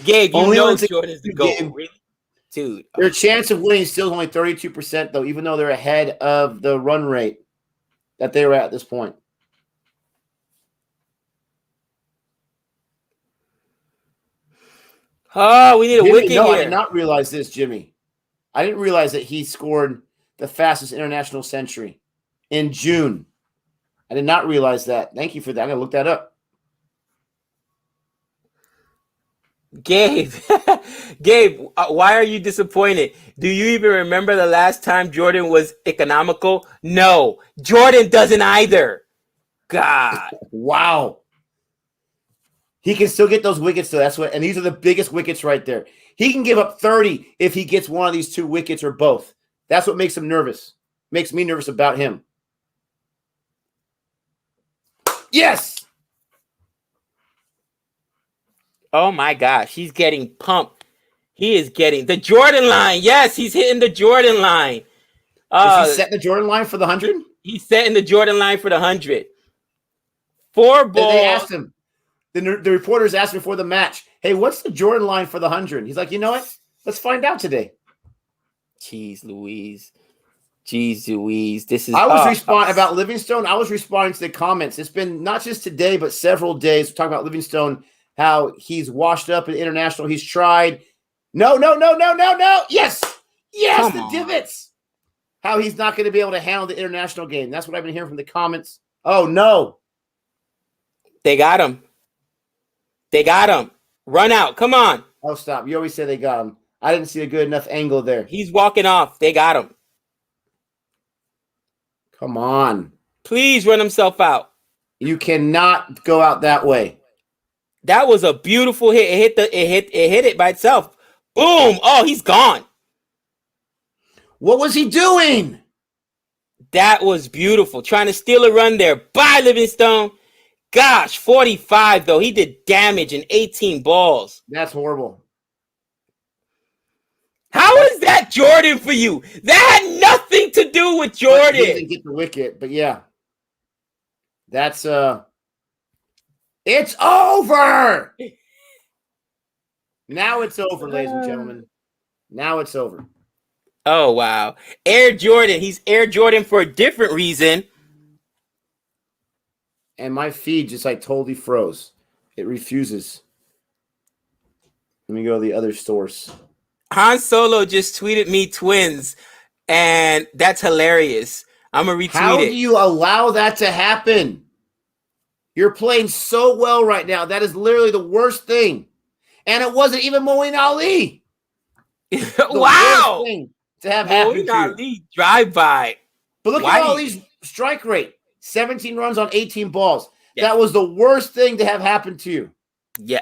Gabe, you know Jordan's the GOAT. Really? Dude. Their chance of winning still is only 32%, though, even though they're ahead of the run rate that they were at this point. Oh, we need a wicket here. I did not realize this, Jimmy. I didn't realize that he scored the fastest international century in June. I did not realize that. Thank you for that. I'm going to look that up. Gabe, why are you disappointed? Do you even remember the last time Jordan was economical? No, Jordan doesn't either. God. Wow. He can still get those wickets, though. That's what, and these are the biggest wickets right there. He can give up 30 if he gets one of these 2 wickets or both. That's what makes him nervous. Makes me nervous about him. Yes. Oh my gosh, he's getting pumped. He is getting the Jordan line. Yes, he's hitting the Jordan line. Is he setting the Jordan line for the 100? He's setting the Jordan line for the 100. 4 balls. They asked him. The reporters asked him before the match, hey, what's the Jordan line for the 100? He's like, you know what? Let's find out today. Jeez Louise. Jeez Louise. This is I was responding about Livingstone. I was responding to the comments. It's been not just today, but several days. We're talking about Livingstone, how he's washed up in international. He's tried. No. Yes. Yes, the divots. How he's not going to be able to handle the international game. That's what I've been hearing from the comments. Oh, no. They got him. They got him. Run out. Come on. Oh, stop. You always say they got him. I didn't see a good enough angle there. He's walking off. They got him. Come on. Please run himself out. You cannot go out that way. That was a beautiful hit. It hit it by itself. Boom. Oh, he's gone. What was he doing? That was beautiful. Trying to steal a run there. Bye, Livingstone. Gosh, 45, though. He did damage in 18 balls. That's horrible. How is that Jordan for you? That had nothing to do with Jordan. He didn't get the wicket, but yeah. That's it's over. Now it's over, ladies and gentlemen. Now it's over. Oh, wow. Air Jordan. He's Air Jordan for a different reason. And my feed just like totally froze. It refuses. Let me go to the other source. Han Solo just tweeted me twins, and that's hilarious. I'm going to retweet it. How do you allow that to happen? You're playing so well right now. That is literally the worst thing. And it wasn't even Moeen Ali. Wow. Thing to have happened to you. Drive-by. But look at Ali's strike rate. 17 runs on 18 balls. Yeah. That was the worst thing to have happened to you. Yeah.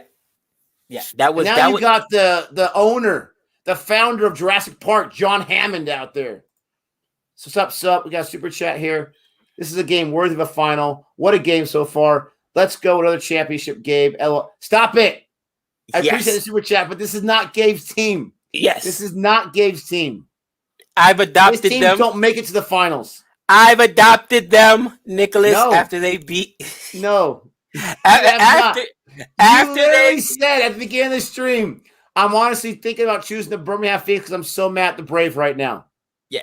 Yeah. That was. And now you got the owner, the founder of Jurassic Park, John Hammond, out there. So sup. We got a super chat here. This is a game worthy of a final. What a game so far. Let's go another championship, Gabe. Stop it. I appreciate the super chat, but this is not Gabe's team. Yes. This is not Gabe's team. I've adopted His teams them. Don't make it to the finals. I've adopted them, Nicholas, after they beat. No. after they said at the beginning of the stream, I'm honestly thinking about choosing the Birmingham Phoenix because I'm so mad at the Brave right now. Yeah.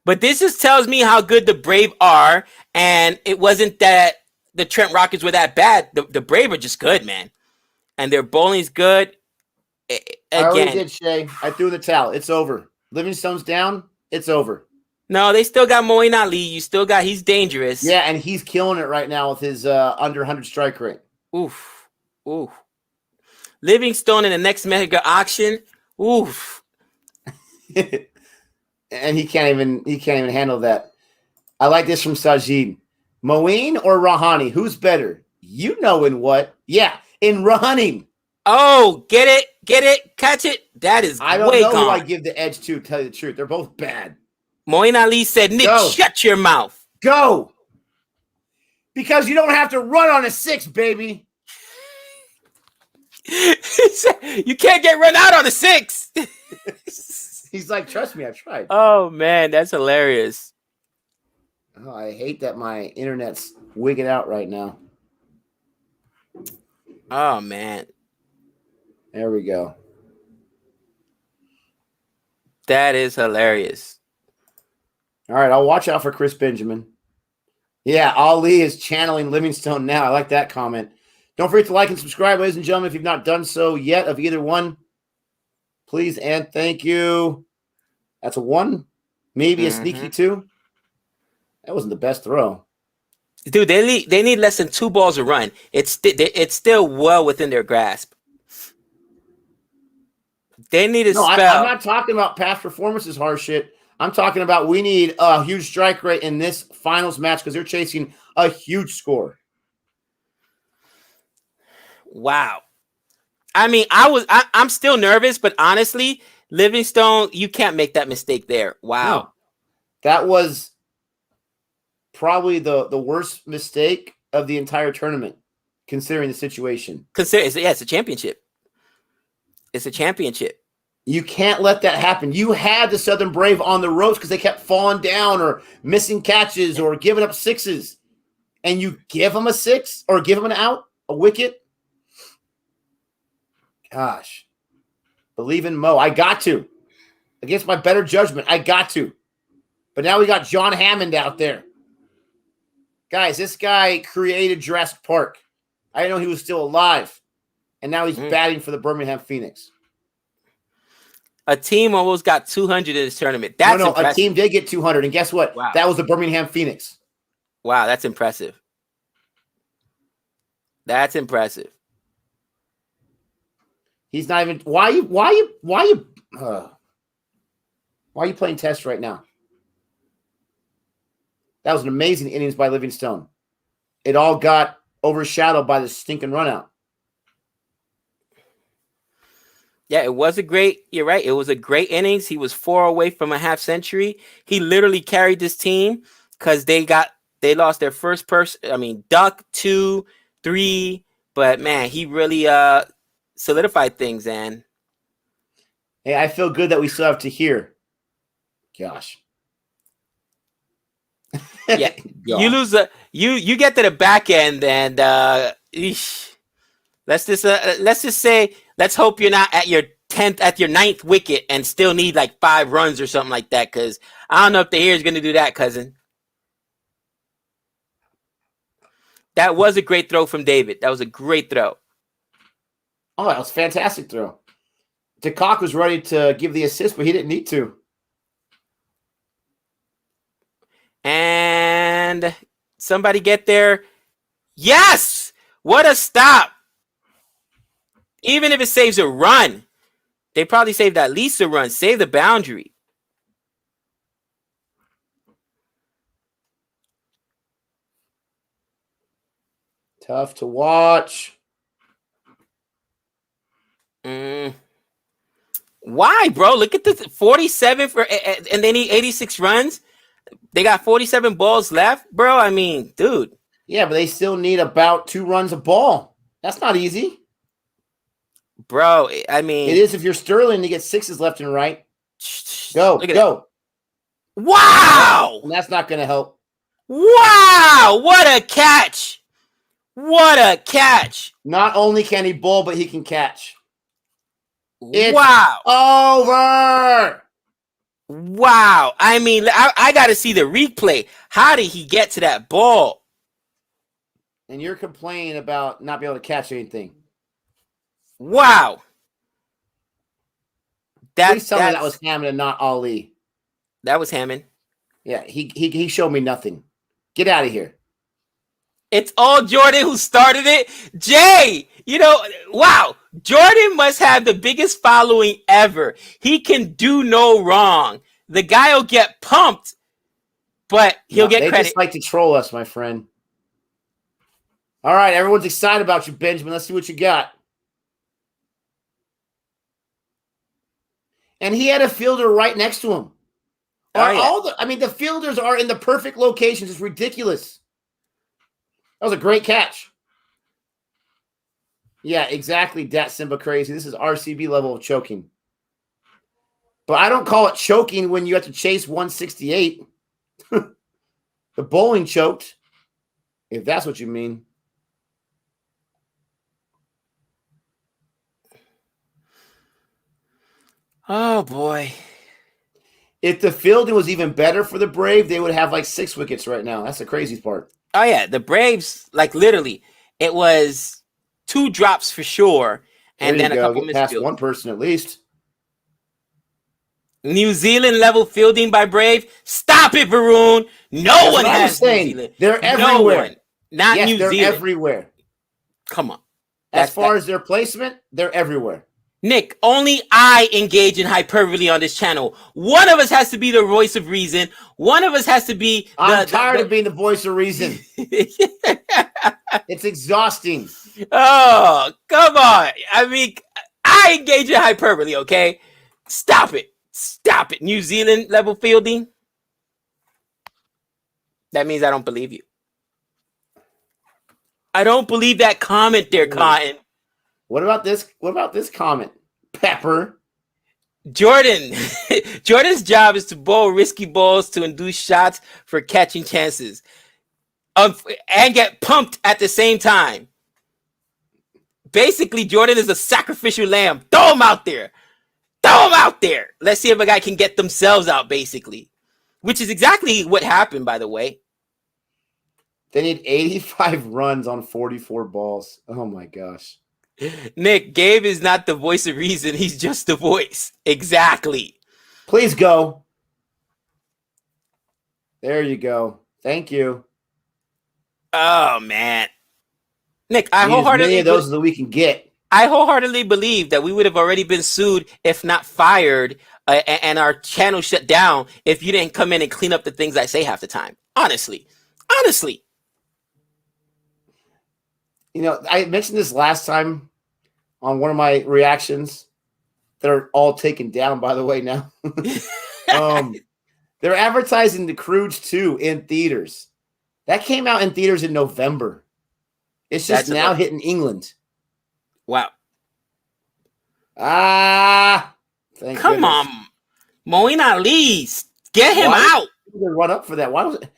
But this just tells me how good the Brave are. And it wasn't that the Trent Rockets were that bad. The Brave are just good, man. And their bowling's good. Again, I already did, Shay. I threw the towel. It's over. Livingstone's down. It's over. No, they still got Moeen Ali. You still got, he's dangerous. Yeah, and he's killing it right now with his under 100 strike rate. Oof. Livingstone in the next mega auction. Oof. And he can't even handle that. I like this from Sajid. Moeen or Rahani? Who's better? You know in what? Yeah, in running. Oh, get it, catch it. That is I don't know who I give the edge to tell you the truth. They're both bad. Moeen Ali said, Nick, shut your mouth. Go. Because you don't have to run on a 6, baby. You can't get run out on a 6. He's like, trust me, I've tried. Oh, man, that's hilarious. Oh, I hate that my internet's wigging out right now. Oh, man. There we go. That is hilarious. All right, I'll watch out for Chris Benjamin. Yeah, Ali is channeling Livingstone now. I like that comment. Don't forget to like and subscribe, ladies and gentlemen, if you've not done so yet of either one. Please and thank you. That's a 1, maybe a sneaky 2. That wasn't the best throw. Dude, they need less than 2 balls a run. It's still well within their grasp. They need a spell. I'm not talking about past performances, hard shit. I'm talking about we need a huge strike rate in this finals match because they're chasing a huge score. Wow. I mean, I'm still nervous, but honestly, Livingstone, you can't make that mistake there. Wow. No. That was probably the worst mistake of the entire tournament, considering the situation. It's a championship. It's a championship. You can't let that happen. You had the Southern Brave on the ropes because they kept falling down or missing catches or giving up 6s. And you give them a 6 or give them an out, a wicket. Gosh. Believe in Mo. I got to. Against my better judgment, I got to. But now we got John Hammond out there. Guys, this guy created Jurassic Park. I didn't know he was still alive. And now he's batting for the Birmingham Phoenix. A team almost got 200 in this tournament. That's impressive. A team did get 200. And guess what? Wow. That was the Birmingham Phoenix. Wow, that's impressive. That's impressive. He's not even. Why are you playing test right now? That was an amazing innings by Livingstone. It all got overshadowed by the stinking run out. Yeah, it was a great. You're right. It was a great innings. He was 4 away from a half century. He literally carried this team because they lost their first person. I mean, Duck 2, 3, but man, he really solidified things. And hey, I feel good that we still have to hear. Gosh. Yeah, you lose you get to the back end, and let's just say, let's hope you're not at your 9th wicket and still need like 5 runs or something like that, because I don't know if the air is going to do that, cousin. That was a great throw from David. That was a great throw. Oh, that was a fantastic throw. DeCock was ready to give the assist, but he didn't need to. And somebody get there. Yes! What a stop. Even if it saves a run, they probably saved at least a run. Save the boundary. Tough to watch. Why, bro? Look at this. 47 and they need 86 runs. They got 47 balls left, bro. I mean, dude. Yeah, but they still need about 2 runs a ball. That's not easy. Bro, I mean. It is if you're Sterling to get 6s left and right. Go. Wow! And that's not going to help. Wow! What a catch! What a catch! Not only can he bowl, but he can catch. It's wow! Over! Wow! I mean, I got to see the replay. How did he get to that ball? And you're complaining about not being able to catch anything. Wow! Please tell me that was Hammond and not Ali. That was Hammond. Yeah, he showed me nothing. Get out of here. It's all Jordan who started it. Jay, wow. Jordan must have the biggest following ever. He can do no wrong. The guy will get pumped, but he'll get credit. They just like to troll us, my friend. All right, everyone's excited about you, Benjamin. Let's see what you got. And he had a fielder right next to him. The fielders are in the perfect locations. It's ridiculous. That was a great catch. Yeah, exactly. Dat Simba crazy. This is RCB level of choking. But I don't call it choking when you have to chase 168. The bowling choked, if that's what you mean. Oh, boy. If the fielding was even better for the Brave, they would have like 6 wickets right now. That's the craziest part. Oh, yeah. The Braves, like literally, it was 2 drops for sure. And then a couple misfields. Past one person at least. New Zealand level fielding by Brave. Stop it, Varun. No one has New Zealand. They're everywhere. No one. Not New Zealand. They're everywhere. Come on. As far as their placement, they're everywhere. Nick, only I engage in hyperbole on this channel. One of us has to be the voice of reason. One of us has to be I'm tired of being the voice of reason. It's exhausting. Oh, come on. I mean, I engage in hyperbole, okay? Stop it. Stop it. New Zealand level fielding. That means I don't believe you. I don't believe that comment there, Cotton. What about this? What about this comment? Pepper. Jordan's job is to bowl risky balls to induce shots for catching chances. And get pumped at the same time. basically Jordan is a sacrificial lamb. Throw him out there. Throw him out there. Let's see if a guy can get themselves out, basically. Which is exactly what happened, by the way. They need 85 runs on 44 balls. Oh, my gosh. Nick, Gabe is not the voice of reason. He's just the voice. Exactly. Please go. There you go. Thank you. Oh, man. Nick, I wholeheartedly of those that we can get. I wholeheartedly believe that we would have already been sued, if not fired, and our channel shut down if you didn't come in and clean up the things I say half the time. Honestly. You know, I mentioned this last time on one of my reactions that are all taken down, by the way, now. They're advertising The Croods 2 in theaters. That came out in theaters in November. It's just now hitting England. Wow. Thank Come goodness. on. Moeen Ali, get him out. Run up for that. Why was it?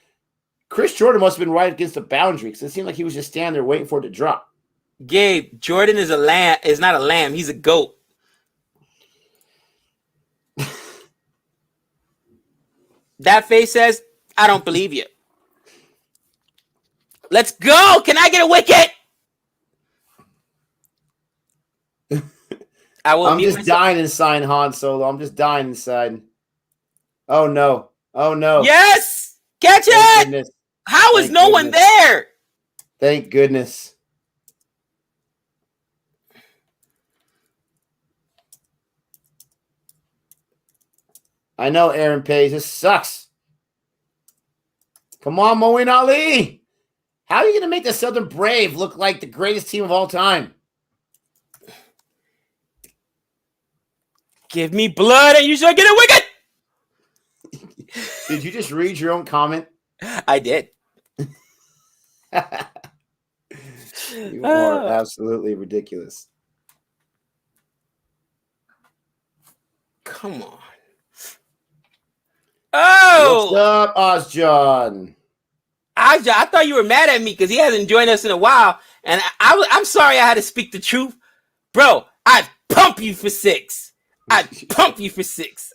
Chris Jordan must have been right against the boundary because it seemed like he was just standing there waiting for it to drop. Gabe, Jordan is not a lamb. He's a goat. That face says, I don't believe you. Let's go. Can I get a wicket? I'm just dying inside, Han Solo. I'm just dying inside. Oh, no. Oh, no. Yes. Catch it. Goodness. How is no one there? Thank goodness. I know, Aaron Page. This sucks. Come on, Moeen Ali. How are you going to make the Southern Brave look like the greatest team of all time? Give me blood and you should get a wicket. Did you just read your own comment? I did. You are absolutely ridiculous. Come on. Oh! What's up, Ozjohn? I thought you were mad at me because he hasn't joined us in a while. And I'm sorry I had to speak the truth. Bro, I'd pump you for 6. I'd pump you for 6.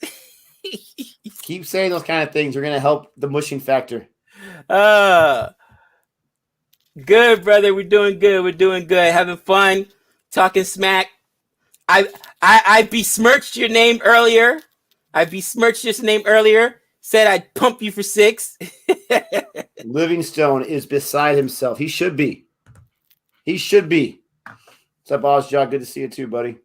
Keep saying those kind of things. We're going to help the mushing factor. Good, brother. We're doing good. Having fun. Talking smack. I besmirched your name earlier. Said I'd pump you for 6. Livingstone is beside himself. He should be. What's up, Ozjohn? Good to see you too, buddy.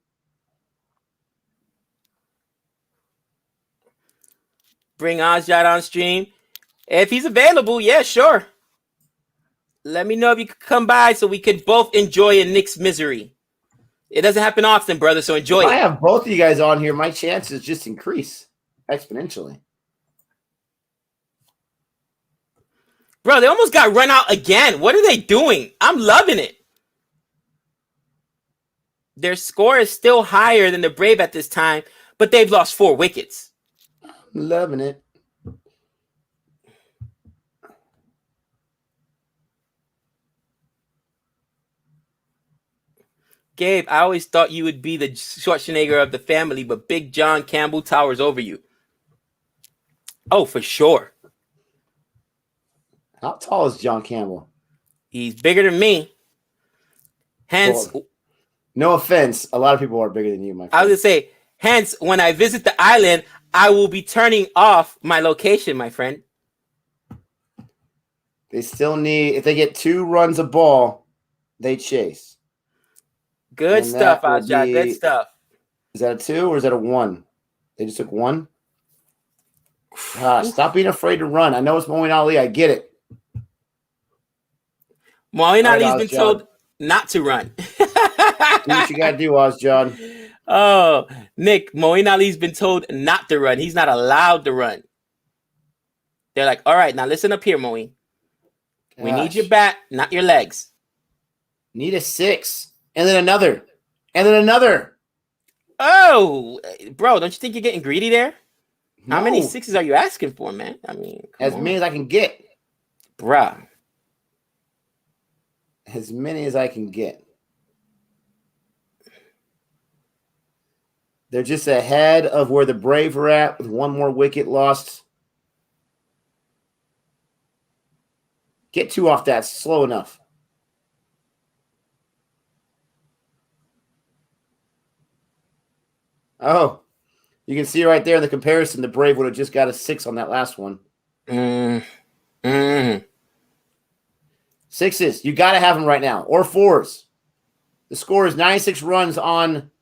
Bring Ozjohn on stream. If he's available, yeah, sure. Let me know if you could come by so we could both enjoy a Knicks misery. It doesn't happen often, brother, so enjoy it. I have both of you guys on here. My chances just increase exponentially. Bro, they almost got run out again. What are they doing? I'm loving it. Their score is still higher than the Brave at this time, but they've lost 4 wickets. Loving it. Gabe, I always thought you would be the Schwarzenegger of the family, but Big John Campbell towers over you. Oh, for sure. How tall is John Campbell? He's bigger than me. Hence, well, no offense, a lot of people are bigger than you, my friend. I was going to say, hence, when I visit the island, I will be turning off my location, my friend. They still need, if they get 2 runs a ball, they chase. Good stuff, Ajay. Good stuff. Is that a 2 or is that a 1? They just took 1? Stop being afraid to run. I know it's Moeen Ali. I get it. Moeen Ali's been told not to run. Do what you got to do, Ozjohn. Oh, Nick, Moeen Ali's been told not to run. He's not allowed to run. They're like, all right, now listen up here, Moeen. We need your bat, not your legs. Need a 6. And then another. And then another. Oh, bro, don't you think you're getting greedy there? No. How many 6s are you asking for, man? I mean, as many as I can get. Bruh. As many as I can get. They're just ahead of where the Braves are at with one more wicket lost. Get 2 off that. Slow enough. Oh, you can see right there in the comparison, the Brave would have just got a 6 on that last one. Sixes. You got to have them right now. Or 4s. The score is 96 runs on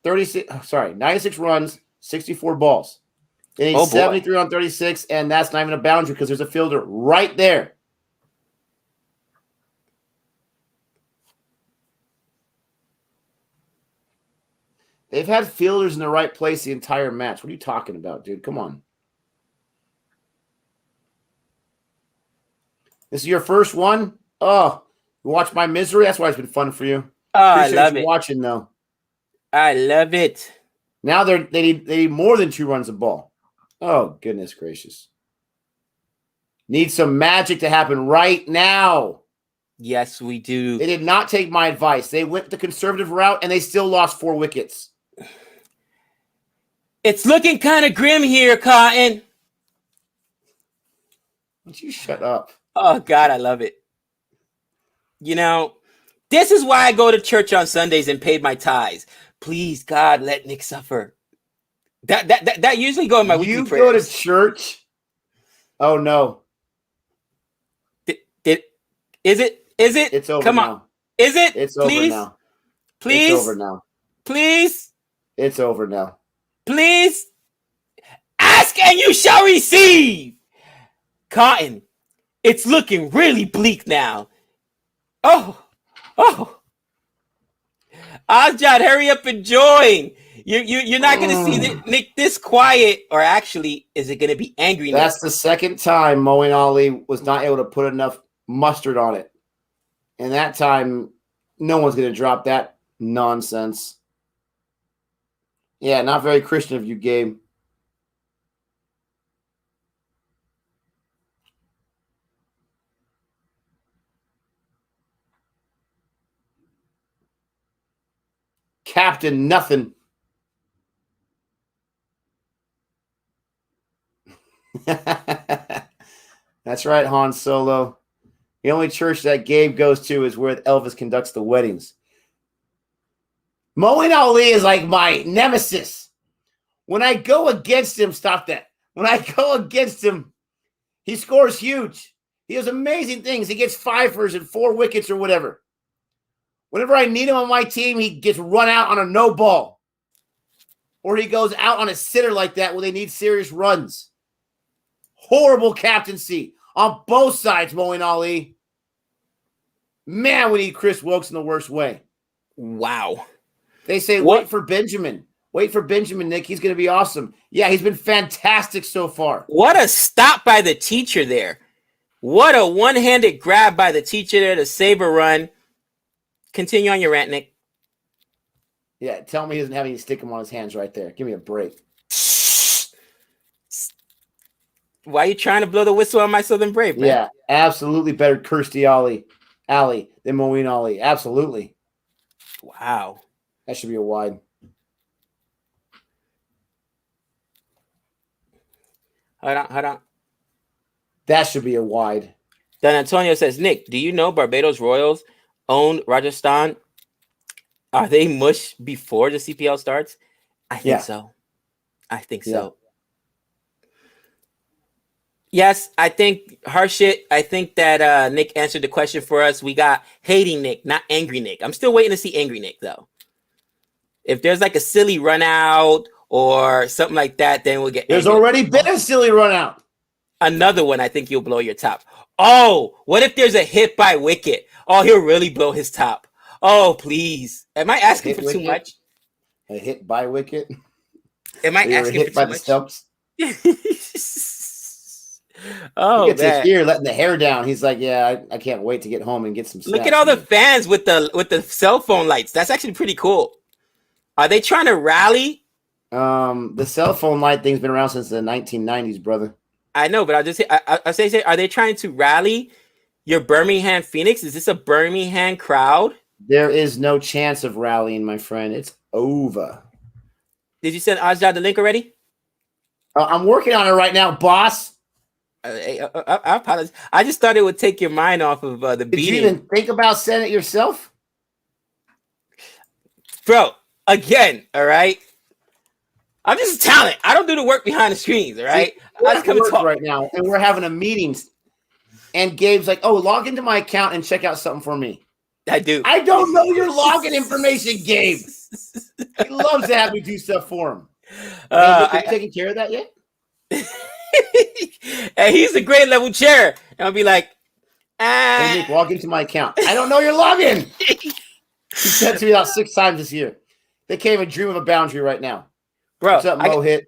96 runs, 64 balls. They need 73 on 36, and that's not even a boundary because there's a fielder right there. They've had fielders in the right place the entire match. What are you talking about, dude? Come on. This is your first one? Oh, you watch my misery? That's why it's been fun for you. I love it. Watching, though. I love it. Now they need more than 2 runs a ball. Oh, goodness gracious. Need some magic to happen right now. Yes, we do. They did not take my advice. They went the conservative route, and they still lost 4 wickets. It's looking kind of grim here, Cotton. Why don't you shut up? Oh, God, I love it. You know, this is why I go to church on Sundays and paid my tithes. Please, God, let Nick suffer. That usually go in my weekly prayers. You go to church? Oh, no. Is it? It's over Come now. On. Is it? It's Please? over now. Please? It's over now. Please? It's over now. Please? Ask and you shall receive. Cotton, it's looking really bleak now. Oh. Asjad, hurry up and join. You're not going to see Nick this quiet, or actually, is it going to be angry? That's the second time Moeen Ali was not able to put enough mustard on it. And that time, no one's going to drop that nonsense. Yeah, not very Christian of you, Gabe. Captain nothing. That's right, Han Solo. The only church that Gabe goes to is where Elvis conducts the weddings. Moeen Ali is like my nemesis. When I go against him, stop that. When I go against him, he scores huge. He does amazing things. He gets 5-ers and 4 wickets or whatever. Whenever I need him on my team, he gets run out on a no ball. Or he goes out on a sitter like that where they need serious runs. Horrible captaincy on both sides, Moeen Ali. Man, we need Chris Wilkes in the worst way. Wow. They say, wait for Benjamin. Wait for Benjamin, Nick. He's going to be awesome. Yeah, he's been fantastic so far. What a stop by the teacher there. What a one-handed grab by the teacher there to save a run. Continue on your rant, Nick. Yeah, tell me he doesn't have any stick him on his hands right there. Give me a break. Why are you trying to blow the whistle on my Southern Brave, man? Yeah, absolutely better Kirstie Ali than Moeen Ali. Absolutely. Wow. That should be a wide. Hold on. That should be a wide. Don Antonio says, Nick, do you know Barbados Royals owned Rajasthan? Are they mush before the CPL starts? I think so. I think so. Yes, I think Harshit, I think that Nick answered the question for us. We got hating Nick, not angry Nick. I'm still waiting to see angry Nick, though. If there's like a silly run out or something like that, then we'll get There's already been a silly run out. Another one, I think you'll blow your top. Oh, what if there's a hit by wicket? Oh, he'll really blow his top. Oh, please. Am I asking for too much? A hit by wicket? Am I asking for too much? Stumps? Oh, he gets here letting the hair down. He's like, yeah, I can't wait to get home and get some snaps. Look at all the fans with the cell phone lights. That's actually pretty cool. Are they trying to rally? The cell phone light thing's been around since the 1990s, brother. I know, but I'll say, are they trying to rally your Birmingham Phoenix? Is this a Birmingham crowd? There is no chance of rallying, my friend. It's over. Did you send Ajad the link already? I'm working on it right now, boss. I apologize. I just thought it would take your mind off of the beating. Did you even think about sending it yourself? Bro, again, all right? I'm just a talent. I don't do the work behind the screens, all right? I just come and talk right now, and we're having a meeting. And Gabe's like, "Oh, log into my account and check out something for me." I do. I don't know your login information, Gabe. He loves to have me do stuff for him. Have you taken care of that yet? And he's a grade level chair. And I'll be like, Hey, Nick, log into my account. I don't know your login. He said to me about 6 times this year. They can't even dream of a boundary right now. Bro, what's up, Mohit?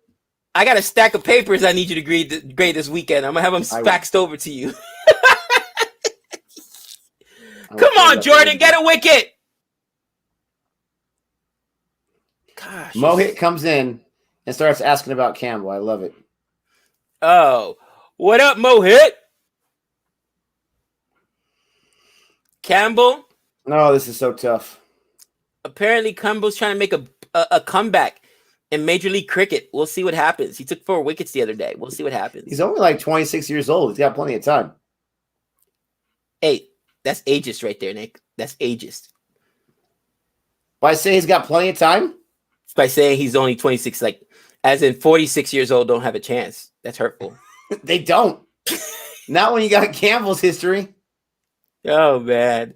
I got a stack of papers I need you to grade this weekend. I'm going to have them faxed over to you. Come on, Jordan, get a wicket. Gosh. Mohit comes in and starts asking about Campbell. I love it. Oh, what up, Mohit? Campbell? No, this is so tough. Apparently, Campbell's trying to make a comeback in Major League Cricket. We'll see what happens. He took 4 wickets the other day. We'll see what happens. He's only like 26 years old. He's got plenty of time. Hey, that's ageist right there, Nick. That's ageist. By saying he's got plenty of time? It's by saying he's only 26, like, as in 46 years old, don't have a chance. That's hurtful. They don't. Not when you got Campbell's history. Oh, man.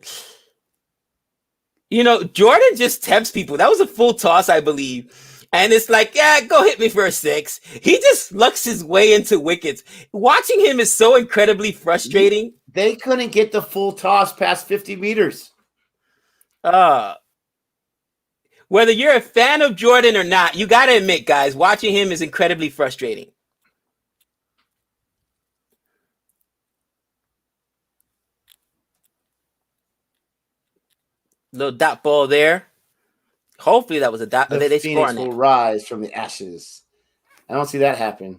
You know, Jordan just tempts people. That was a full toss, I believe. And it's like, yeah, go hit me for a 6. He just lucks his way into wickets. Watching him is so incredibly frustrating. They couldn't get the full toss past 50 meters. Whether you're a fan of Jordan or not, you got to admit, guys, watching him is incredibly frustrating. Little dot ball there. Hopefully that was a dot. The Phoenix will rise from the ashes. I don't see that happen.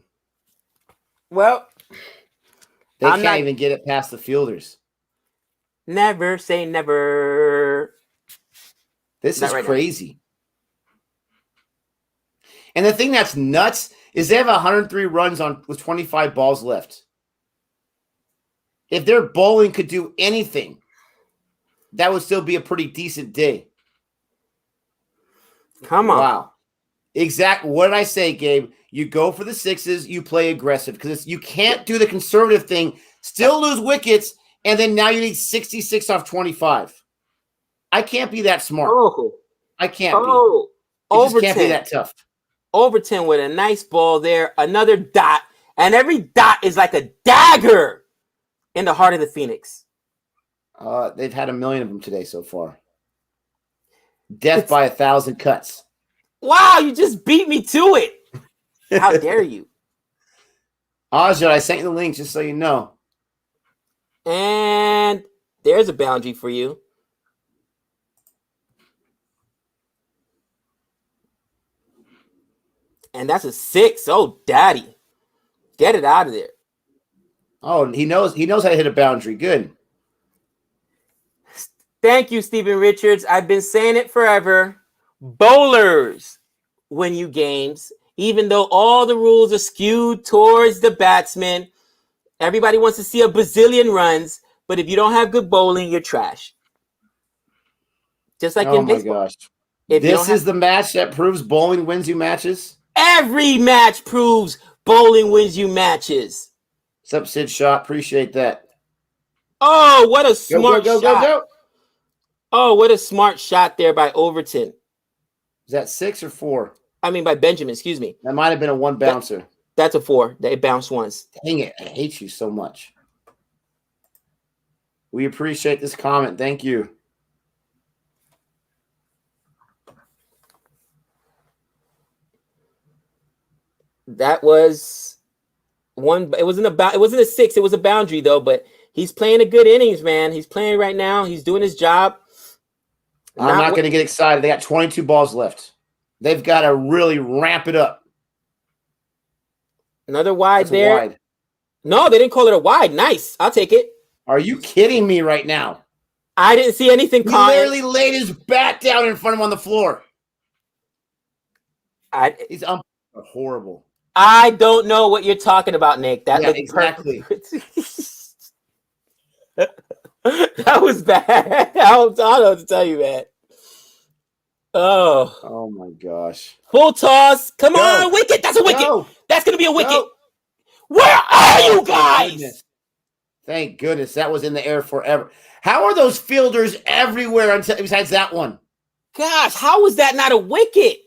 Well, they can't even get it past the fielders. Never say never. This is crazy. And the thing that's nuts is they have 103 runs with 25 balls left. If their bowling could do anything, that would still be a pretty decent day. Come on. Wow. Exactly. What did I say, Gabe? You go for the 6s, you play aggressive because you can't do the conservative thing, still lose wickets, and then now you need 66 off 25. I can't be that smart. Oh. I can't be. It just can't be that tough. Overton with a nice ball there. Another dot. And every dot is like a dagger in the heart of the Phoenix. They've had 1 million of them today so far. Death by 1,000 cuts. Wow, you just beat me to it. How dare you? Ajay, I sent you the link just so you know. And there's a boundary for you. And that's a 6. Oh, daddy. Get it out of there. Oh, he knows how to hit a boundary. Good. Thank you, Stephen Richards. I've been saying it forever. Bowlers win you games, even though all the rules are skewed towards the batsman. Everybody wants to see a bazillion runs, but if you don't have good bowling, you're trash. Just like in baseball. Oh, my gosh. This is the match that proves bowling wins you matches? Every match proves bowling wins you matches. What's up, Sid Shot? Appreciate that. Oh, what a smart shot. Go. Oh, what a smart shot there by Overton. Is that 6 or 4? I mean, by Benjamin, excuse me. That might have been a 1 bouncer. That's a 4. They bounced once. Dang it. I hate you so much. We appreciate this comment. Thank you. That was 1. It wasn't a 6. It was a boundary, though, but he's playing a good innings, man. He's playing right now. He's doing his job. I'm not going to get excited. They got 22 balls left. They've got to really ramp it up. Another wide That's there. Wide. No, they didn't call it a wide. Nice. I'll take it. Are you kidding me right now? I didn't see anything. He literally laid his bat down in front of him on the floor. These umpires are horrible. I don't know what you're talking about, Nick. That looked exactly. That was bad. I don't know what to tell you, man. Oh my gosh. Full toss. Come on, wicket. That's a wicket. That's going to be a wicket. Where are you guys? Thank goodness that was in the air forever. How are those fielders everywhere besides that one? Gosh, how was that not a wicket?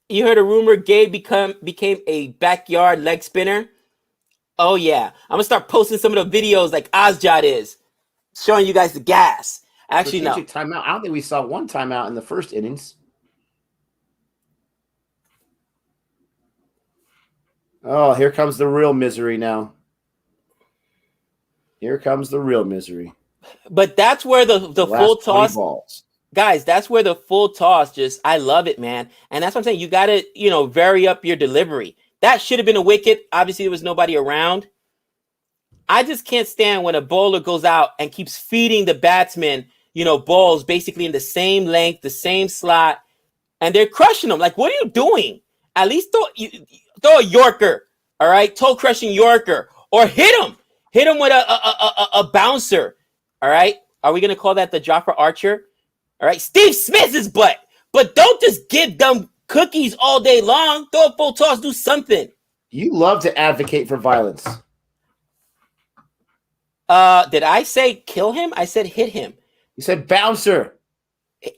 You heard a rumor Gabe became a backyard leg spinner? Oh, yeah. I'm going to start posting some of the videos like Ozjot is, showing you guys the gas. Actually, no. Timeout. I don't think we saw one timeout in the first innings. Oh, here comes the real misery now. Here comes the real misery. But that's where the full toss, guys, that's where the full toss just, I love it, man. And that's what I'm saying. You got to, vary up your delivery. That should have been a wicket. Obviously, there was nobody around. I just can't stand when a bowler goes out and keeps feeding the batsman, balls basically in the same length, the same slot, and they're crushing them. Like, what are you doing? At least throw a Yorker, all right? Toe-crushing Yorker. Or hit him. Hit him with a bouncer, all right? Are we going to call that the Jaffa Archer? All right? Steve Smith's butt. But don't just give them cookies all day long. Throw a full toss. Do something. You love to advocate for violence. Did I say kill him? I said hit him. You said bouncer.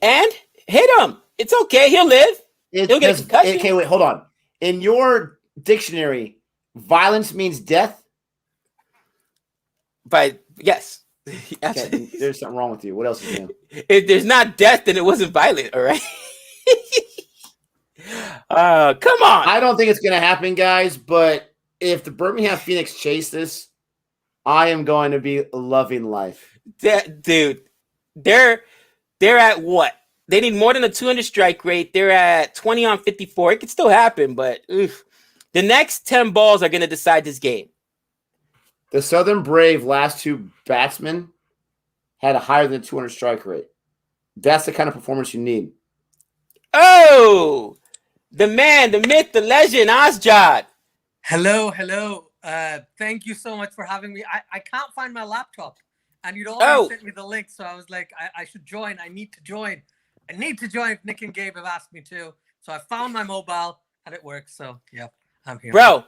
And hit him. It's okay. He'll live. He'll get a concussion. Okay, wait, hold on. In your dictionary, violence means death? Yes. Okay, there's something wrong with you. What else is new? If there's not death, then it wasn't violent, all right? Come on. I don't think it's going to happen, guys, but if the Birmingham Phoenix chase this, I am going to be loving life. Dude, they're at what? They need more than a 200 strike rate. They're at 20 on 54. It could still happen, but oof. The next 10 balls are going to decide this game. The Southern Brave last two batsmen had a higher than 200 strike rate. That's the kind of performance you need. Oh, the man, the myth, the legend, Ozjot. Hello. Thank you so much for having me. I can't find my laptop, and you'd already sent me the link, so I was like, I should join. I need to join. If Nick and Gabe have asked me to. So I found my mobile, and it works. So, yeah, I'm here. Bro,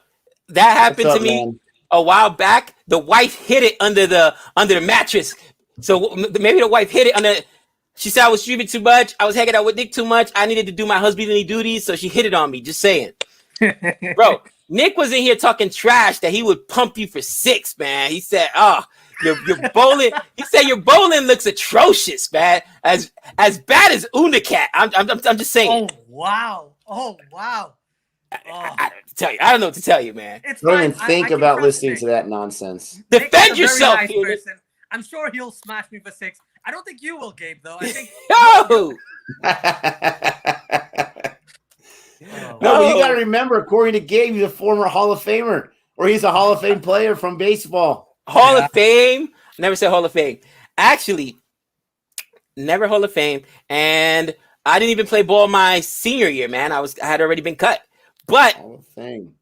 that happened to me a while back. The wife hid it under the mattress. So maybe the wife hid it under. She said I was streaming too much. I was hanging out with Nick too much. I needed to do my husbandly duties, so she hid it on me. Just saying. Bro, Nick was in here talking trash that he would pump you for 6, man. He said, "Oh, your bowling." He said your bowling looks atrocious, man. As bad as Unicat. I'm just saying. Oh wow. I don't know what to tell you, man. Don't even think about listening to that nonsense. Defend yourself, nice I'm sure he'll smash me for 6. I don't think you will, Gabe, though. I think no. No, but you got to remember, according to Gabe, he's a former Hall of Famer, or he's a Hall of Fame player from baseball. Hall of Fame? Never said Hall of Fame. Actually, never Hall of Fame. And I didn't even play ball my senior year, man. I had already been cut. But Hall of Fame.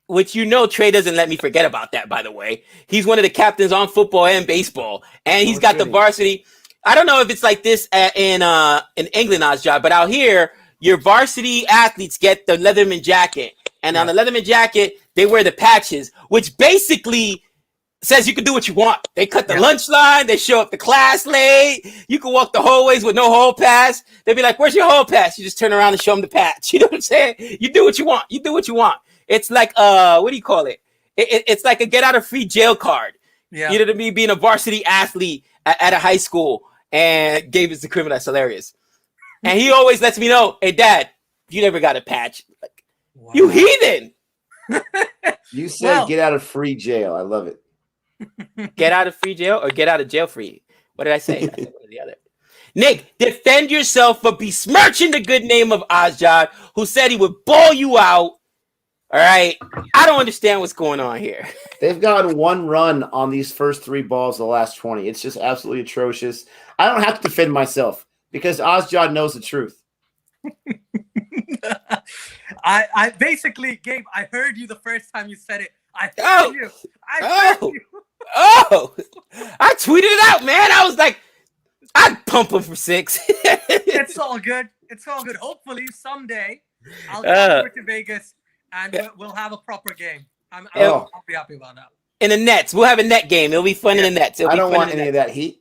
Which Trey doesn't let me forget about that, by the way. He's one of the captains on football and baseball. And he's got the varsity. I don't know if it's like this in England, Ozjot, but out here, your varsity athletes get the Leatherman jacket. And on the Leatherman jacket, they wear the patches, which basically says you can do what you want. They cut the lunch line. They show up to class late. You can walk the hallways with no hall pass. They'd be like, "Where's your hall pass?" You just turn around and show them the patch. You know what I'm saying? You do what you want. You do what you want. It's like, what do you call it? It's like a get out of free jail card. Yeah. You know what I mean? Being a varsity athlete at a high school. And Gabe is the criminal. That's hilarious. And he always lets me know, "Hey, Dad, you never got a patch." Like, you heathen. You said get out of free jail. I love it. Get out of free jail or get out of jail free? What did I say? I said one or the other. Nick, defend yourself for besmirching the good name of Ozjot, who said he would ball you out. All right. I don't understand what's going on here. They've gotten 1 run on these first 3 balls of the last 20. It's just absolutely atrocious. I don't have to defend myself. because Ozjod knows the truth. I basically, Gabe, I heard you the first time you said it. I heard you. I heard you. Oh, I tweeted it out, man. I was like, I'd pump him for 6. It's all good. It's all good. Hopefully someday I'll come over to Vegas and we'll have a proper game. I'll be happy about that. In the nets. We'll have a net game. It'll be fun in the nets. I don't want any of that heat.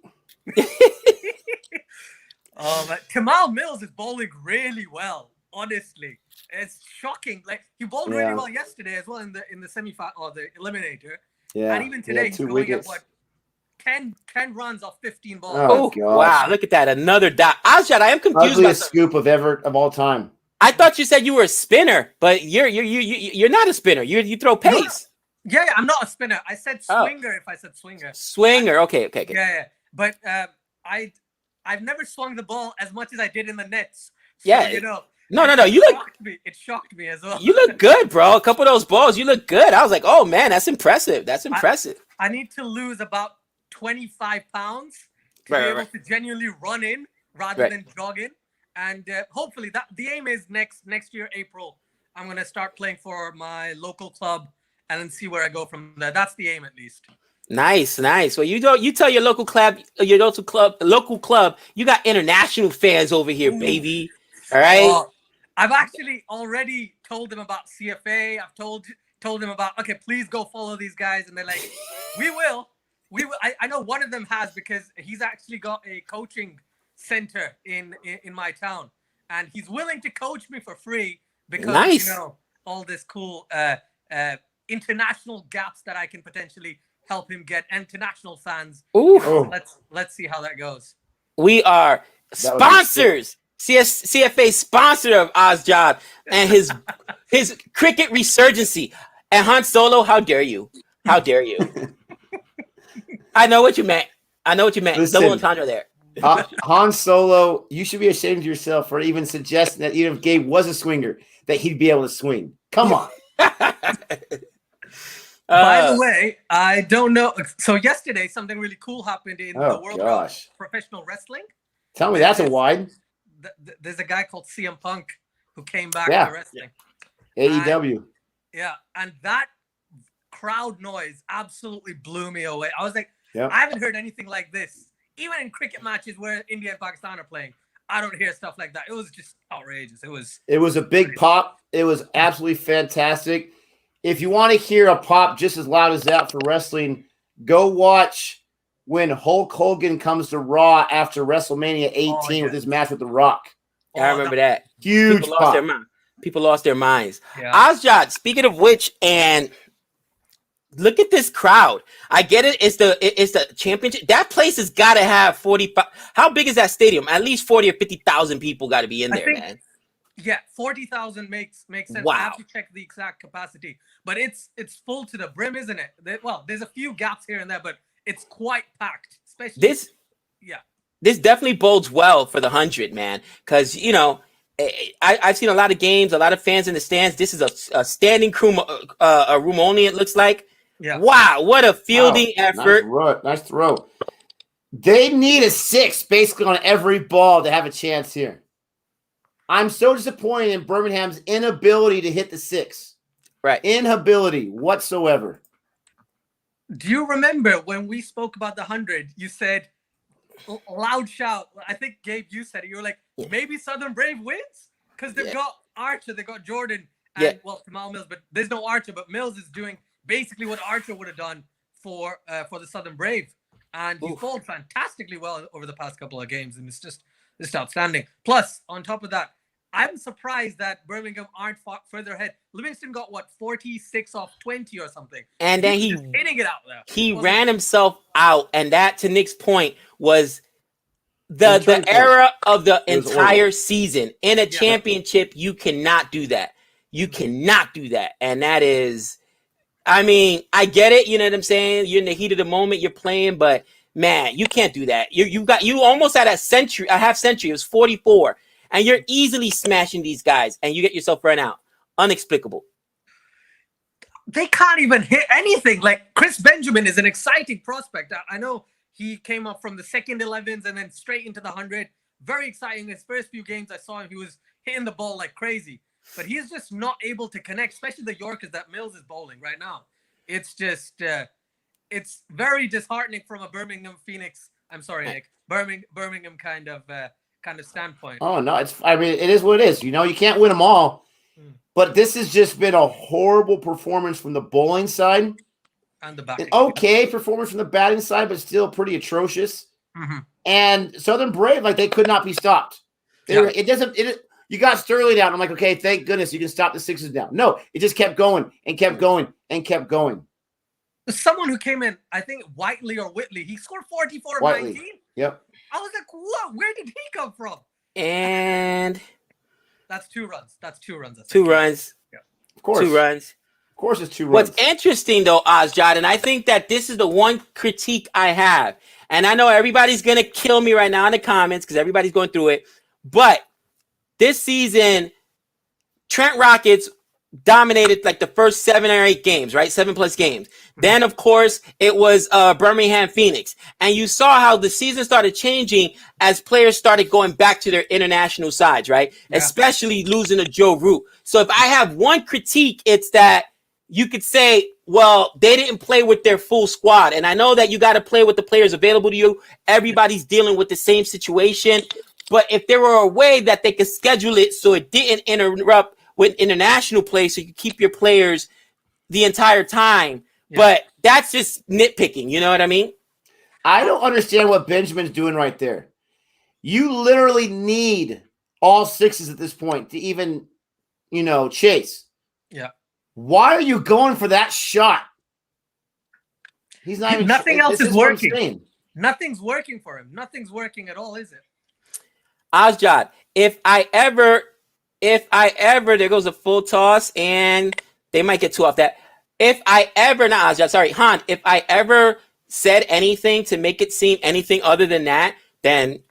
But Kamal Mills is bowling really well, honestly. It's shocking. Like he bowled really well yesterday as well in the semi-final or the eliminator. Yeah. And even today he's going at what 10 runs off 15 balls. Oh wow, look at that. Another dot. Ozjod, I am confused about ugliest scoop of all time. I thought you said you were a spinner, but you're not a spinner. You throw pace. Yeah, I'm not a spinner. I said swinger if I said swinger. Swinger. Okay. Yeah. But I've never swung the ball as much as I did in the nets. So, yeah. you know. No. It shocked me as well. You look good, bro. A couple of those balls, you look good. I was like, oh man, that's impressive. I need to lose about 25 pounds to be able to genuinely run in rather than jog in. And hopefully the aim is next year, April, I'm going to start playing for my local club and then see where I go from there. That's the aim at least. Nice. Well, you tell your local club, you got international fans over here, baby. All right. I've actually already told them about CFA. I've told them about, okay, please go follow these guys. And they're like, we will. I know one of them has, because he's actually got a coaching center in my town. And he's willing to coach me for free because, you know, all this cool international gaps that I can potentially help him get international fans. Ooh. Let's see how that goes. We are sponsors. CFA sponsor of Ozjod and his cricket resurgency. And Han Solo, how dare you? How dare you? I know what you meant. Listen, double entendre there. Han Solo, you should be ashamed of yourself for even suggesting that even if Gabe was a swinger, that he'd be able to swing. Come on. By the way, I don't know. So yesterday, something really cool happened in the world of professional wrestling. Tell me that's a wide. There's a guy called CM Punk who came back to wrestling. AEW. And that crowd noise absolutely blew me away. I was like, I haven't heard anything like this. Even in cricket matches where India and Pakistan are playing, I don't hear stuff like that. It was just outrageous. It was a big pop. It was absolutely fantastic. If you want to hear a pop just as loud as that for wrestling, go watch when Hulk Hogan comes to Raw after WrestleMania 18 with his match with The Rock. I remember that. Huge pop. People lost their minds. Yeah. Ozjod, speaking of which, and look at this crowd. I get it. It's the championship. That place has got to have 45. How big is that stadium? At least 40 or 50,000 people got to be in there, man. Yeah, 40,000 makes sense. Wow. I have to check the exact capacity, but it's full to the brim, isn't it? Well, there's a few gaps here and there, but it's quite packed. Especially this definitely bodes well for the 100, man. Because I've seen a lot of games, a lot of fans in the stands. This is a standing room only. It looks like. Yeah. Wow, what a fielding effort! Nice throw. They need a 6 basically on every ball to have a chance here. I'm so disappointed in Birmingham's inability to hit the 6. Right. Inability whatsoever. Do you remember when we spoke about the 100, you said, loud shout. I think, Gabe, you said it. You were like, maybe Southern Brave wins? Because they've got Archer, they've got Jordan, and, Kamal Mills, but there's no Archer, but Mills is doing basically what Archer would have done for the Southern Brave. And he bowled fantastically well over the past couple of games, and it's just outstanding. Plus, on top of that, I'm surprised that Birmingham aren't further ahead. Livingston got 46 off 20 or something, and then he was hitting it out there. He ran himself out, and that, to Nick's point, was the era of the entire season. In a championship, you cannot do that. You cannot do that, and that is. I mean, I get it. You know what I'm saying? You're in the heat of the moment. You're playing, but man, you can't do that. You almost had a half century. It was 44. And you're easily smashing these guys, and you get yourself run out. Inexplicable. They can't even hit anything. Like, Chris Benjamin is an exciting prospect. I know he came up from the second 11s and then straight into the 100. very exciting. His first few games I saw him, he was hitting the ball like crazy. But he's just not able to connect, especially the Yorkers that Mills is bowling right now. It's just, it's very disheartening from a Birmingham Phoenix. I'm sorry, Nick. Birmingham kind of standpoint. Oh no, it is what it is. You can't win them all, but this has just been a horrible performance from the bowling side, and the batting. Okay performance from the batting side, but still pretty atrocious. Mm-hmm. And Southern Brave, like they could not be stopped. You got Sterling out. I'm like, okay, thank goodness you can stop the sixes now. No, it just kept going and kept going and kept going. Someone who came in, I think Whiteley or Whitley, he scored 44 Whiteley. 19. Yep. I was like, what? Where did he come from? And that's 2 runs. That's 2 runs. 2 runs. Yeah. Of course. 2 runs. Of course it's 2 runs. What's interesting though, Ozjad, and I think that this is the one critique I have, and I know everybody's gonna kill me right now in the comments because everybody's going through it, but this season, Trent Rockets dominated like the first 7 or 8 games, right? 7+ games. Then, of course, it was Birmingham Phoenix. And you saw how the season started changing as players started going back to their international sides, right? Yeah. Especially losing to Joe Root. So if I have one critique, it's that you could say, well, they didn't play with their full squad. And I know that you got to play with the players available to you. Everybody's dealing with the same situation. But if there were a way that they could schedule it so it didn't interrupt with international play, so you could keep your players the entire time. Yeah. But that's just nitpicking. You know what I mean? I don't understand what Benjamin's doing right there. You literally need all 6s at this point to even, chase. Yeah. Why are you going for that shot? He's not even. Nothing else is working. Nothing's working for him. Nothing's working at all, is it? Ozjad, if I ever, there goes a full toss, and they might get 2 off that. If I ever, not Ozjad, sorry, Han, if I ever said anything to make it seem anything other than that, then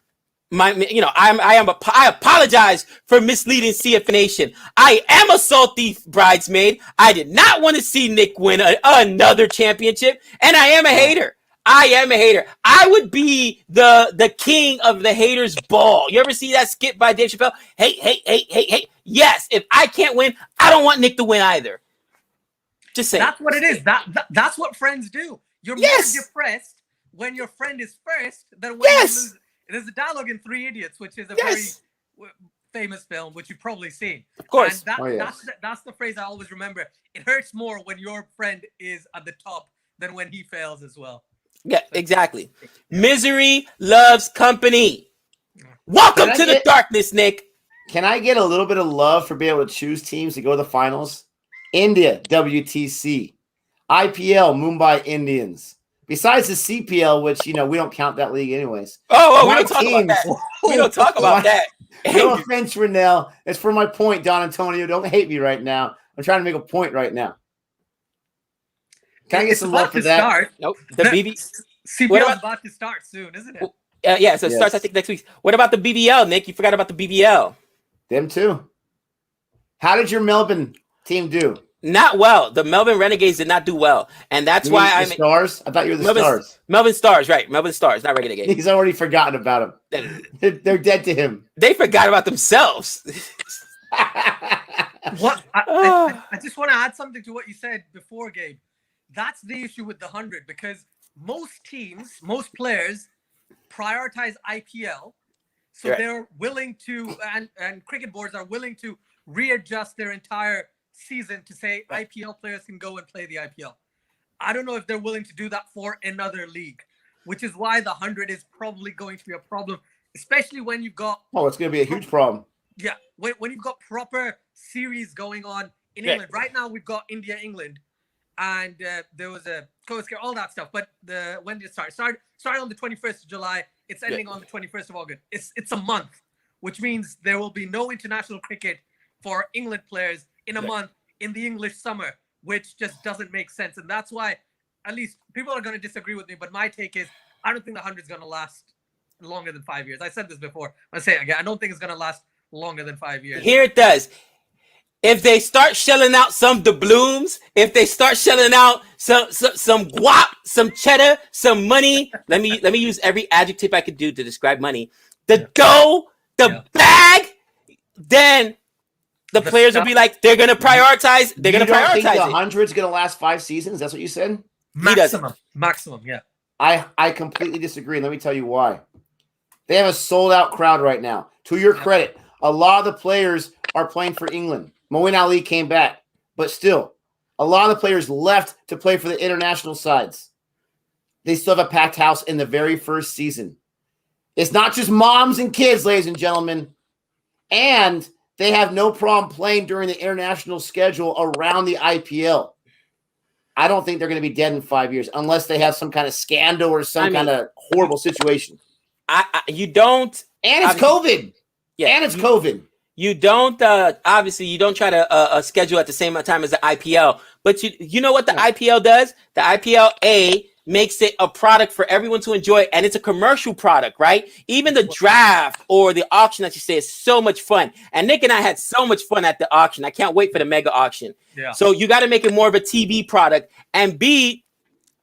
I apologize for misleading CF Nation. I am a salty bridesmaid. I did not want to see Nick win another championship, and I am a hater. I would be the king of the haters ball. You ever see that skit by Dave Chappelle? Hey. Yes, if I can't win, I don't want Nick to win either. Just saying. That's what it is. That's what friends do. You're more depressed when your friend is first than when you lose. There's a dialogue in 3 Idiots, which is a very famous film, which you've probably seen. Of course. And that's the phrase I always remember. It hurts more when your friend is at the top than when he fails as well. Yeah, exactly. Misery loves company. Welcome to the darkness, Nick. Can I get a little bit of love for being able to choose teams to go to the finals? India, WTC. IPL, Mumbai Indians. Besides the CPL, which, we don't count that league anyways. We don't talk about that. We don't talk about that. No offense, Renell. It's for my point, Don Antonio. Don't hate me right now. I'm trying to make a point right now. Can I get some love for that? Start. Nope. The CPL is about to start soon, isn't it? Yeah, so it starts, I think, next week. What about the BBL, Nick? You forgot about the BBL. Them too. How did your Melbourne team do? Not well. The Melbourne Renegades did not do well. And that's why I'm Stars? I thought you were the Stars. Melbourne Stars, right. Melbourne Stars, not Renegades. He's already forgotten about them. They're dead to him. They forgot about themselves. What? I just want to add something to what you said before, Gabe. That's the issue with the 100, because most teams, most players prioritize IPL. So they're willing to, and cricket boards are willing to readjust their entire season to say IPL players can go and play the IPL. I don't know if they're willing to do that for another league, which is why the 100 is probably going to be a problem, especially when you've got... Oh, it's going to be a huge problem. Yeah, when you've got proper series going on in England. Right now, we've got India-England, and there was a all that stuff. But when did it start? Started on the 21st of July. It's ending on the 21st of August. It's a month, which means there will be no international cricket for England players in a month in the English summer, which just doesn't make sense. And that's why, at least people are going to disagree with me, but my take is I don't think the 100 is going to last longer than 5 years. I said this before. I'll say it again. I don't think it's going to last longer than 5 years. Here it does. If they start shelling out some doubloons, if they start shelling out some guap, some cheddar, some money, let me use every adjective I could do to describe money. the dough, the bag, then the players will be like, they're going to prioritize. They're going to prioritize. You don't think the 100's going to last 5 seasons? That's what you said? Maximum, yeah. I completely disagree. And let me tell you why. They have a sold-out crowd right now. To your credit, a lot of the players are playing for England. Moeen Ali came back. But still, a lot of the players left to play for the international sides. They still have a packed house in the very first season. It's not just moms and kids, ladies and gentlemen. And they have no problem playing during the international schedule around the IPL. I don't think they're going to be dead in 5 years unless they have some kind of scandal or some kind of horrible situation. You don't. And it's COVID. Yeah. And it's COVID. You don't, obviously, you don't try to schedule at the same time as the IPL. But you know what the IPL does? The IPL, makes it a product for everyone to enjoy, and it's a commercial product, right? Even the draft or the auction that you say is so much fun. And Nick and I had so much fun at the auction. I can't wait for the mega auction. Yeah. So you got to make it more of a TV product. And B,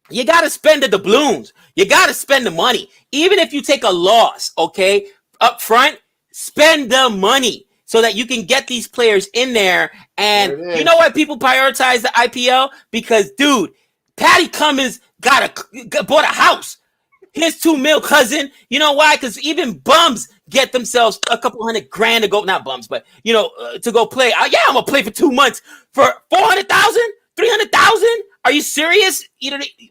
you got to spend the doubloons. You got to spend the money. Even if you take a loss, okay, up front, spend the money so that you can get these players in there. And you know why people prioritize the IPL? Because, dude, Patty Cummins bought a house. His $2 million cousin. You know why? Because even bums get themselves a couple $100,000 to go. Not bums, but to go play. I'm gonna play for 2 months for $400,000, $300,000. Are you serious?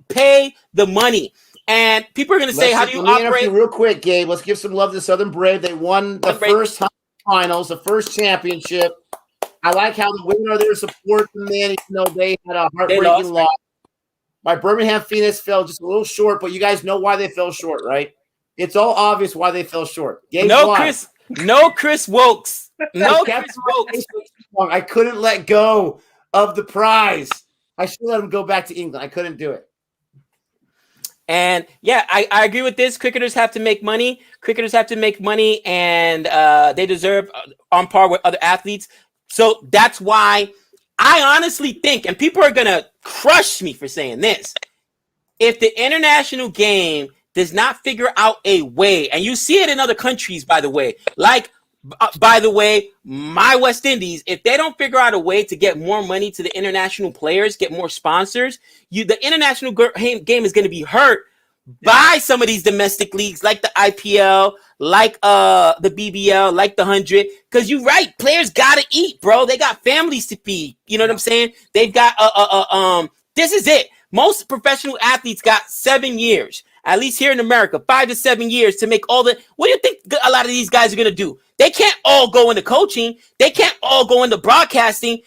Pay the money. And people are gonna say, "How do you operate?" Real quick, Gabe. Let's give some love to Southern Brave. They won the first finals, the first championship. I like how the women are there to support them. Man, even though they had a heartbreaking loss. My Birmingham Phoenix fell just a little short, but you guys know why they fell short, right? It's all obvious why they fell short. No Chris Wokes. No Chris Wokes. I couldn't let go of the prize. I should let him go back to England. I couldn't do it. And yeah, I agree with this. Cricketers have to make money. And they deserve on par with other athletes. So that's why I honestly think, and people are going to crush me for saying this, if the international game does not figure out a way, and you see it in other countries, by the way, my West Indies, if they don't figure out a way to get more money to the international players, get more sponsors, the international game is going to be hurt by some of these domestic leagues like the IPL, like the BBL, like the 100. Because you're right, players got to eat, bro. They got families to feed. You know what I'm saying? They've got this is it. Most professional athletes got 7 years, at least here in America, 5 to 7 years to make all the. What do you think a lot of these guys are going to do? They can't all go into coaching. They can't all go into broadcasting.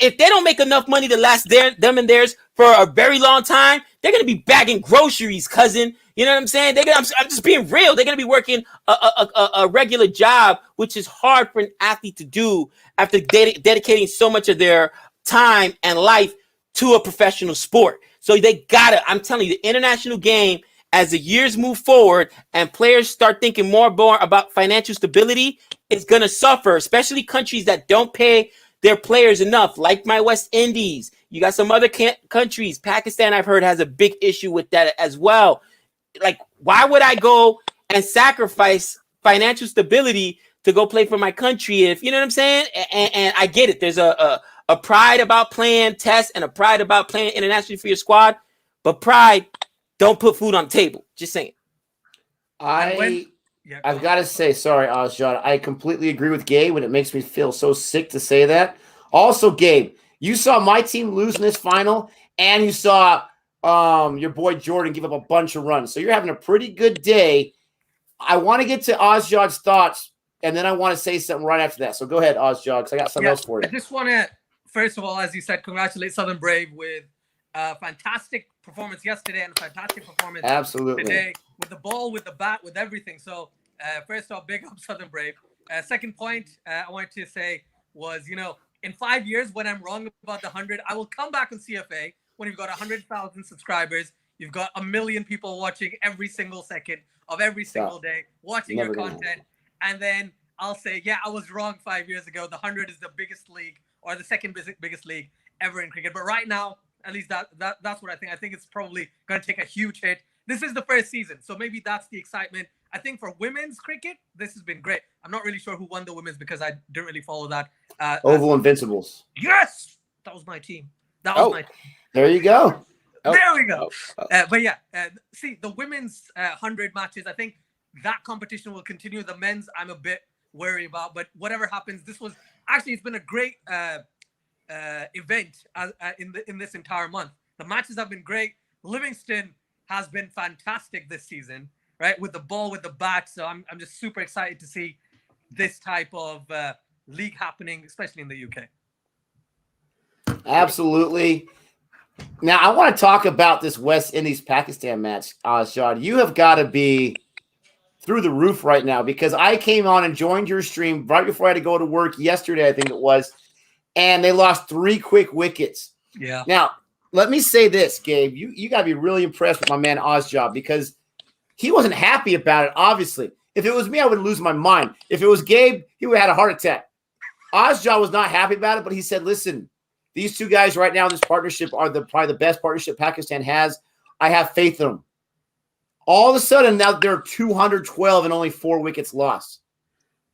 If they don't make enough money to last them and theirs for a very long time, they're going to be bagging groceries, cousin. You know what I'm saying? I'm just being real. They're going to be working a regular job, which is hard for an athlete to do after dedicating so much of their time and life to a professional sport. So they I'm telling you, the international game, as the years move forward and players start thinking more and more about financial stability, is going to suffer, especially countries that don't pay their players enough, like my West Indies. You got some other countries. Pakistan, I've heard, has a big issue with that as well. Like, why would I go and sacrifice financial stability to go play for my country if, you know what I'm saying? And I get it. There's a pride about playing tests and a pride about playing internationally for your squad. But pride, don't put food on the table. Just saying. I've got to say, sorry, Ozjan, I completely agree with Gabe, and it makes me feel so sick to say that. Also, Gabe, you saw my team lose in this final, and you saw your boy Jordan give up a bunch of runs. So you're having a pretty good day. I want to get to Ozjan's thoughts, and then I want to say something right after that. So go ahead, Ozjan, because I got something else for you. I just want to, first of all, as you said, congratulate Southern Brave with a fantastic performance yesterday and a fantastic performance today with the ball, with the bat, with everything. So first off, big up Southern Brave. Second point I wanted to say was, in 5 years, when I'm wrong about the 100, I will come back on CFA when you've got 100,000 subscribers. You've got 1 million people watching every single second of every single day, watching your content. And then I'll say, yeah, I was wrong 5 years ago. The 100 is the biggest league, or the second biggest league ever in cricket. But right now, at least that's what I think. I think it's probably going to take a huge hit. this is the first season, so maybe that's the excitement. I think for women's cricket, this has been great. I'm not really sure who won the women's because I didn't really follow that. Oval Invincibles. Yes, that was my team. That was my team. There you go. There we go. But yeah, see the women's 100 matches. I think that competition will continue. The men's, I'm a bit worried about, but whatever happens, it's been a great event in this entire month. The matches have been great. Livingston has been fantastic this season, right? With the ball, with the bat. So I'm just super excited to see this type of league happening, especially in the UK. Absolutely. Now, I want to talk about this West Indies-Pakistan match, Azjad. You have got to be through the roof right now because I came on and joined your stream right before I had to go to work yesterday, I think it was, and they lost 3 quick wickets. Yeah. Now, let me say this, Gabe. You got to be really impressed with my man Azjad because he wasn't happy about it, obviously. If it was me, I would lose my mind. If it was Gabe, he would have had a heart attack. Azjad was not happy about it, but he said, listen, these two guys right now in this partnership are probably the best partnership Pakistan has. I have faith in them. All of a sudden, now they're 212 and only 4 wickets lost.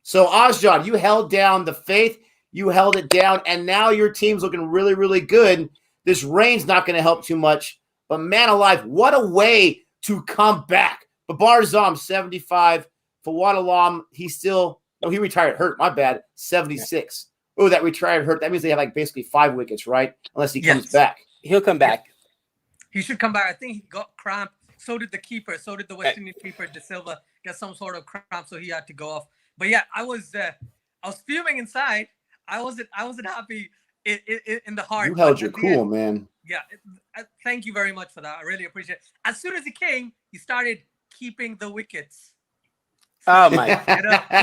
So, Azjad, you held down the faith. You held it down, and now your team's looking really, really good. This rain's not going to help too much. But, man alive, what a way to come back. Babar Azam, 75. Fawad Alam, he retired hurt. My bad, 76. Oh, that retired hurt. That means they have basically 5 wickets, right? Unless he comes back. He'll come back. He should come back. I think he got cramp. So did the keeper. So did the West Indian keeper, De Silva. Got some sort of cramp, so he had to go off. But yeah, I was fuming inside. I wasn't happy in the heart. You held your cool, man. Yeah, thank you very much for that. I really appreciate it. As soon as he came, he started keeping the wickets. Oh my!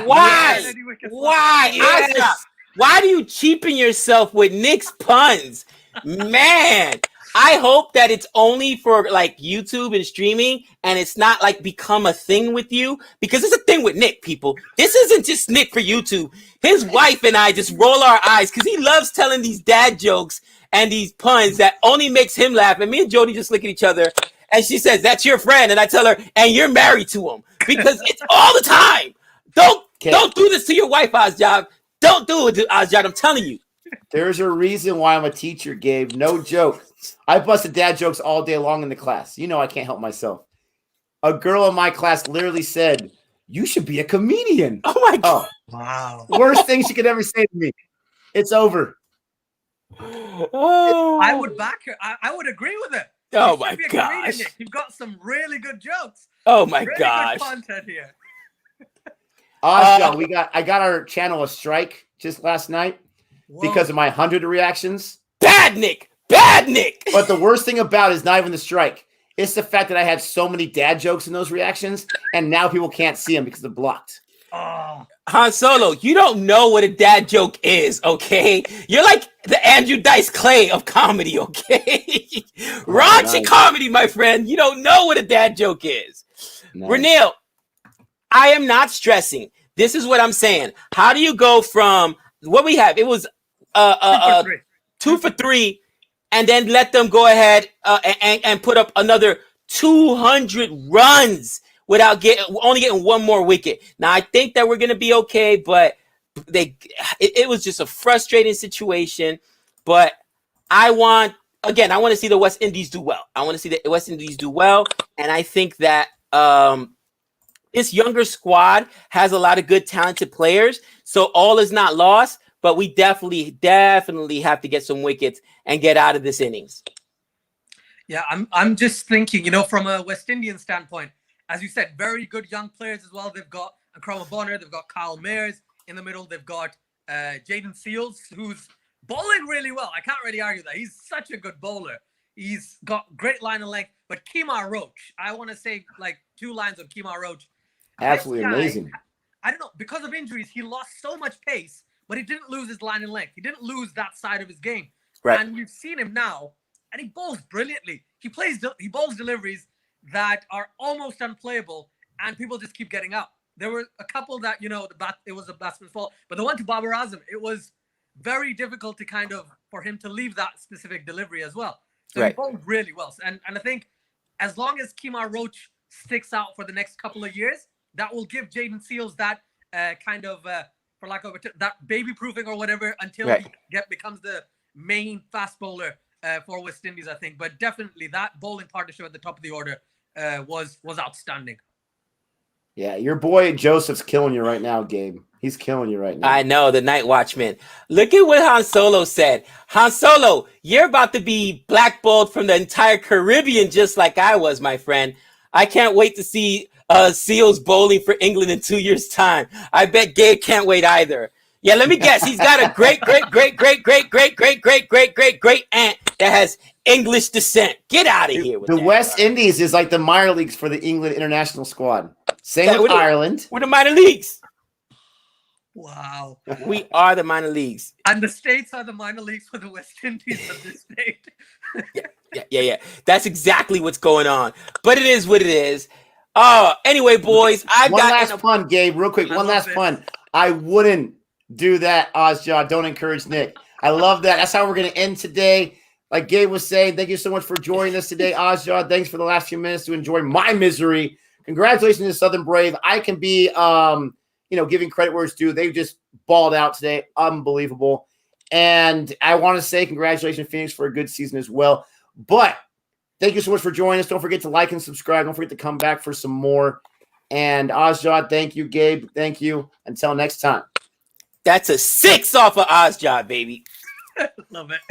Why? Why? Yes. Why do you cheapen yourself with Nick's puns, man? I hope that it's only for YouTube and streaming, and it's not become a thing with you because it's a thing with Nick. People, this isn't just Nick for YouTube. His wife and I just roll our eyes because he loves telling these dad jokes and these puns that only makes him laugh. And me and Jody just look at each other, and she says, "That's your friend," and I tell her, "And you're married to him," because it's all the time. Don't do this to your wife, Azjad. Don't do it to Azjad. I'm telling you. There's a reason why I'm a teacher, Gabe. No joke. I busted dad jokes all day long in the class. You know I can't help myself. A girl in my class literally said, "You should be a comedian." Oh, my God. Wow. Worst thing she could ever say to me. It's over. Oh. I would back her. I would agree with it. Oh, my gosh. You've got some really good jokes. Oh, my really gosh. Good content here. I got our channel a strike just last night. Whoa. Because of my 100 reactions. Bad Nick. Bad Nick. But the worst thing about it is not even the strike. It's the fact that I had so many dad jokes in those reactions, and now people can't see them because they're blocked. Oh. Han Solo, you don't know what a dad joke is, okay? You're like the Andrew Dice Clay of comedy, okay? Raunchy comedy, my friend. You don't know what a dad joke is. Nice. Renil, I am not stressing. This is what I'm saying. How do you go from what we have? It was 2 for 3, and then let them go ahead and put up another 200 runs without only getting 1 more wicket. Now I think that we're gonna be okay, but it was just a frustrating situation. But I want to see the West Indies do well. I want to see the West Indies do well, and I think that this younger squad has a lot of good, talented players. So all is not lost. But we definitely have to get some wickets and get out of this innings. Yeah, I'm just thinking, from a West Indian standpoint, as you said, very good young players as well. They've got Akram Bonner, they've got Kyle Mayers in the middle. They've got Jaden Seals, who's bowling really well. I can't really argue that. He's such a good bowler. He's got great line of length. But Kemar Roach, I want to say 2 lines on Kemar Roach. Absolutely amazing. I don't know. Because of injuries, he lost so much pace. But he didn't lose his line and length. He didn't lose that side of his game. Right. And you've seen him now, and he bowls brilliantly. He bowls deliveries that are almost unplayable, and people just keep getting out. There were a couple that, it was a batsman's fault. But the one to Babar Azam, it was very difficult to for him to leave that specific delivery as well. So He bowled really well. And I think as long as Kemar Roach sticks out for the next couple of years, that will give Jaden Seals that kind of, for lack of that baby proofing or whatever until he becomes the main fast bowler for West Indies, I think. But definitely that bowling partnership at the top of the order was outstanding. Yeah, your boy Joseph's killing you right now, Gabe. He's killing you right now. I know, the Night Watchman. Look at what Han Solo said. Han Solo, you're about to be blackballed from the entire Caribbean just like I was, my friend. I can't wait to see Seals bowling for England in 2 years' time. I bet Gabe can't wait either. Yeah, let me guess. He's got a great aunt that has English descent. Get out of here with the that. West Indies is like the minor leagues for the England international squad. Same with Ireland. We're the minor leagues. Wow. We are the minor leagues. And the States are the minor leagues for the West Indies of this state. Yeah. That's exactly what's going on. But it is what it is. Anyway, boys, One last pun, Gabe, real quick. One last pun. I wouldn't do that, Ozjaw. Don't encourage Nick. I love that. That's how we're going to end today. Like Gabe was saying, thank you so much for joining us today, Ozjaw. Thanks for the last few minutes to enjoy my misery. Congratulations to Southern Brave. I can be, giving credit where it's due. They just balled out today. Unbelievable. And I want to say congratulations, Phoenix, for a good season as well. But thank you so much for joining us. Don't forget to like and subscribe. Don't forget to come back for some more. And Ozjaw, thank you. Gabe, thank you. Until next time. That's a 6 off of Ozjaw, baby. Love it.